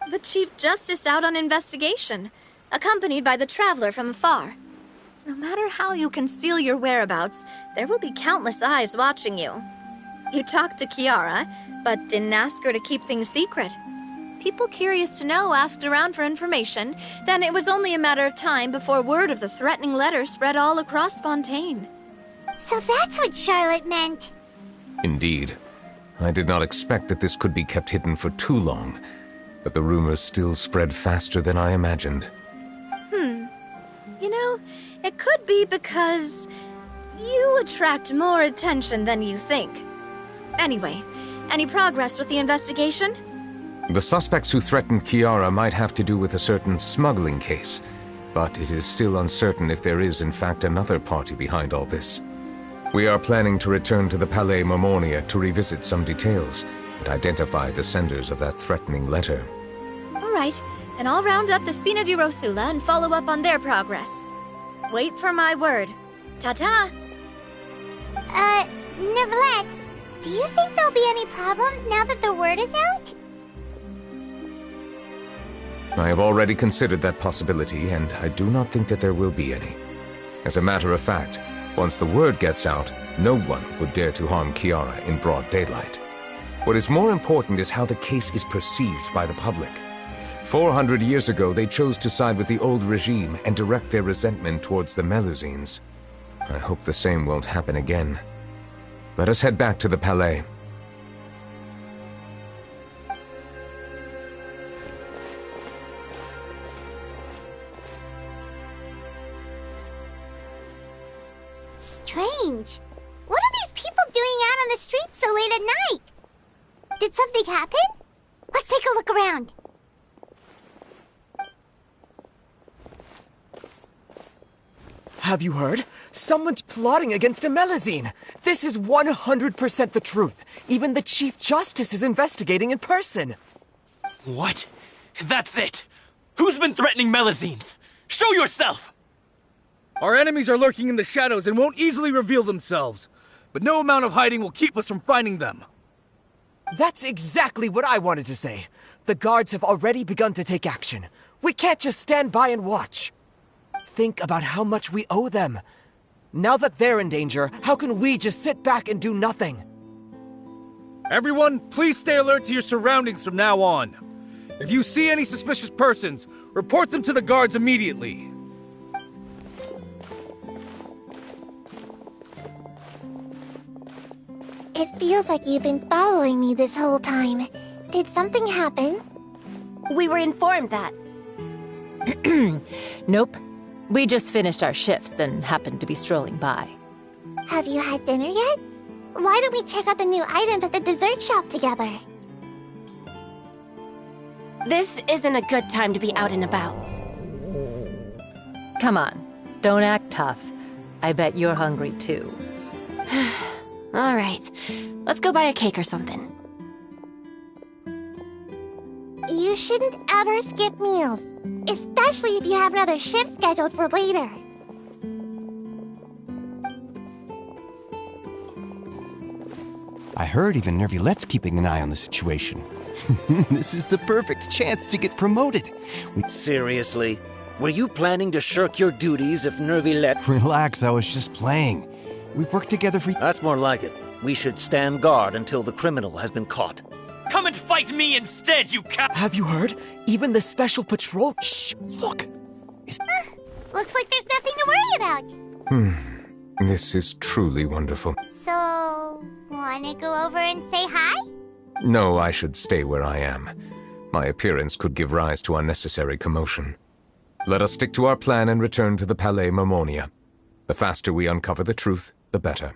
The Chief Justice out on investigation, accompanied by the Traveler from afar. No matter how you conceal your whereabouts, there will be countless eyes watching you. You talked to Kiara, but didn't ask her to keep things secret. People curious to know asked around for information, then it was only a matter of time before word of the threatening letter spread all across Fontaine. So that's what Charlotte meant. Indeed. I did not expect that this could be kept hidden for too long, but the rumors still spread faster than I imagined. You know, it could be because you attract more attention than you think. Anyway, any progress with the investigation? The suspects who threatened Kiara might have to do with a certain smuggling case, but it is still uncertain if there is in fact another party behind all this. We are planning to return to the Palais Marmonia to revisit some details and identify the senders of that threatening letter. Alright, then I'll round up the Spina di Rosula and follow up on their progress. Wait for my word. Ta-ta! Neverlet, do you think there'll be any problems now that the word is out? I have already considered that possibility, and I do not think that there will be any. As a matter of fact, once the word gets out, no one would dare to harm Kiara in broad daylight. What is more important is how the case is perceived by the public. 400 years ago, they chose to side with the old regime and direct their resentment towards the Melusines. I hope the same won't happen again. Let us head back to the Palais. Strange. What are these people doing out on the streets so late at night? Did something happen? Let's take a look around. Have you heard? Someone's plotting against a Melusine. This is 100% the truth. Even the Chief Justice is investigating in person. What? That's it! Who's been threatening Melusines? Show yourself! Our enemies are lurking in the shadows and won't easily reveal themselves. But no amount of hiding will keep us from finding them. That's exactly what I wanted to say. The guards have already begun to take action. We can't just stand by and watch. Think about how much we owe them. Now that they're in danger, how can we just sit back and do nothing? Everyone, please stay alert to your surroundings from now on. If you see any suspicious persons, report them to the guards immediately. It feels like you've been following me this whole time. Did something happen? We were informed that. Nope. We just finished our shifts and happened to be strolling by. Have you had dinner yet? Why don't we check out the new items at the dessert shop together? This isn't a good time to be out and about. Come on, don't act tough. I bet you're hungry too. All right, let's go buy a cake or something. You shouldn't ever skip meals, especially if you have another shift scheduled for later. I heard even Nervilette's keeping an eye on the situation. This is the perfect chance to get promoted. Seriously? Were you planning to shirk your duties if Nervilette... Relax, I was just playing. We've worked together for... That's more like it. We should stand guard until the criminal has been caught. Come and fight me instead, you Have you heard? Even the special patrol... Shh! Look! Looks like there's nothing to worry about. This is truly wonderful. So, wanna go over and say hi? No, I should stay where I am. My appearance could give rise to unnecessary commotion. Let us stick to our plan and return to the Palais Marmonia. The faster we uncover the truth, the better.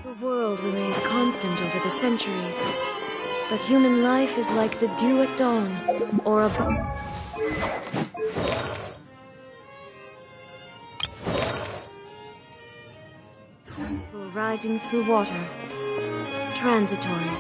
The world remains constant over the centuries, but human life is like the dew at dawn, or a rising through water, transitory.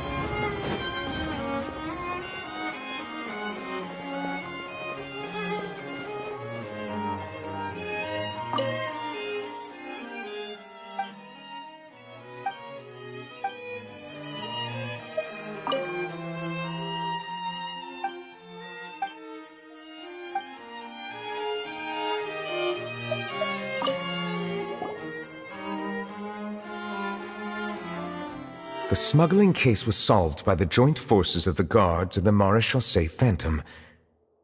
The smuggling case was solved by the joint forces of the guards and the Maréchaussée Phantom.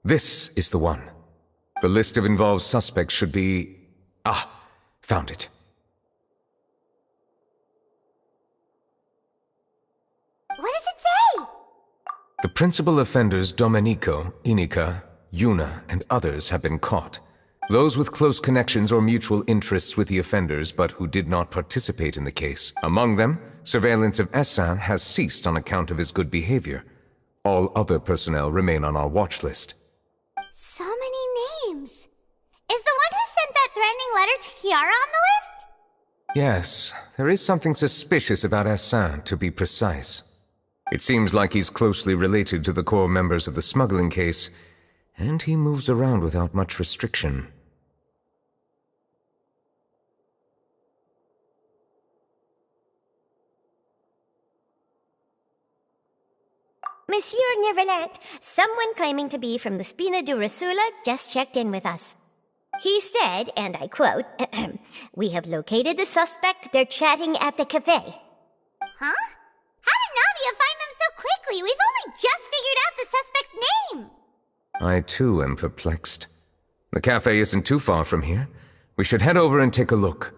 This is the one. The list of involved suspects should be... Ah, found it. What The principal offenders Domenico, Inica, Yuna, and others have been caught. Those with close connections or mutual interests with the offenders but who did not participate in the case. Among them, surveillance of Essin has ceased on account of his good behavior. All other personnel remain on our watch list. So many names. Is the one who sent that threatening letter to Kiara on the list? Yes, there is something suspicious about Essin, to be precise. It seems like he's closely related to the core members of the smuggling case, and he moves around without much restriction. Monsieur Neverlet, someone claiming to be from the Spina Durasula just checked in with us. He said, and I quote, "We have located the suspect. They're chatting at the cafe." Huh? How did Navia find them so quickly? We've only just figured out the suspect's name! I too am perplexed. The cafe isn't too far from here. We should head over and take a look.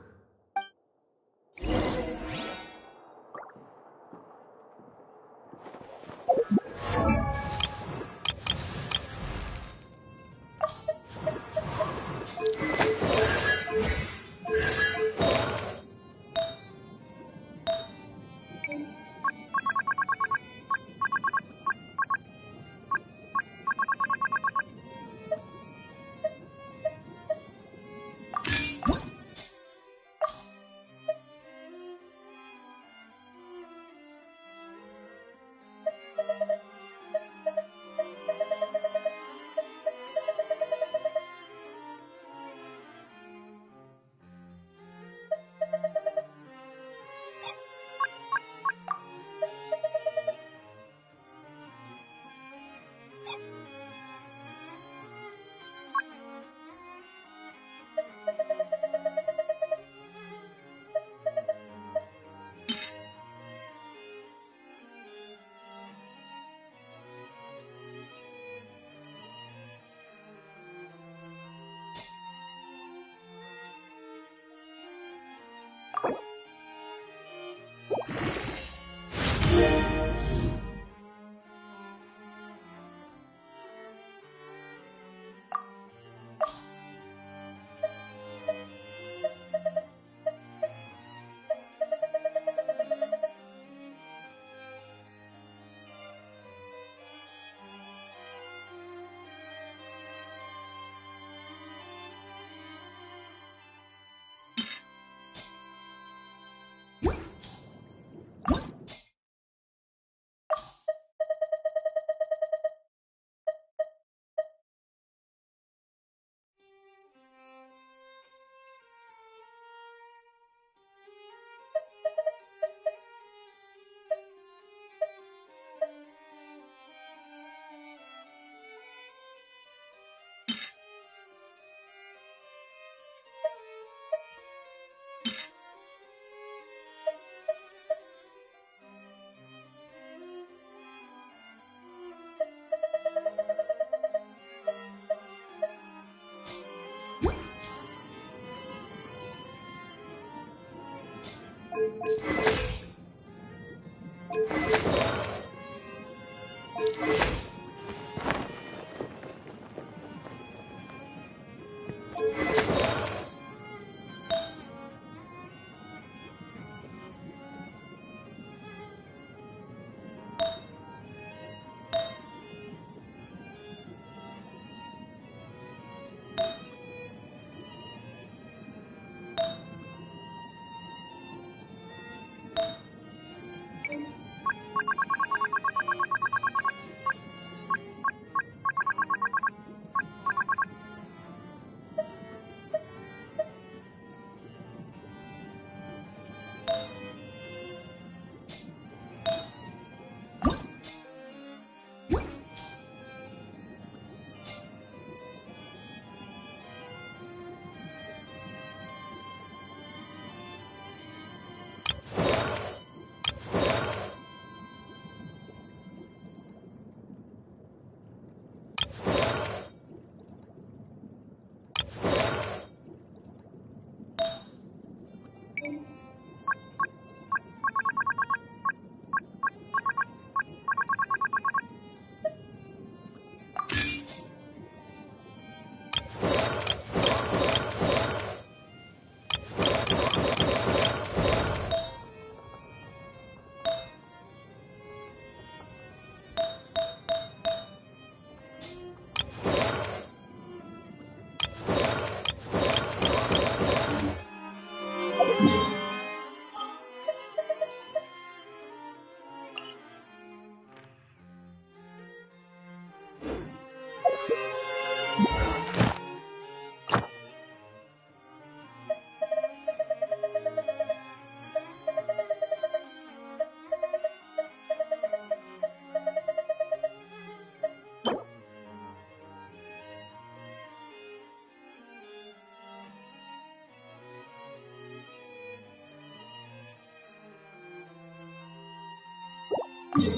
There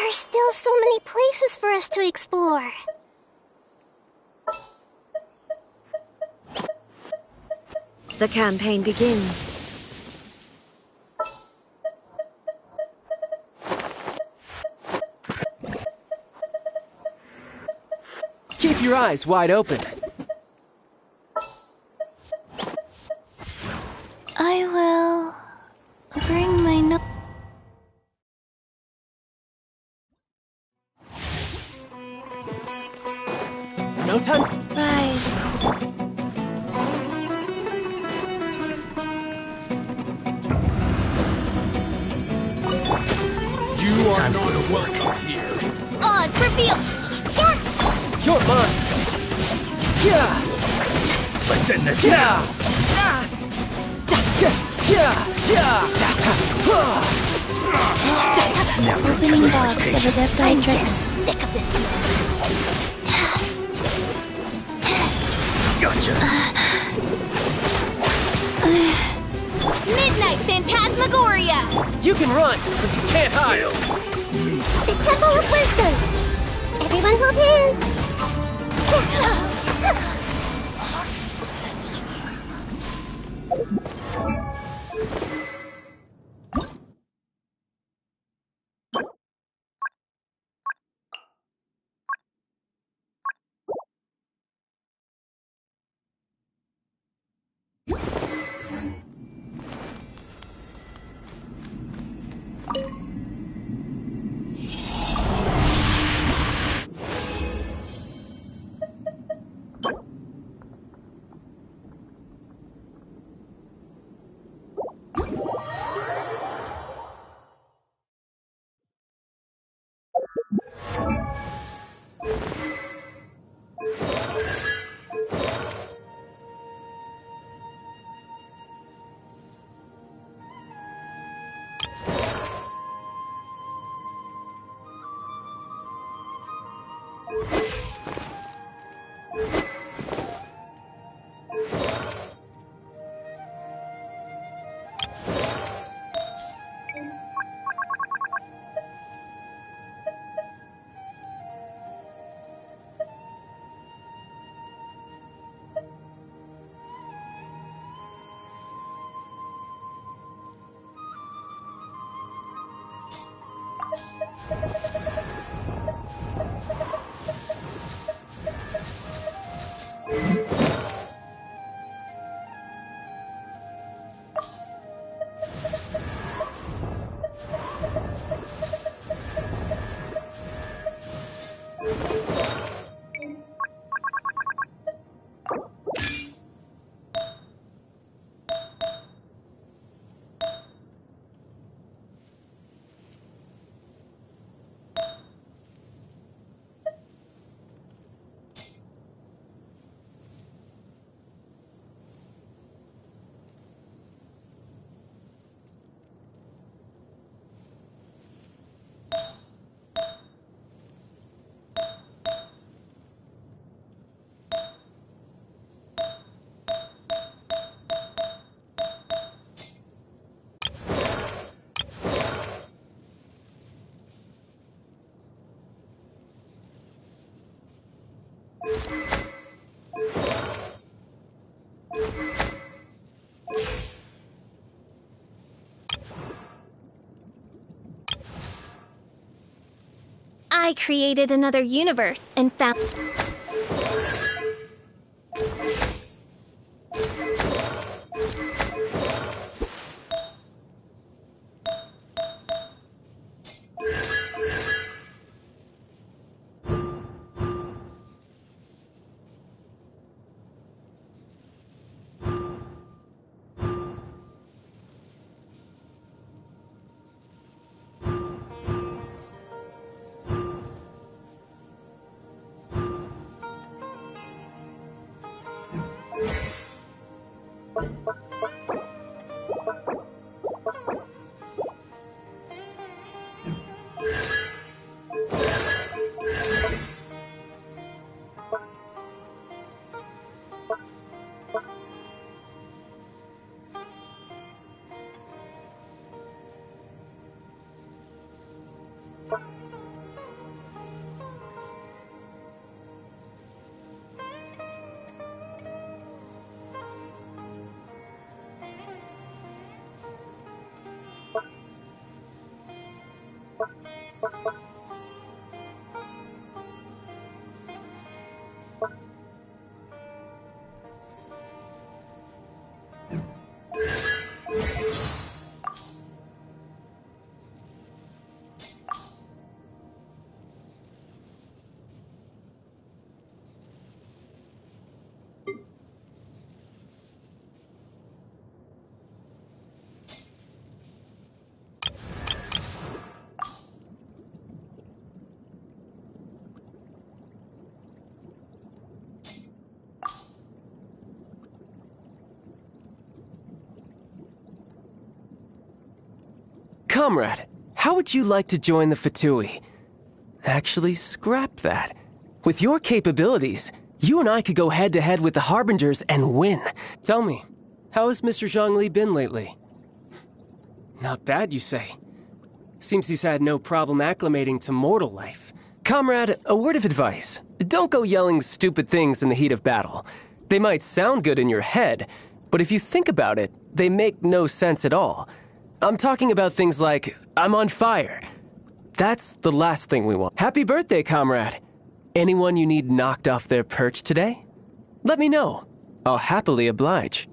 are still so many places for us to explore. The campaign begins. Keep your eyes wide open. I will bring my no- No time. Rise. You are not welcome here. Oz, reveal! Yeah! You're mine. Yeah. Let's end this Yeah. now. Opening box of Adepti tricks. Sick of this Gotcha. Midnight Phantasmagoria! You can run, but you can't hide. The Temple of Wisdom! Everyone hold hands! I created another universe and found... Comrade, how would you like to join the Fatui? Actually, scrap that. With your capabilities, you and I could go head-to-head with the Harbingers and win. Tell me, how has Mr. Zhongli been lately? Not bad, you say. Seems he's had no problem acclimating to mortal life. Comrade, a word of advice. Don't go yelling stupid things in the heat of battle. They might sound good in your head, but if you think about it, they make no sense at all. I'm talking about things like, I'm on fire. That's the last thing we want. Happy birthday, comrade. Anyone you need knocked off their perch today? Let me know. I'll happily oblige.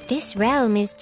This realm is...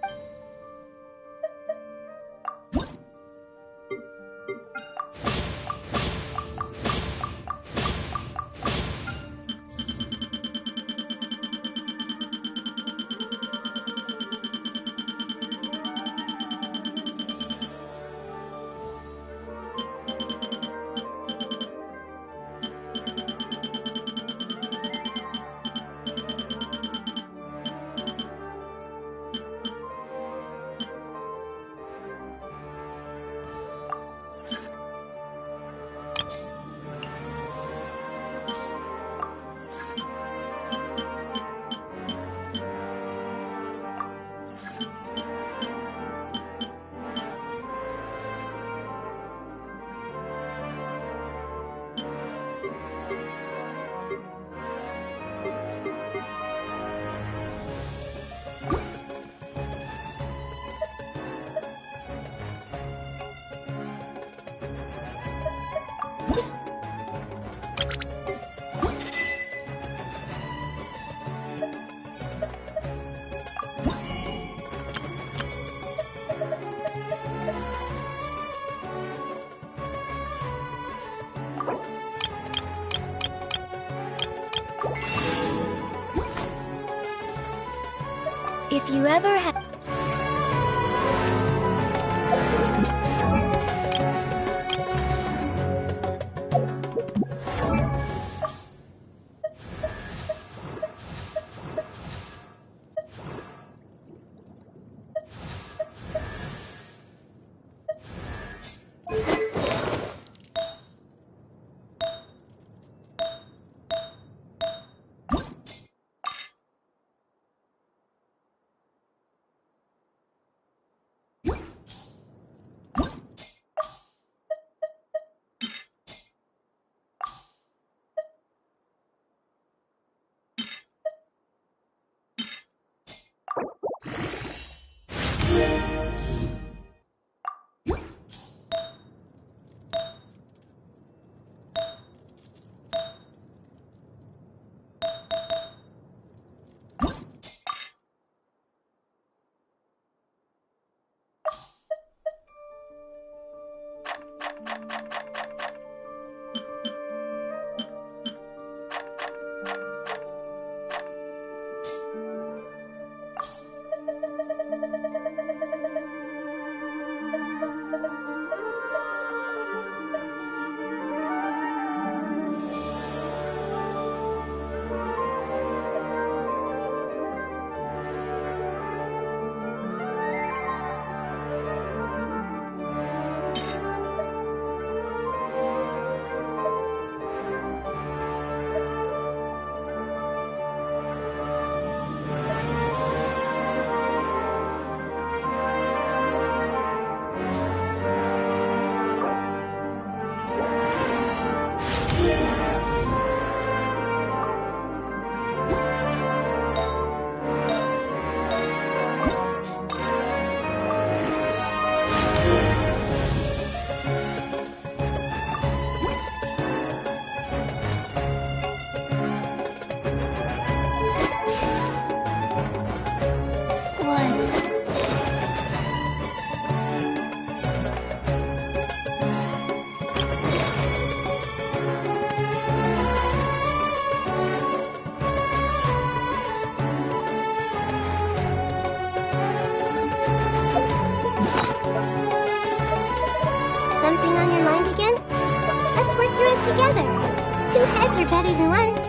If you ever have... Something on your mind again? Let's work through it together. Two heads are better than one.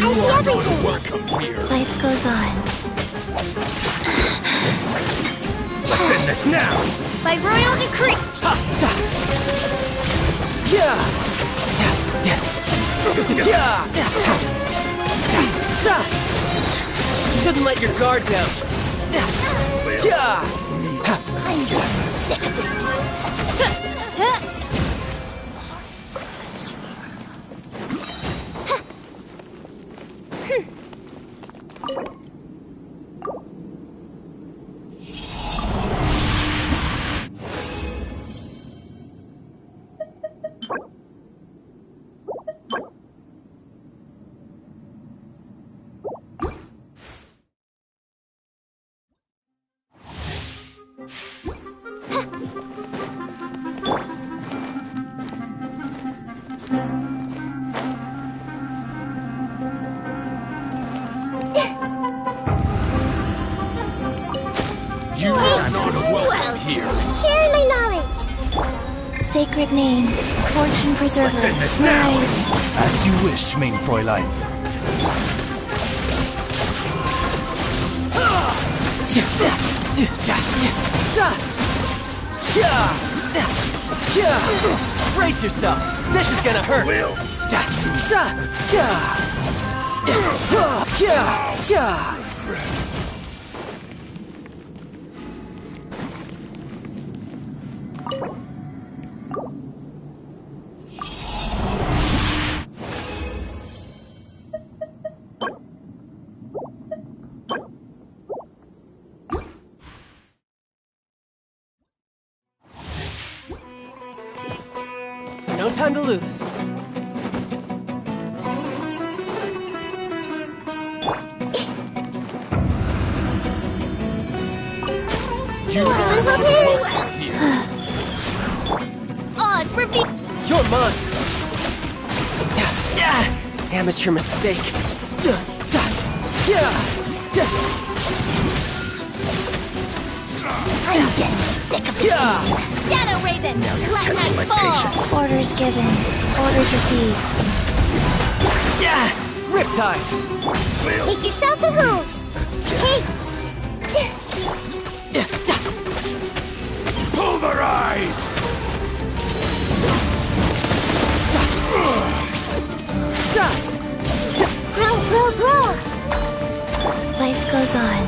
I see everything. Welcome here. Life goes on. Let's end this now. By royal decree. Shouldn't let your guard down. I'm getting sick of this. You are not welcome here. Sharing my knowledge. Sacred name, fortune preserver, Let's end this now. rise. As you wish, mein Fräulein. Brace yourself. This is gonna hurt. No time to lose. You are not welcome here. Oz, reveal. You're mine. Amateur mistake. I'm getting sick of this. Shadow Raven. Now you're Let testing my night fall. patience. Orders given, orders received. Riptide. Make yourselves at home. Pulverize! Grow. Life goes on.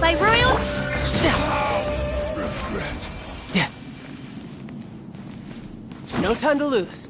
By royal. No time to lose.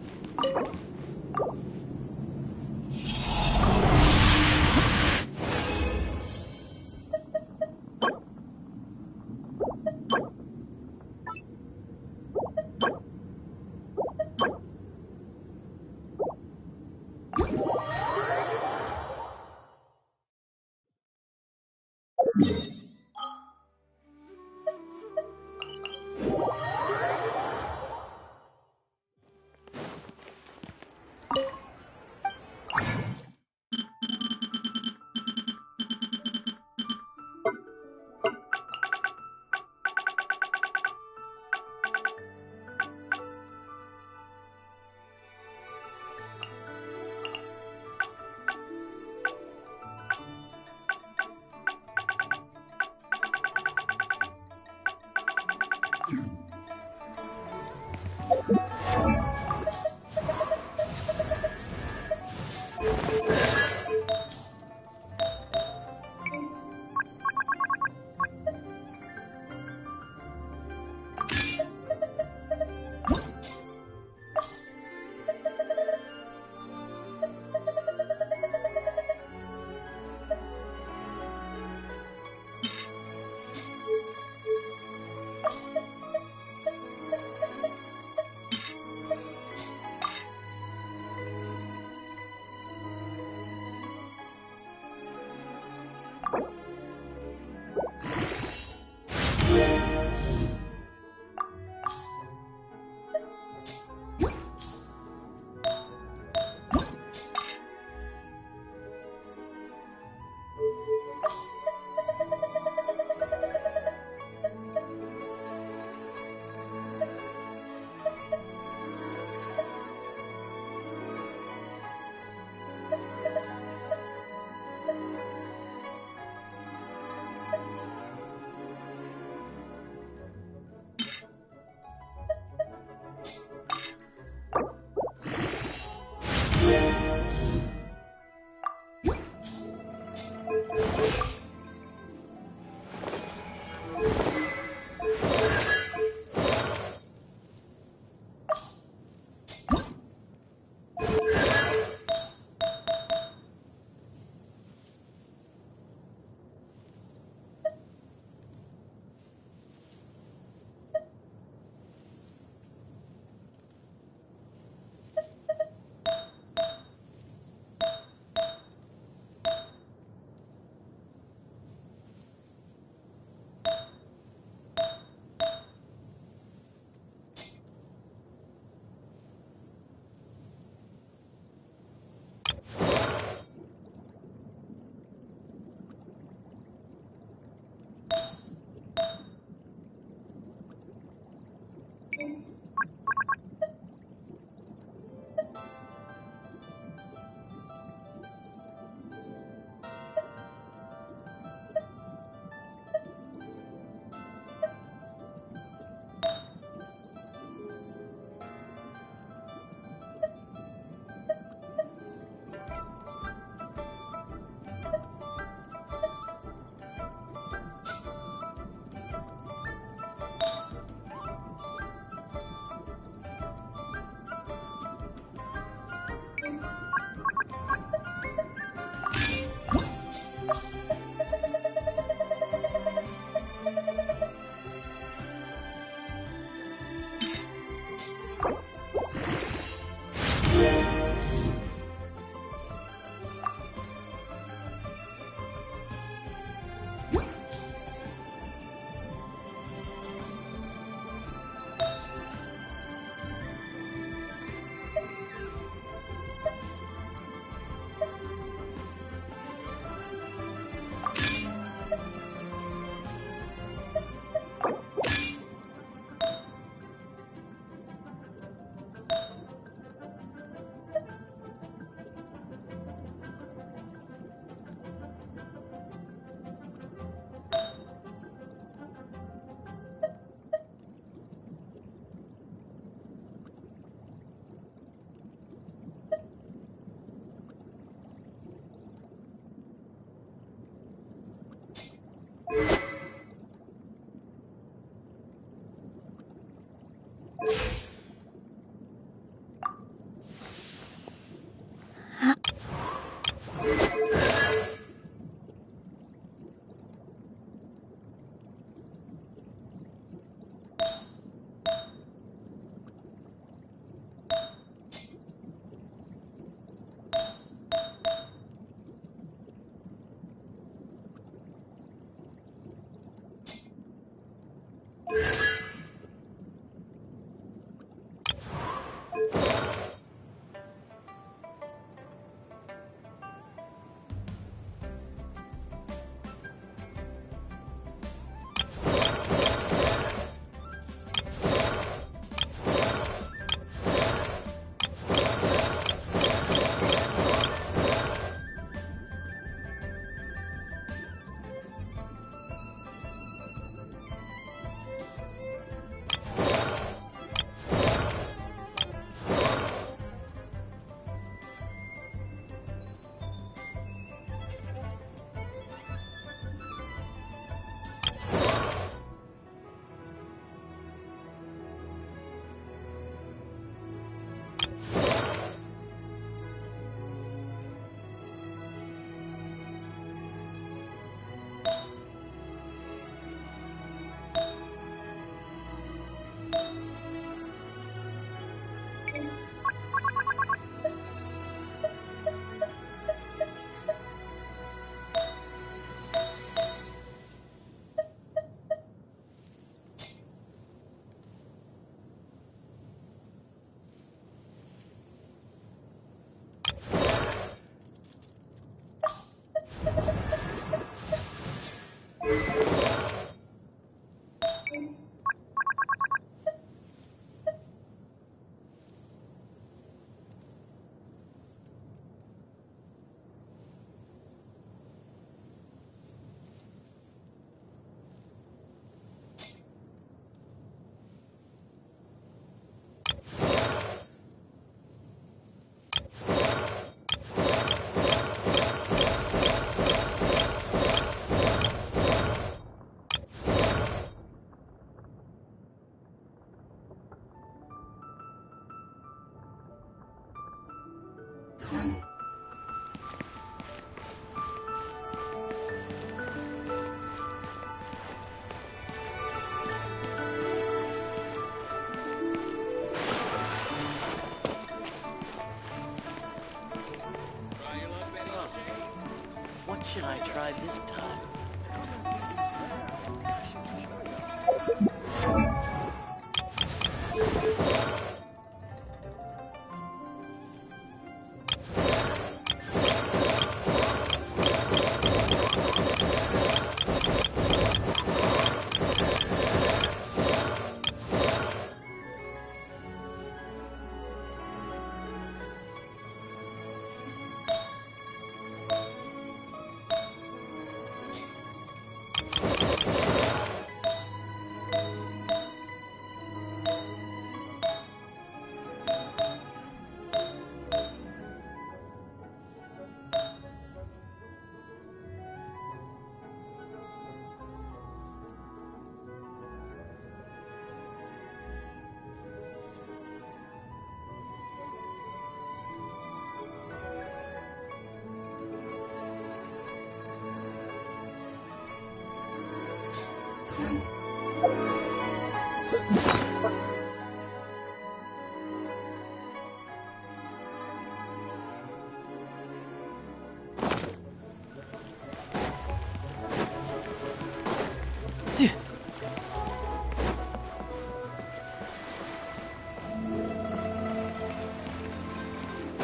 What should I try this time?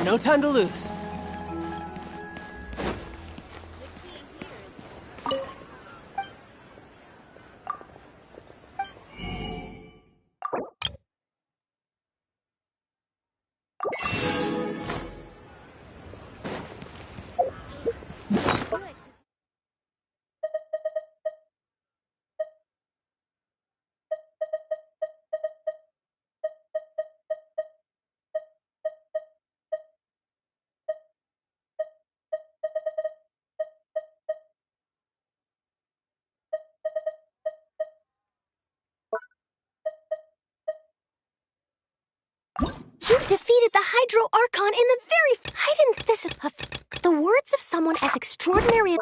No time to lose. You defeated the Hydro Archon in the very... I didn't... This is... the words of someone as extraordinary as...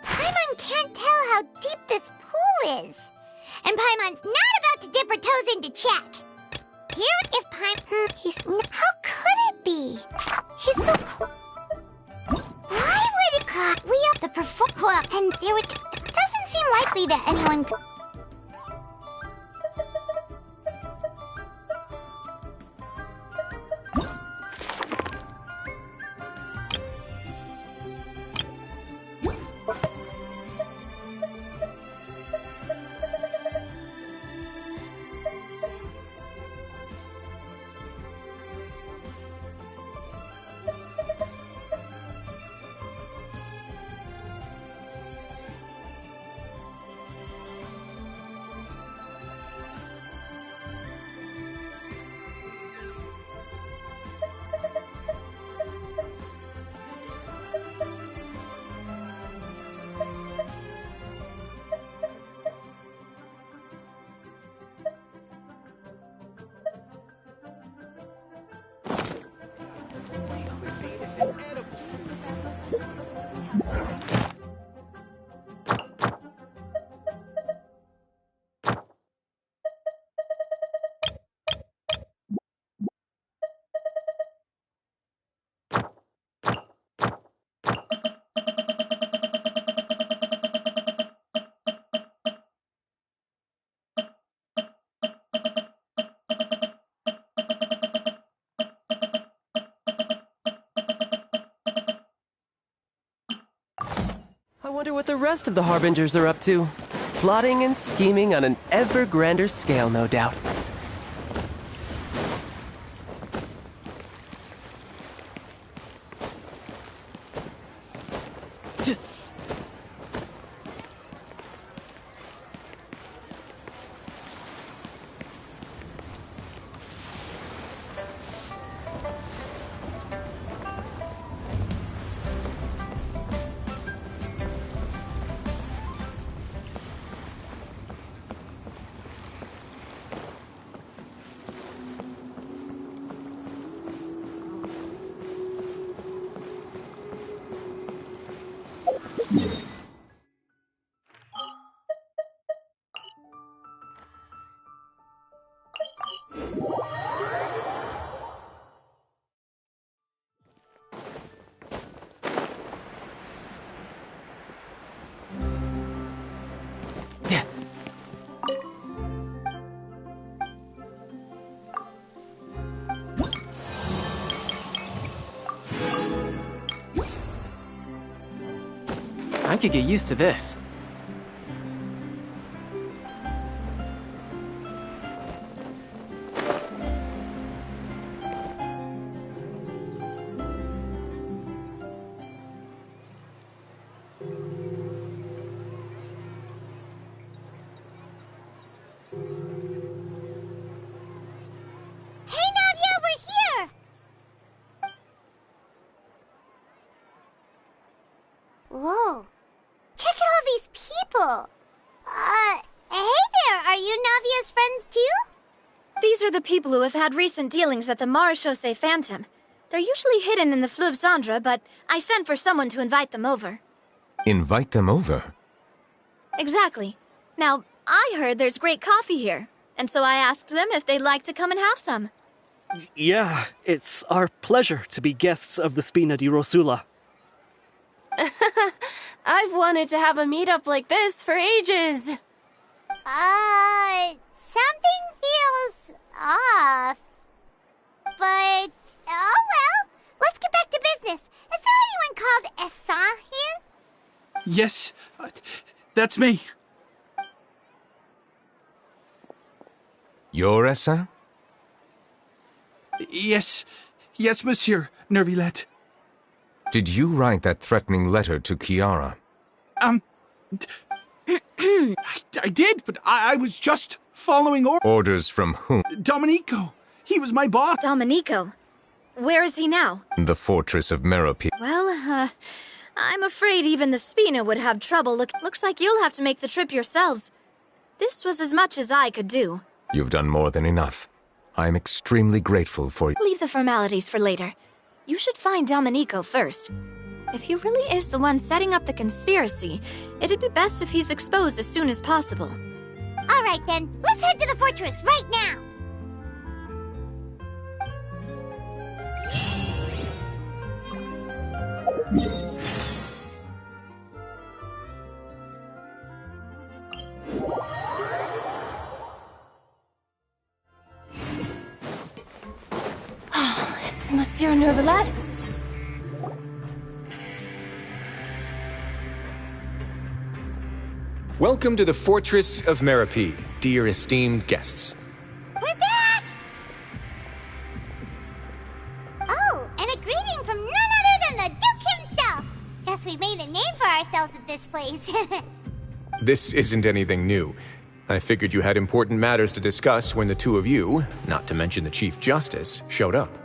Paimon can't tell how deep this pool is. And Paimon's not about to dip her toes into check. Here is Paimon... He's... How could it be? He's so cool. Why would it... We are the perform... And there would... It doesn't seem likely that anyone could... Wonder what the rest of the Harbingers are up to. Plotting and scheming on an ever grander scale, no doubt. I could get used to this. Whoa. Check out all these people. Hey there, are you Navia's friends too? These are the people who have had recent dealings at the Marechaussee Phantom. They're usually hidden in the Fleuve Zandra, but I sent for someone to invite them over. Invite them over? Exactly. Now, I heard there's great coffee here, and so I asked them if they'd like to come and have some. Yeah, it's our pleasure to be guests of the Spina di Rosula. I've wanted to have a meetup like this for ages. Something feels off. But, oh well. Let's get back to business. Is there anyone called Essan here? Yes, that's me. You're Essa? Yes, monsieur, Nervilette. Did you write that threatening letter to Chiara? I did, but I was just following orders from whom? Domenico. He was my boss. Domenico? Where is he now? The fortress of Merope. Well, I'm afraid even the Spina would have trouble. Looks like you'll have to make the trip yourselves. This was as much as I could do. You've done more than enough. I am extremely grateful for you. Leave the formalities for later. You should find Domenico first. If he really is the one setting up the conspiracy, it'd be best if he's exposed as soon as possible. All right then, let's head to the fortress right now. It's Monsieur Nervilette. Welcome to the Fortress of Meropide, dear esteemed guests. We're back! Oh, and a greeting from none other than the Duke himself! Guess we made a name for ourselves at this place. This isn't anything new. I figured you had important matters to discuss when the two of you, not to mention the Chief Justice, showed up.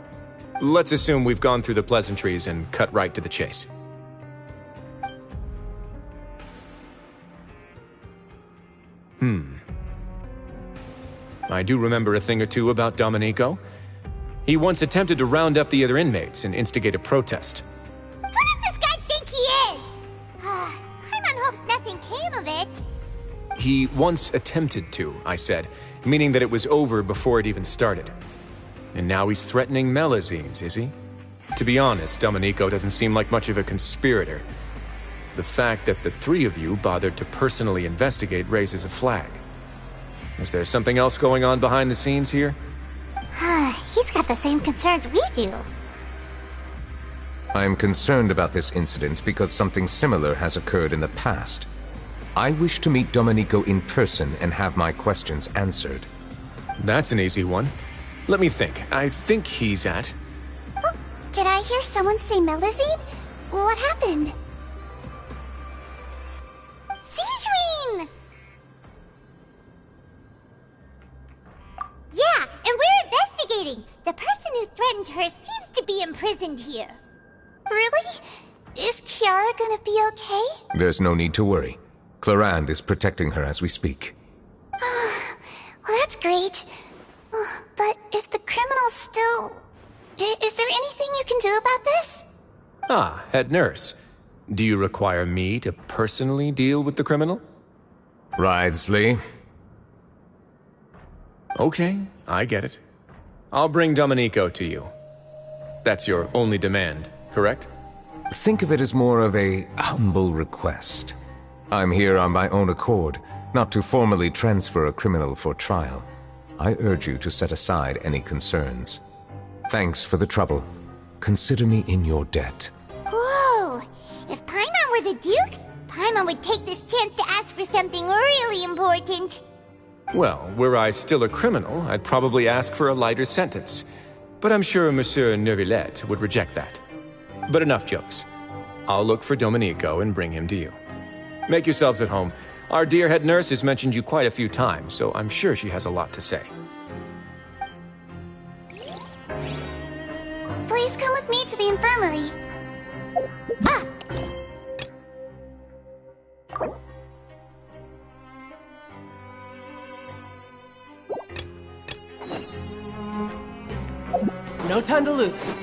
Let's assume we've gone through the pleasantries and cut right to the chase. I do remember a thing or two about Domenico. He once attempted to round up the other inmates and instigate a protest. Who does this guy think he is? Hyman hopes nothing came of it. He once attempted to, I said, meaning that it was over before it even started. And now he's threatening Melazines, is he? To be honest, Domenico doesn't seem like much of a conspirator. The fact that the three of you bothered to personally investigate raises a flag. Is there something else going on behind the scenes here? He's got the same concerns we do. I am concerned about this incident because something similar has occurred in the past. I wish to meet Domenico in person and have my questions answered. That's an easy one. Let me think. I think he's at... Oh, did I hear someone say Melazine? What happened? Sigewinne! Yeah, and we're investigating. The person who threatened her seems to be imprisoned here. Really? Is Kiara gonna be okay? There's no need to worry. Clarande is protecting her as we speak. Well, that's great. But if the criminal's still... Is there anything you can do about this? Ah, head nurse. Do you require me to personally deal with the criminal? Wriothesley. Okay, I get it. I'll bring Domenico to you. That's your only demand, correct? Think of it as more of a humble request. I'm here on my own accord, not to formally transfer a criminal for trial. I urge you to set aside any concerns. Thanks for the trouble. Consider me in your debt. Whoa! If Paimon were the Duke, Paimon would take this chance to ask for something really important. Well, were I still a criminal, I'd probably ask for a lighter sentence. But I'm sure Monsieur Neuvillette would reject that. But enough jokes. I'll look for Domenico and bring him to you. Make yourselves at home. Our dear head nurse has mentioned you quite a few times, so I'm sure she has a lot to say. Please come with me to the infirmary. Ah! No time to lose.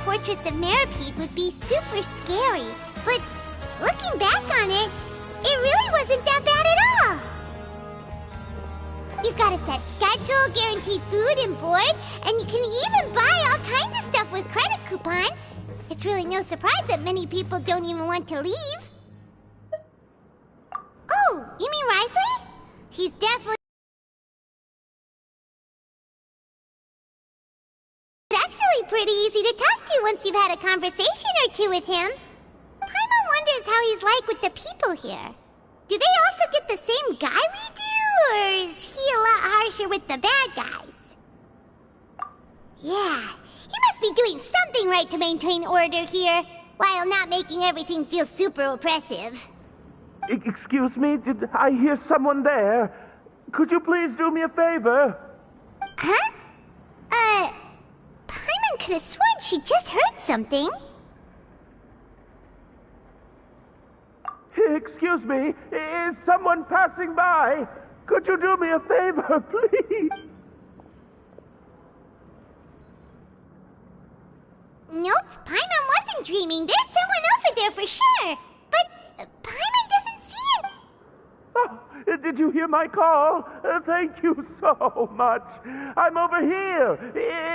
Fortress of Meripede would be super scary, but looking back on it, it really wasn't that bad at all. actual guaranteed food and board, and you can even buy all kinds of stuff with credit coupons. It's really no surprise that many people don't even want to leave. Oh, you mean Risley? He's definitely... It's actually pretty easy to talk to once you've had a conversation or two with him. Paimon wonders how he's like with the people here. Do they also get the same guy we do, or is he a lot harsher with the bad guys? Yeah, he must be doing something right to maintain order here, while not making everything feel super oppressive. Excuse me, did I hear someone there? Could you please do me a favor? Huh? Paimon could have sworn she just heard something. Excuse me, is someone passing by? Could you do me a favor, please? Nope, Paimon wasn't dreaming. There's someone over there for sure. But Paimon doesn't see him. Oh, did you hear my call? Thank you so much. I'm over here,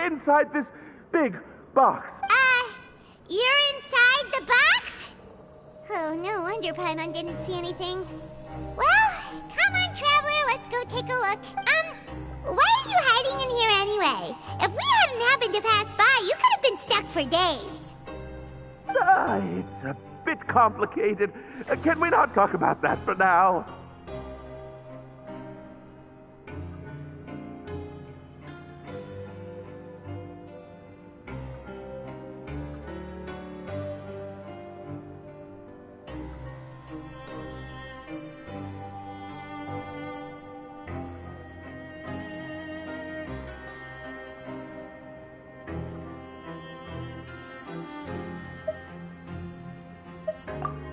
inside this big box. You're inside the box? Oh, no wonder Paimon didn't see anything. Well, come on, Traveler, let's go take a look. Why are you hiding in here anyway? If we hadn't happened to pass by, you could have been stuck for days. It's a bit complicated. Can we not talk about that for now?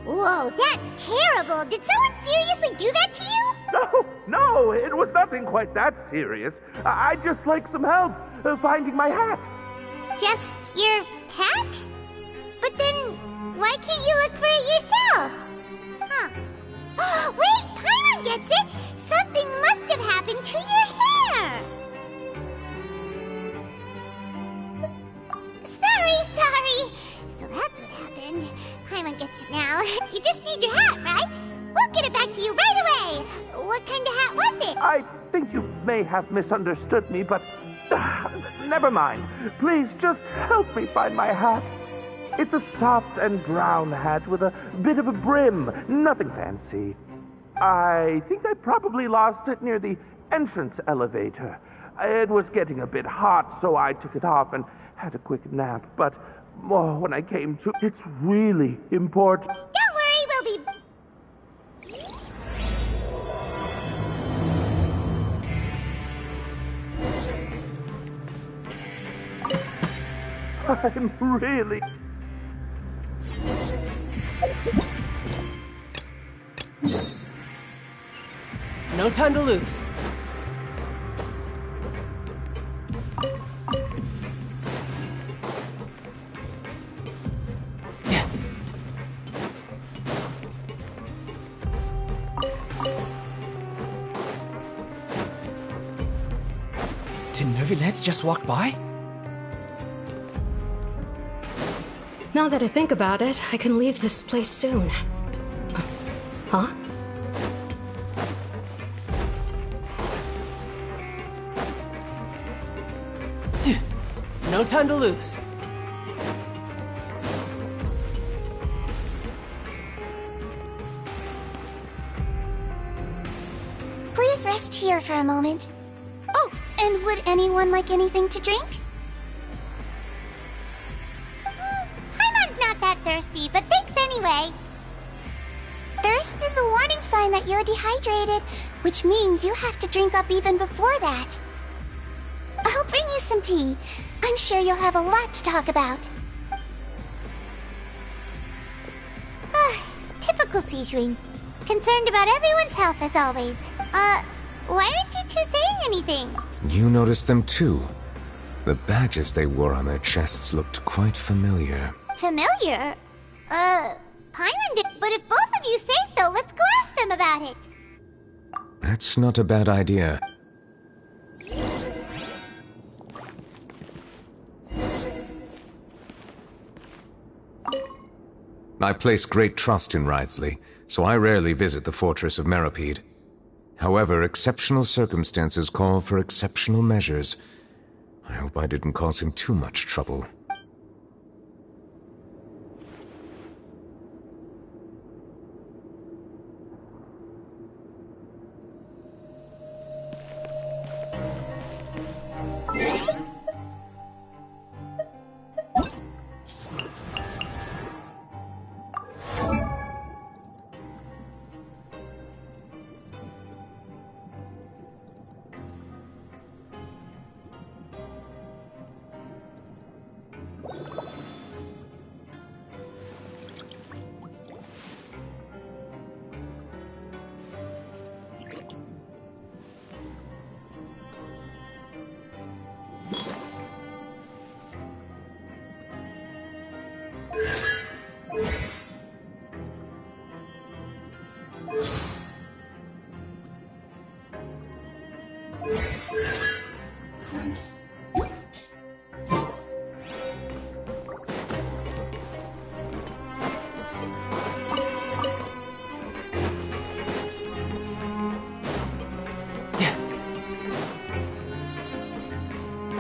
Whoa, that's terrible! Did someone seriously do that to you? No, it was nothing quite that serious. I'd just like some help finding my hat. Just your hat? But then, why can't you look for it yourself? Huh. Wait, Paimon gets it! Something must have happened to your hair! Sorry. So that's what happened. Paimon gets it now. You just need your hat, right? We'll get it back to you right away. What kind of hat was it? I think you may have misunderstood me, but never mind. Please just help me find my hat. It's a soft and brown hat with a bit of a brim. Nothing fancy. I think I probably lost it near the entrance elevator. It was getting a bit hot, so I took it off and had a quick nap. But when I came to, it's really important. Don't worry, we'll be... I'm really... No time to lose. Did Neuvillette just walk by? Now that I think about it, I can leave this place soon. Huh? No time to lose. Please rest here for a moment. Oh, and would anyone like anything to drink? Paimon's not that thirsty, but thanks anyway. Thirst is a warning sign that you're dehydrated, which means you have to drink up even before that. I'll bring you some tea. I'm sure you'll have a lot to talk about. Typical Sijun. Concerned about everyone's health as always. Why aren't you two saying anything? You noticed them too. The badges they wore on their chests looked quite familiar. Familiar? Paimon did, but if both of you say so, let's go ask them about it. That's not a bad idea. I place great trust in Wriothesley, so I rarely visit the fortress of Meripede. However, exceptional circumstances call for exceptional measures. I hope I didn't cause him too much trouble.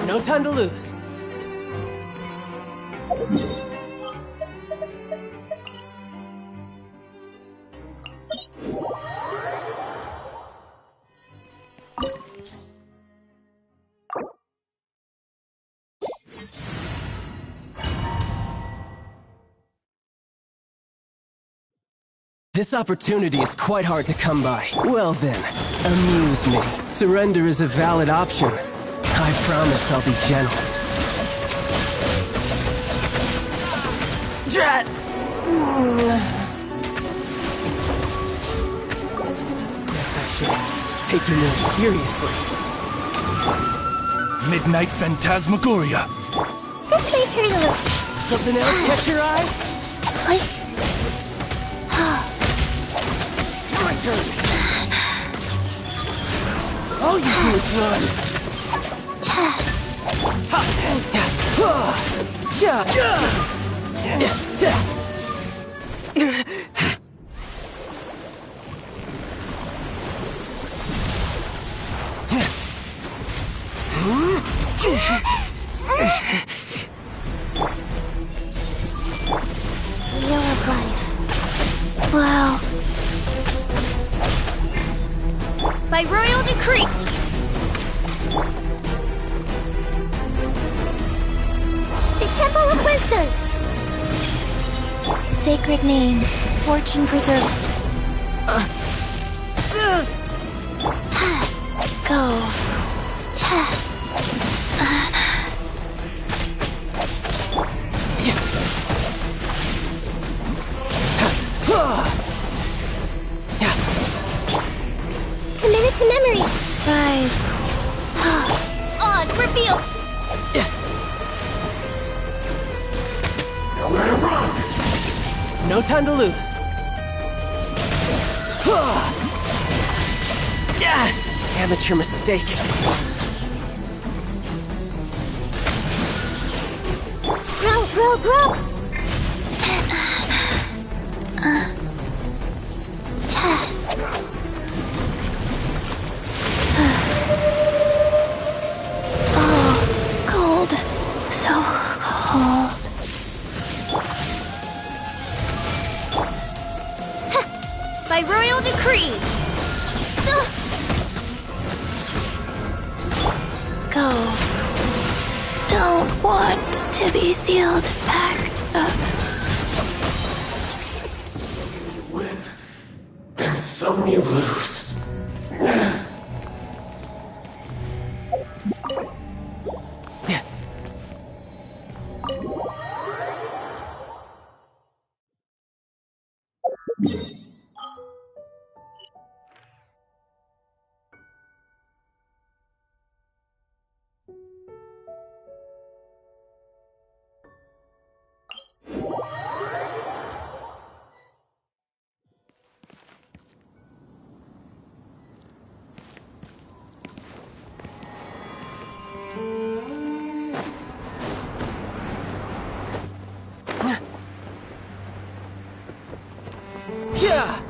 No time to lose. This opportunity is quite hard to come by. Well then, amuse me. Surrender is a valid option. I promise I'll be gentle. Drat! Guess I should take you more seriously. Midnight Phantasmagoria. This may hurt a little. Something else catch your eye? My turn. All you do is run. Wheel of life. Wow. By royal decree! The Temple of Wisdom! Sacred name, fortune preserver. Go. Committed to memory. Rise. Oz, reveal! No time to lose. Amateur mistake. Grow. Oh, cold. So cold. By royal decree! Go. Don't want to be sealed back up. You win, and some you lose. Yeah.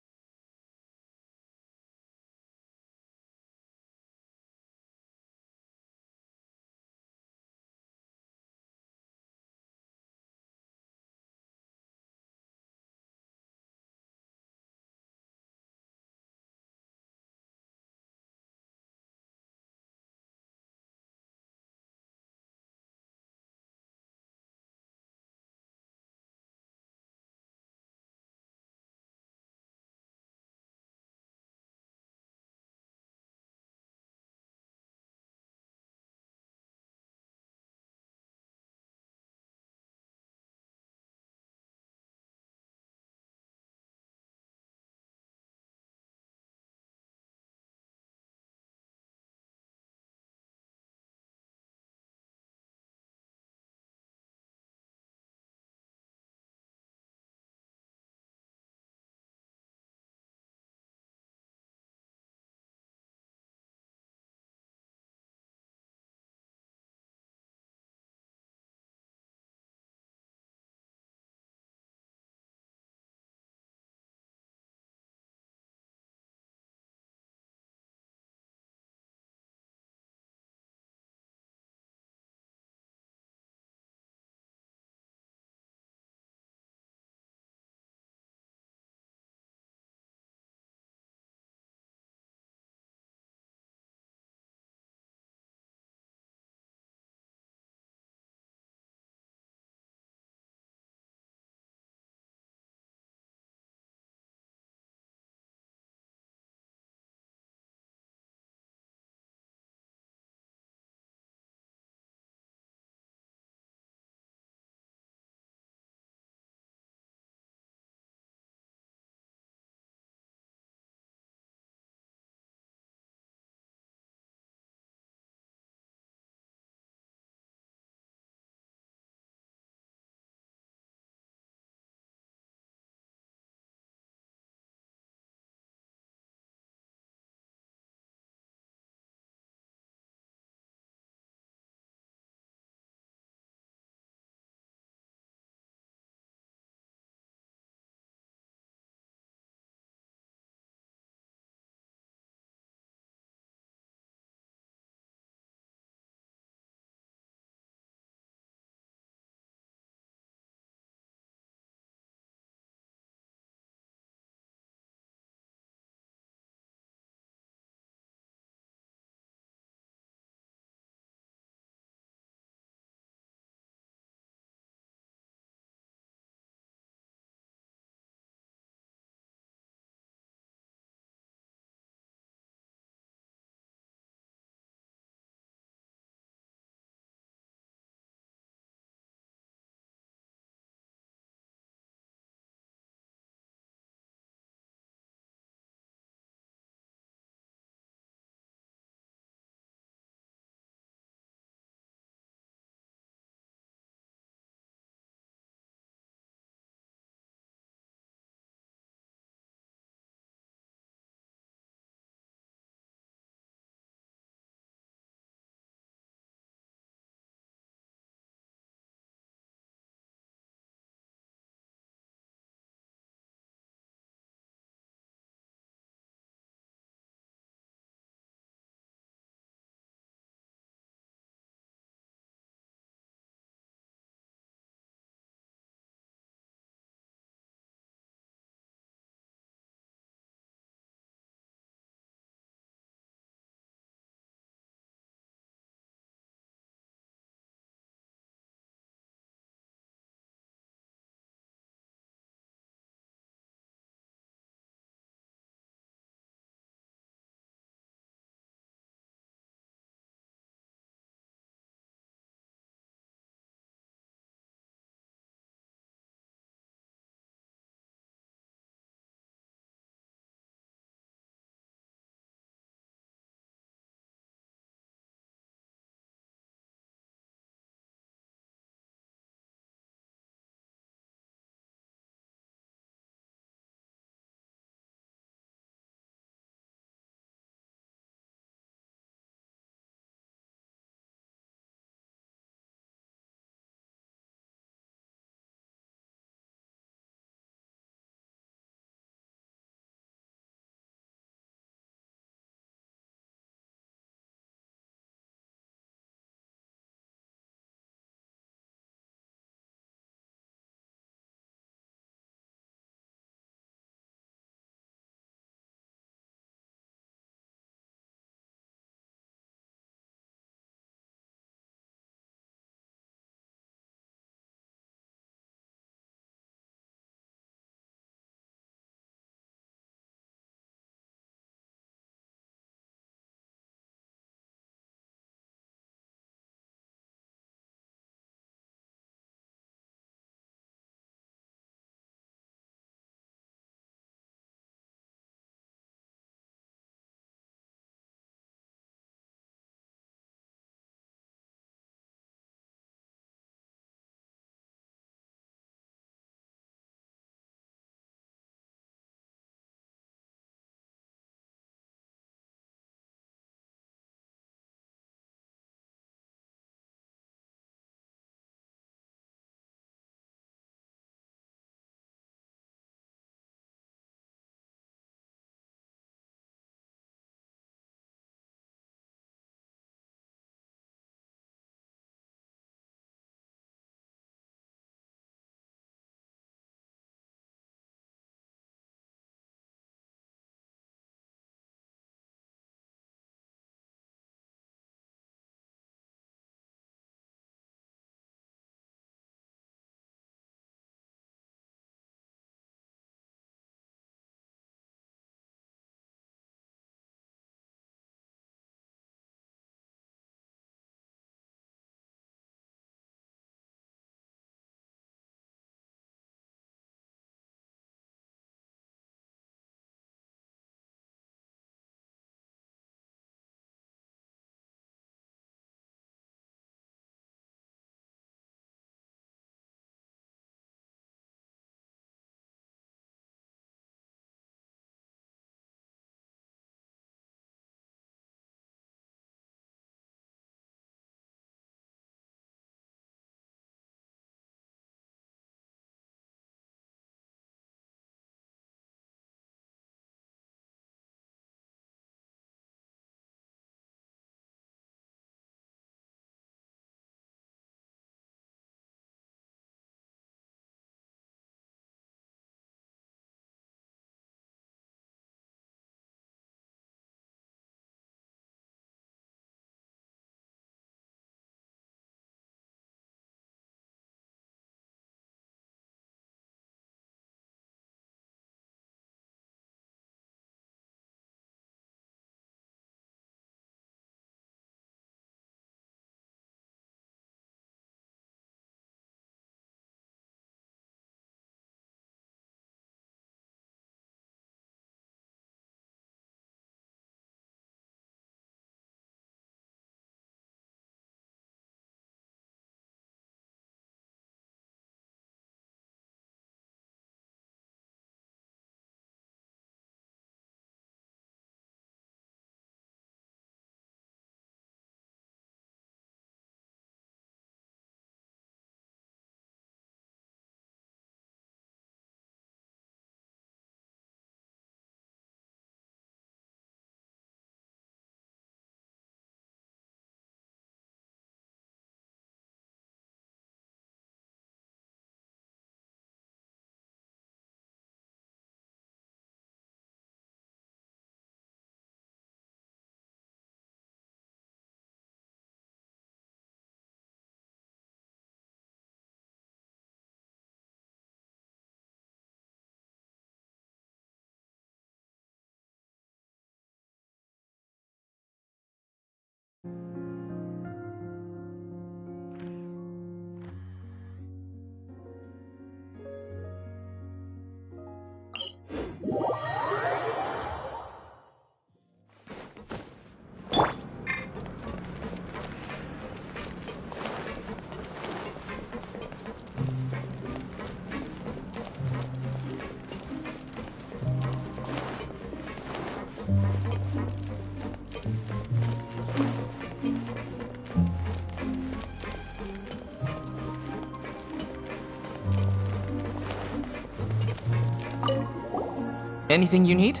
Anything you need?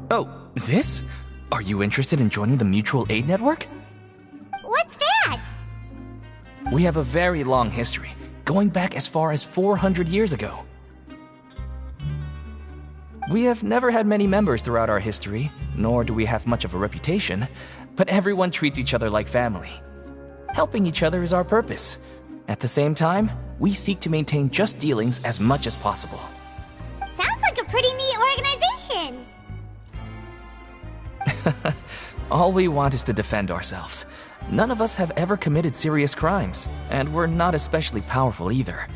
Oh, this? Are you interested in joining the Mutual Aid Network? What's that? We have a very long history, going back as far as 400 years ago. We have never had many members throughout our history, nor do we have much of a reputation, but everyone treats each other like family. Helping each other is our purpose. At the same time, we seek to maintain just dealings as much as possible. Sounds like a pretty neat organization. All we want is to defend ourselves. None of us have ever committed serious crimes, and we're not especially powerful either.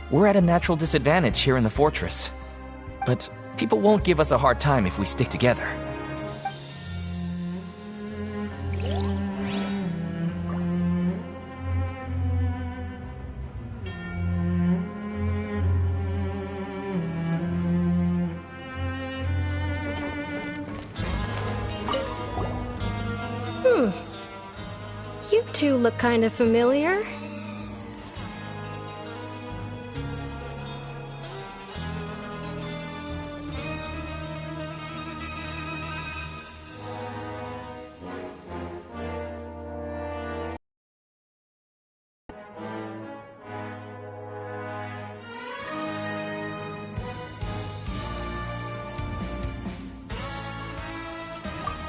We're at a natural disadvantage here in the fortress. But people won't give us a hard time if we stick together. You two look kind of familiar.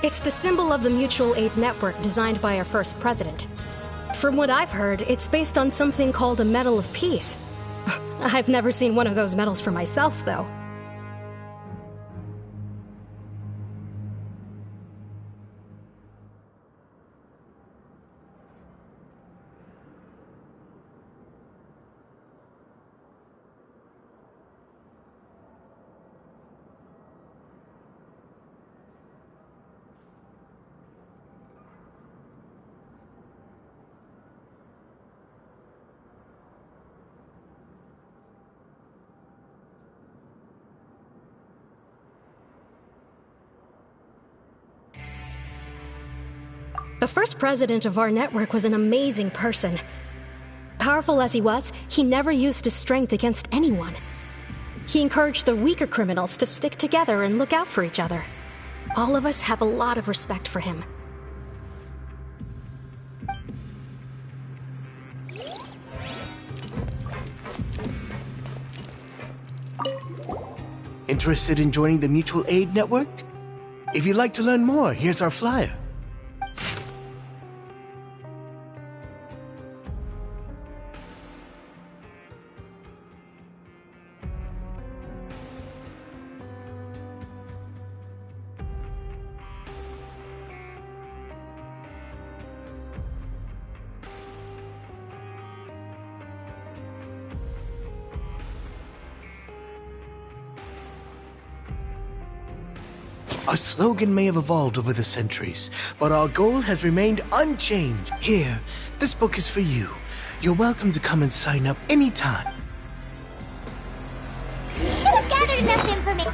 It's the symbol of the Mutual Aid Network designed by our first president. From what I've heard, it's based on something called a Medal of Peace. I've never seen one of those medals for myself, though. The first president of our network was an amazing person. Powerful as he was, he never used his strength against anyone. He encouraged the weaker criminals to stick together and look out for each other. All of us have a lot of respect for him. Interested in joining the Mutual Aid Network? If you'd like to learn more, here's our flyer. Our slogan may have evolved over the centuries, but our goal has remained unchanged. Here, this book is for you. You're welcome to come and sign up anytime. You should have gathered enough information.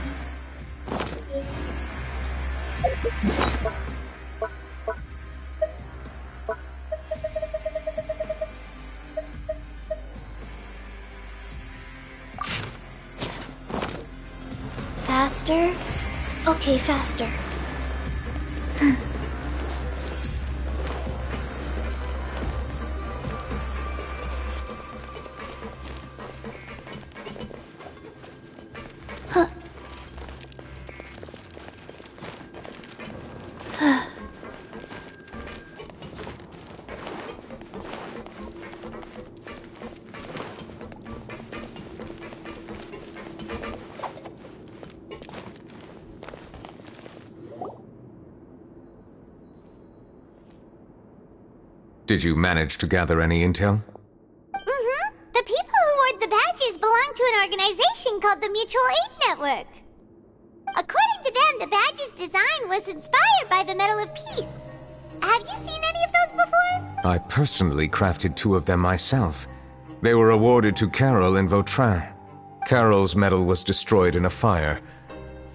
Faster? Okay, faster. Did you manage to gather any intel? Mm-hmm. The people who wore the badges belong to an organization called the Mutual Aid Network. According to them, the badge's design was inspired by the Medal of Peace. Have you seen any of those before? I personally crafted 2 of them myself. They were awarded to Carol in Vautrin. Carol's medal was destroyed in a fire.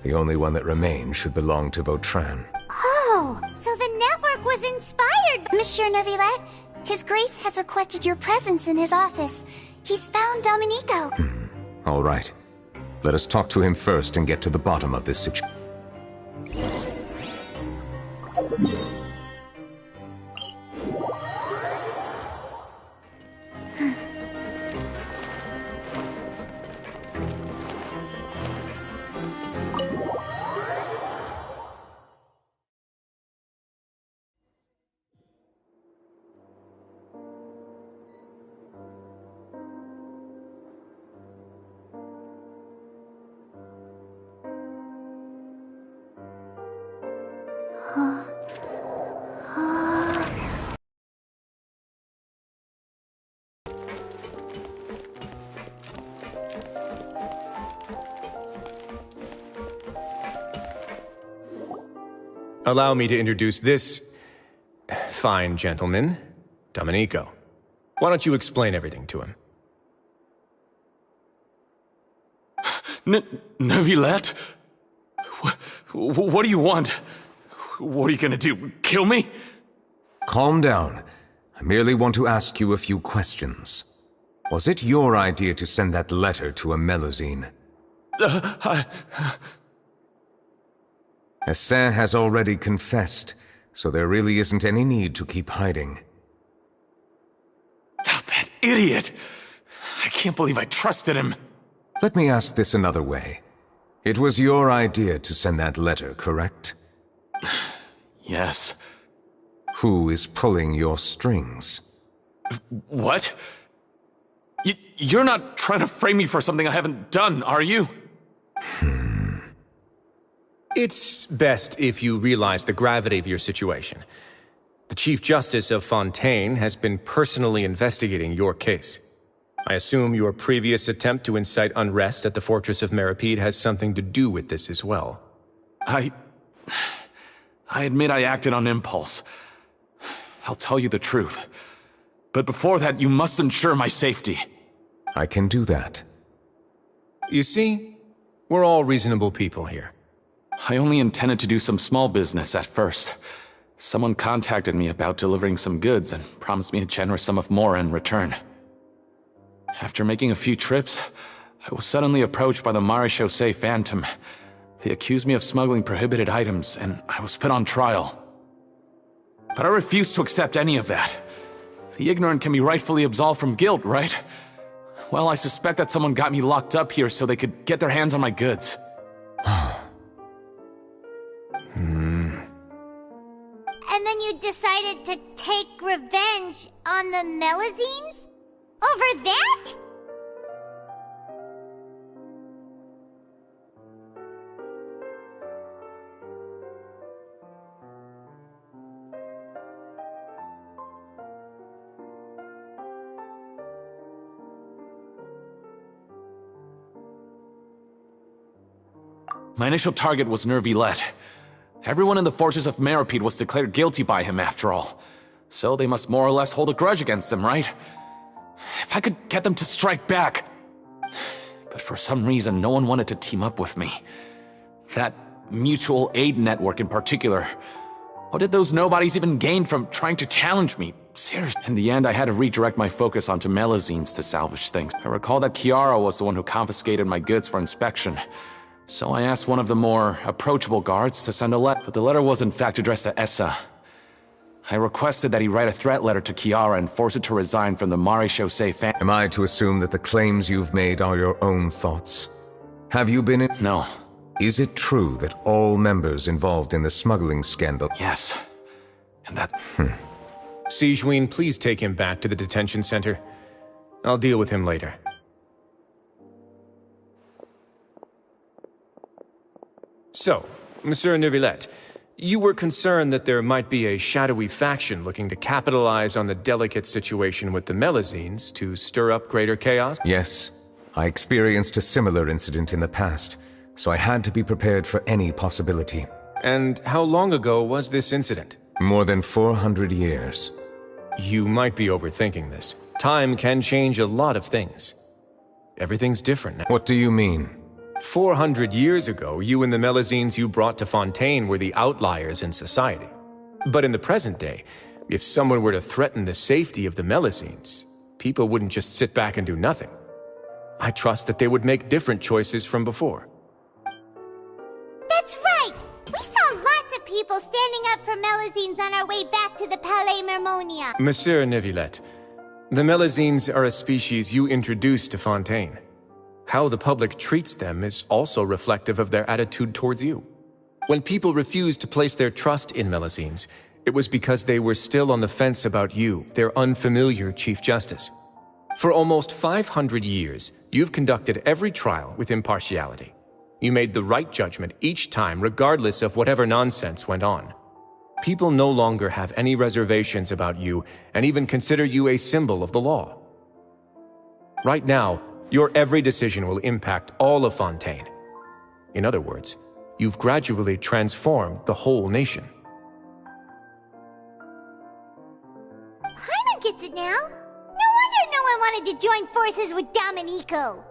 The only one that remained should belong to Vautrin. inspired. Monsieur Neuvillette, His Grace has requested your presence in his office. He's found Domenico. All right. Let us talk to him first and get to the bottom of this situation. Allow me to introduce this fine gentleman, Domenico. Why don't you explain everything to him? Neuvillette? What do you want? What are you gonna do? Kill me? Calm down. I merely want to ask you a few questions. Was it your idea to send that letter to a Melusine? Hassan has already confessed, so there really isn't any need to keep hiding. That idiot! I can't believe I trusted him. Let me ask this another way. It was your idea to send that letter, correct? Yes. Who is pulling your strings? What? You're not trying to frame me for something I haven't done, are you? It's best if you realize the gravity of your situation. The Chief Justice of Fontaine has been personally investigating your case. I assume your previous attempt to incite unrest at the Fortress of Meripede has something to do with this as well. I admit I acted on impulse. I'll tell you the truth. But before that, you must ensure my safety. I can do that. You see, we're all reasonable people here. I only intended to do some small business at first. Someone contacted me about delivering some goods and promised me a generous sum of more in return. After making a few trips, I was suddenly approached by the Marechaussee Phantom. They accused me of smuggling prohibited items, and I was put on trial. But I refused to accept any of that. The ignorant can be rightfully absolved from guilt, right? Well, I suspect that someone got me locked up here so they could get their hands on my goods. And then you decided to take revenge on the Melusines? Over that? My initial target was Neuvillette. Everyone in the Fortress of Meripede was declared guilty by him, after all. So they must more or less hold a grudge against him, right? If I could get them to strike back... But for some reason, no one wanted to team up with me. That mutual aid network in particular. What did those nobodies even gain from trying to challenge me? Seriously. In the end, I had to redirect my focus onto Melusines to salvage things. I recall that Chiara was the one who confiscated my goods for inspection. So I asked one of the more approachable guards to send a letter, but the letter was in fact addressed to Essa. I requested that he write a threat letter to Chiara and force her to resign from the Marechaussee family. Am I to assume that the claims you've made are your own thoughts? Have you been in... No. Is it true that all members involved in the smuggling scandal... Yes. And that... Sigewinne, please take him back to the detention center. I'll deal with him later. So, Monsieur Neuvillette, you were concerned that there might be a shadowy faction looking to capitalize on the delicate situation with the Melusines to stir up greater chaos? Yes. I experienced a similar incident in the past, so I had to be prepared for any possibility. And how long ago was this incident? More than 400 years. You might be overthinking this. Time can change a lot of things. Everything's different now. What do you mean? 400 years ago, you and the Melusines you brought to Fontaine were the outliers in society. But in the present day, if someone were to threaten the safety of the Melazines, people wouldn't just sit back and do nothing. I trust that they would make different choices from before. That's right! We saw lots of people standing up for Melazines on our way back to the Palais Mermonia. Monsieur Neuvillette, the Melazines are a species you introduced to Fontaine. How the public treats them is also reflective of their attitude towards you. When people refused to place their trust in Melazines, it was because they were still on the fence about you, their unfamiliar Chief Justice. For almost 500 years, you've conducted every trial with impartiality. You made the right judgment each time, regardless of whatever nonsense went on. People no longer have any reservations about you and even consider you a symbol of the law. Right now, your every decision will impact all of Fontaine. In other words, you've gradually transformed the whole nation. Paimon gets it now. No wonder no one wanted to join forces with Domenico.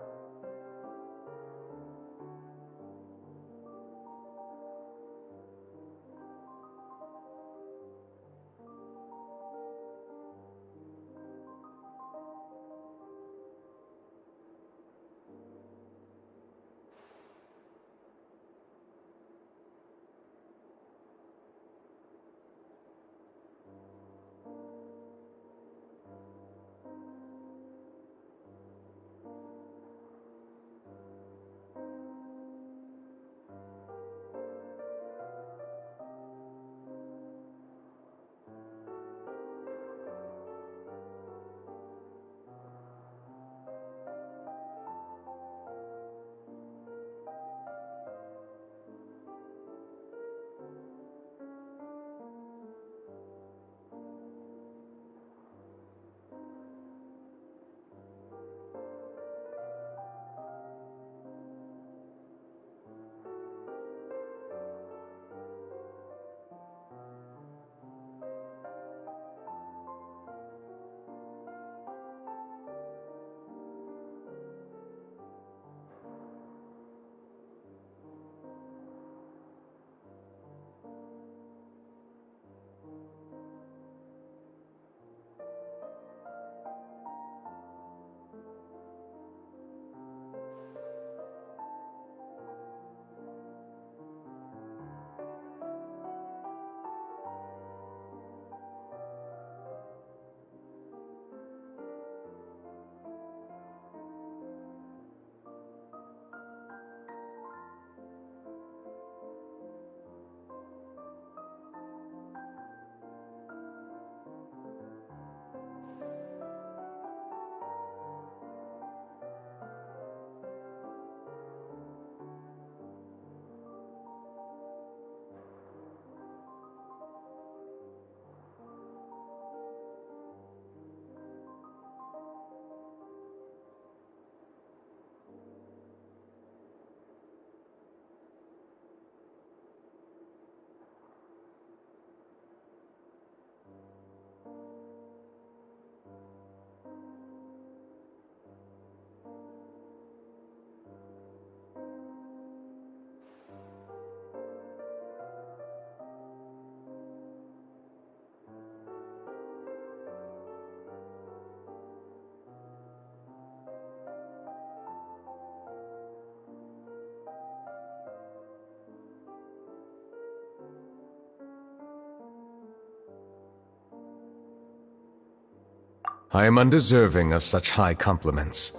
I am undeserving of such high compliments.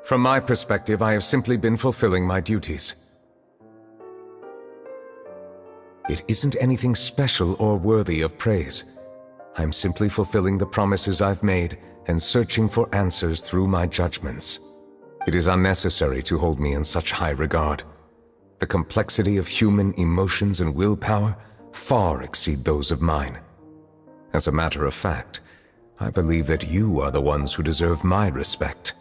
From my perspective, I have simply been fulfilling my duties. It isn't anything special or worthy of praise. I'm simply fulfilling the promises I've made and searching for answers through my judgments. It is unnecessary to hold me in such high regard. The complexity of human emotions and willpower far exceed those of mine. As a matter of fact, I believe that you are the ones who deserve my respect.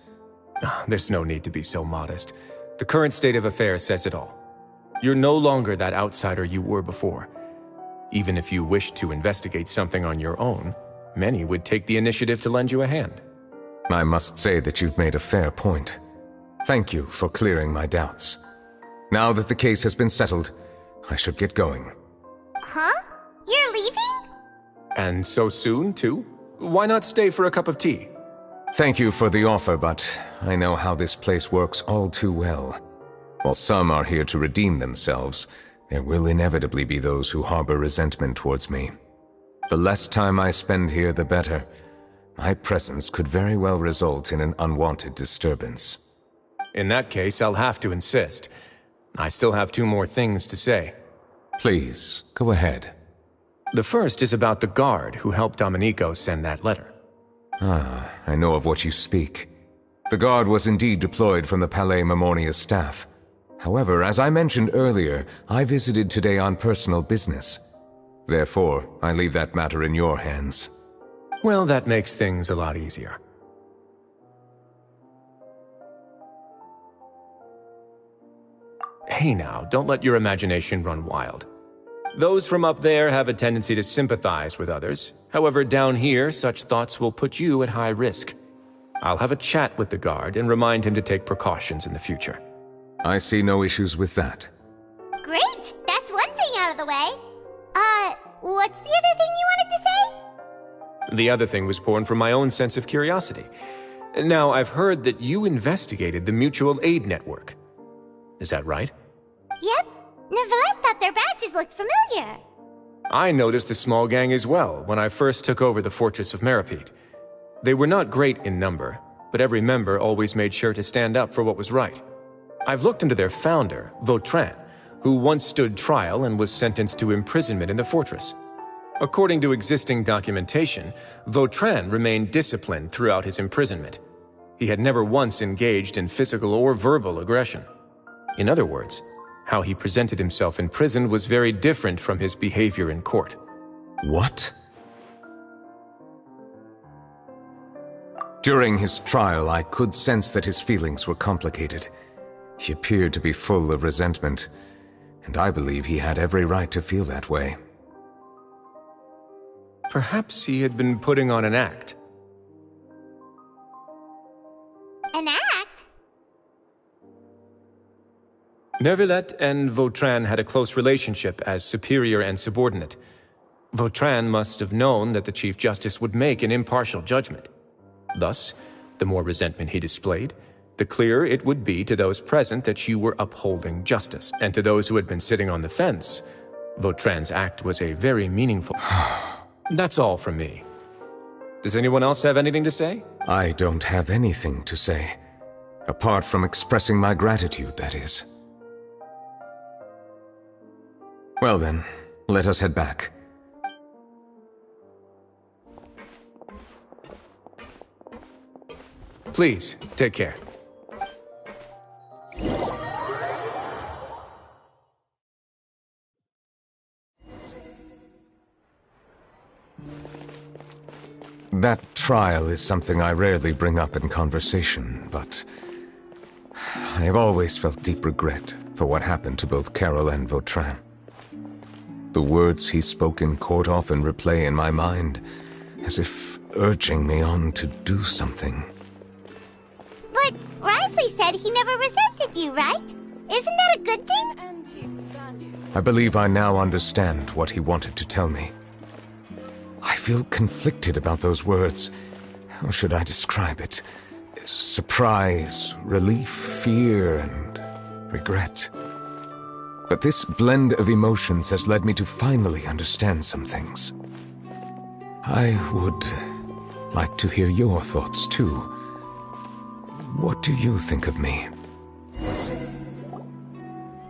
There's no need to be so modest. The current state of affairs says it all. You're no longer that outsider you were before. Even if you wished to investigate something on your own, many would take the initiative to lend you a hand. I must say that you've made a fair point. Thank you for clearing my doubts. Now that the case has been settled, I should get going. Huh? You're leaving? And so soon, too? Why not stay for a cup of tea? Thank you for the offer, but I know how this place works all too well. While some are here to redeem themselves, there will inevitably be those who harbor resentment towards me. The less time I spend here, the better. My presence could very well result in an unwanted disturbance. In that case, I'll have to insist. I still have 2 more things to say. Please, go ahead. The first is about the guard who helped Domenico send that letter. Ah, I know of what you speak. The guard was indeed deployed from the Palais Memoria's staff. However, as I mentioned earlier, I visited today on personal business. Therefore, I leave that matter in your hands. Well, that makes things a lot easier. Hey now, don't let your imagination run wild. Those from up there have a tendency to sympathize with others. However, down here, such thoughts will put you at high risk. I'll have a chat with the guard and remind him to take precautions in the future. I see no issues with that. Great! That's one thing out of the way. What's the other thing you wanted to say? The other thing was born from my own sense of curiosity. Now, I've heard that you investigated the mutual aid network. Is that right? Yep. Neuvillette thought their badges looked familiar. I noticed the small gang as well when I first took over the fortress of Meropide. They were not great in number, but every member always made sure to stand up for what was right. I've looked into their founder, Vautrin, who once stood trial and was sentenced to imprisonment in the fortress. According to existing documentation, Vautrin remained disciplined throughout his imprisonment. He had never once engaged in physical or verbal aggression. In other words, how he presented himself in prison was very different from his behavior in court. What? During his trial, I could sense that his feelings were complicated. He appeared to be full of resentment, and I believe he had every right to feel that way. Perhaps he had been putting on an act. An act? Neuvillette and Vautrin had a close relationship as superior and subordinate. Vautrin must have known that the Chief Justice would make an impartial judgment. Thus, the more resentment he displayed, the clearer it would be to those present that you were upholding justice. And to those who had been sitting on the fence, Vautrin's act was a very meaningful... That's all from me. Does anyone else have anything to say? I don't have anything to say. Apart from expressing my gratitude, that is. Well then, let us head back. Please, take care. That trial is something I rarely bring up in conversation, but I have always felt deep regret for what happened to both Carol and Vautrin. The words he spoke in court often replay in my mind, as if urging me on to do something. But Risley said he never resented you, right? Isn't that a good thing? I believe I now understand what he wanted to tell me. I feel conflicted about those words. How should I describe it? Surprise, relief, fear, and regret. But this blend of emotions has led me to finally understand some things. I would like to hear your thoughts, too. What do you think of me?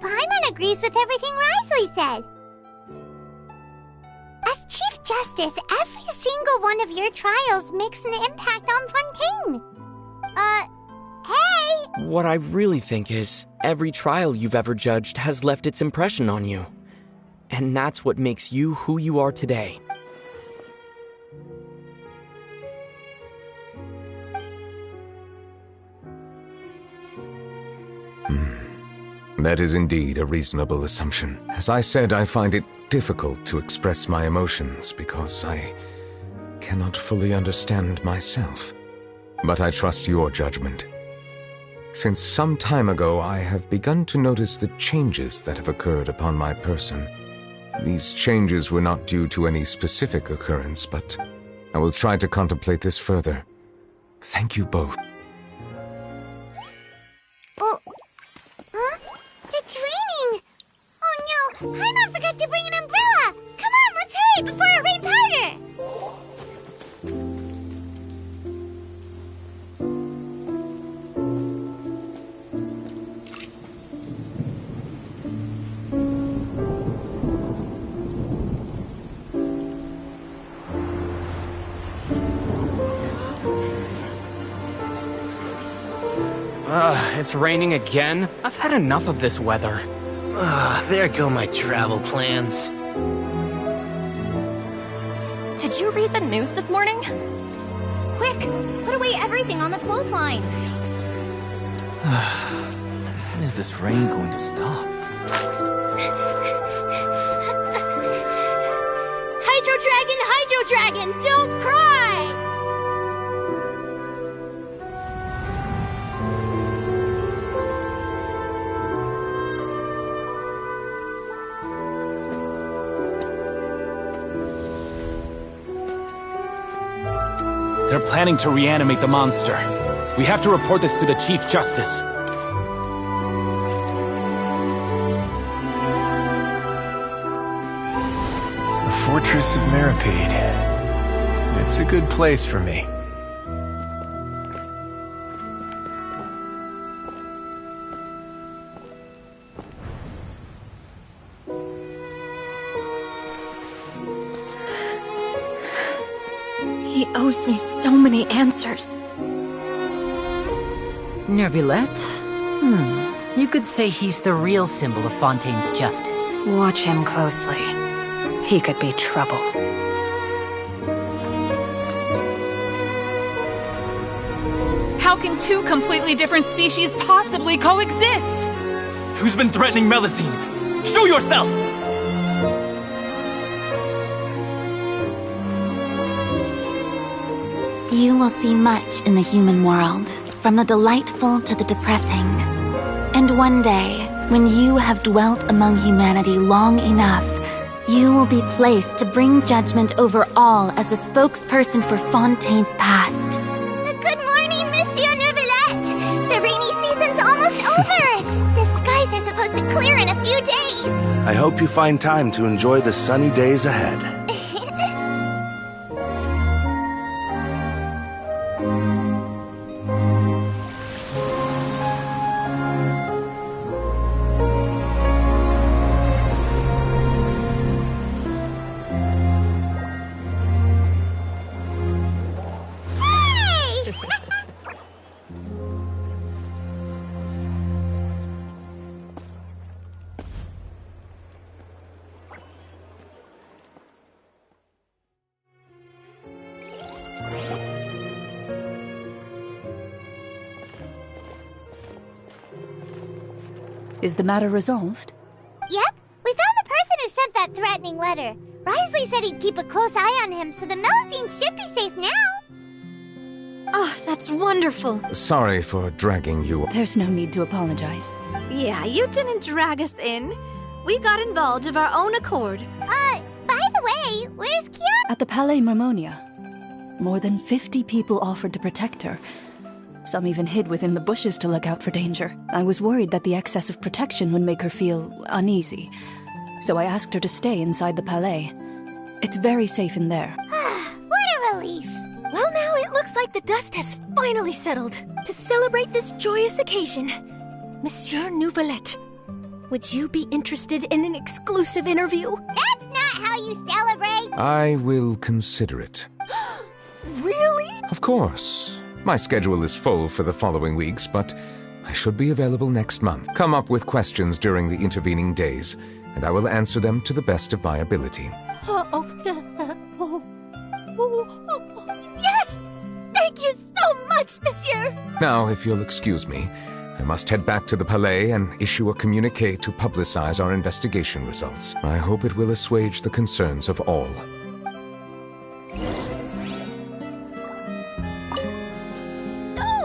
Paimon agrees with everything Risley said. As Chief Justice, every single one of your trials makes an impact on Fontaine. Hey! What I really think is, every trial you've ever judged has left its impression on you. And that's what makes you who you are today. That is indeed a reasonable assumption. As I said, I find it difficult to express my emotions because I cannot fully understand myself. But I trust your judgment. Since some time ago, I have begun to notice the changes that have occurred upon my person. These changes were not due to any specific occurrence, but I will try to contemplate this further. Thank you both. Oh, huh? It's raining! Oh no, Paimon forgot to bring an umbrella! Come on, let's hurry before it rains harder! It's raining again? I've had enough of this weather. There go my travel plans. Did you read the news this morning? Quick, put away everything on the clothesline. When is this rain going to stop? Hydro Dragon, don't cry! They're planning to reanimate the monster. We have to report this to the Chief Justice. The Fortress of Meripede. It's a good place for me. He owes me so many answers. Nervillette? You could say he's the real symbol of Fontaine's justice. Watch him closely. He could be trouble. How can two completely different species possibly coexist? Who's been threatening Melusines? Show yourself! You will see much in the human world, from the delightful to the depressing. And one day, when you have dwelt among humanity long enough, you will be placed to bring judgment over all as a spokesperson for Fontaine's past. Good morning, Monsieur Neuvillette! The rainy season's almost over! The skies are supposed to clear in a few days! I hope you find time to enjoy the sunny days ahead. Is the matter resolved? Yep, we found the person who sent that threatening letter. Wrisley said he'd keep a close eye on him, so the Melusines should be safe now. Oh, that's wonderful. Sorry for dragging you. There's no need to apologize. Yeah, you didn't drag us in. We got involved of our own accord. By the way, where's Kiara? At the Palais Mermonia. More than 50 people offered to protect her. Some even hid within the bushes to look out for danger. I was worried that the excess of protection would make her feel uneasy. So I asked her to stay inside the Palais. It's very safe in there. What a relief. Well, now it looks like the dust has finally settled. To celebrate this joyous occasion, Monsieur Neuvillette, would you be interested in an exclusive interview? That's not how you celebrate! I will consider it. Really? Of course. My schedule is full for the following weeks, but I should be available next month. Come up with questions during the intervening days, and I will answer them to the best of my ability. Yes! Thank you so much, Monsieur! Now, if you'll excuse me, I must head back to the Palais and issue a communiqué to publicize our investigation results. I hope it will assuage the concerns of all.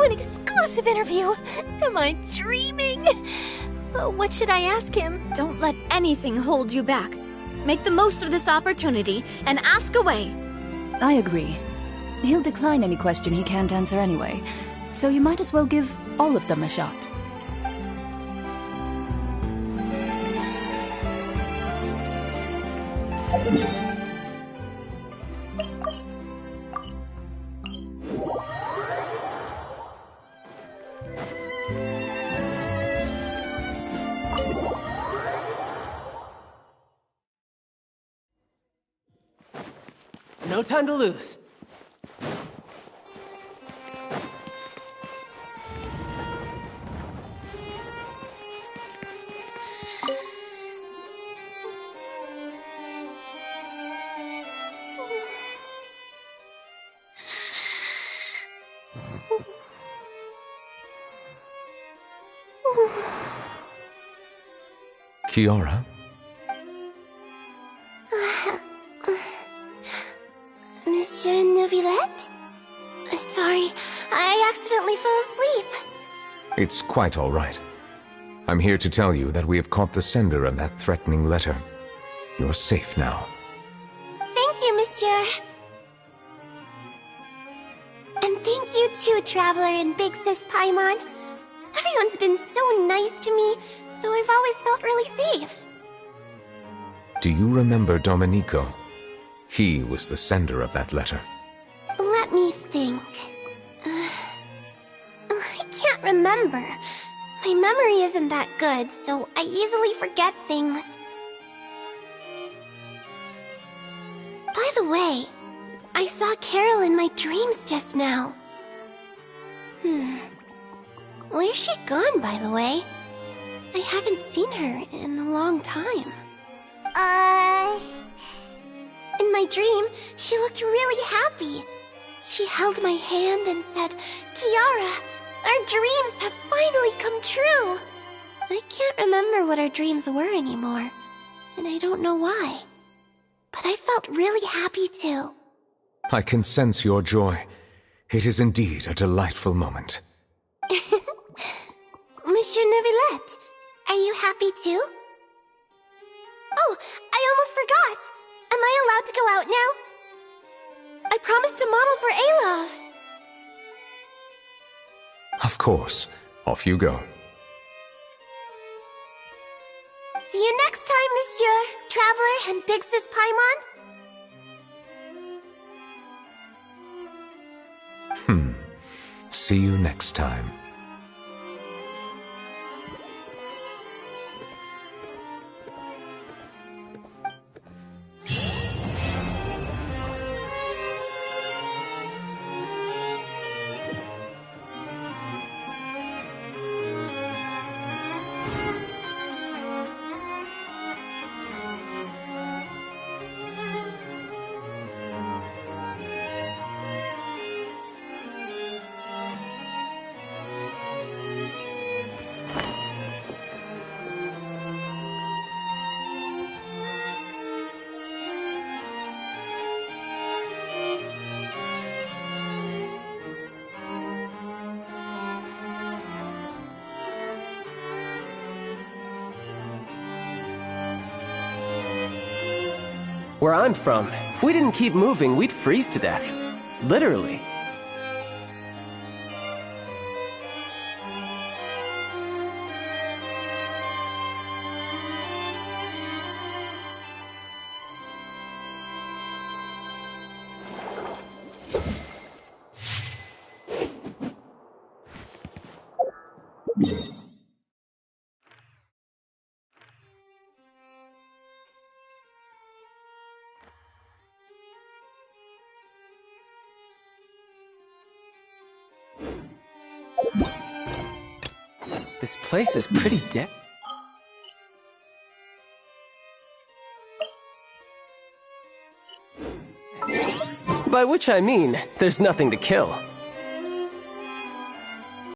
An exclusive interview? Am I dreaming? What should I ask him? Don't let anything hold you back. Make the most of this opportunity and ask away. I agree. He'll decline any question he can't answer anyway, so you might as well give all of them a shot. No time to lose. Kiara? Monsieur Neuvillette? Sorry, I accidentally fell asleep. It's quite all right. I'm here to tell you that we have caught the sender of that threatening letter. You're safe now. Thank you, Monsieur. And thank you too, Traveler and Big Sis Paimon. Everyone's been so nice to me, so I've always felt really safe. Do you remember Domenico? He was the sender of that letter. Let me think. I can't remember. My memory isn't that good, so I easily forget things. By the way, I saw Carol in my dreams just now. Where's she gone, by the way? I haven't seen her in a long time. In my dream, she looked really happy. She held my hand and said, "Kiara, our dreams have finally come true." I can't remember what our dreams were anymore, and I don't know why. But I felt really happy too. I can sense your joy. It is indeed a delightful moment. Monsieur Neuvillette, are you happy too? Oh, I almost forgot! Am I allowed to go out now? I promised to model for Alov. Of course. Off you go. See you next time, Monsieur, Traveler, and Big Sis Paimon. See you next time. Where I'm from, if we didn't keep moving, we'd freeze to death. Literally. This place is pretty dead. By which I mean, there's nothing to kill.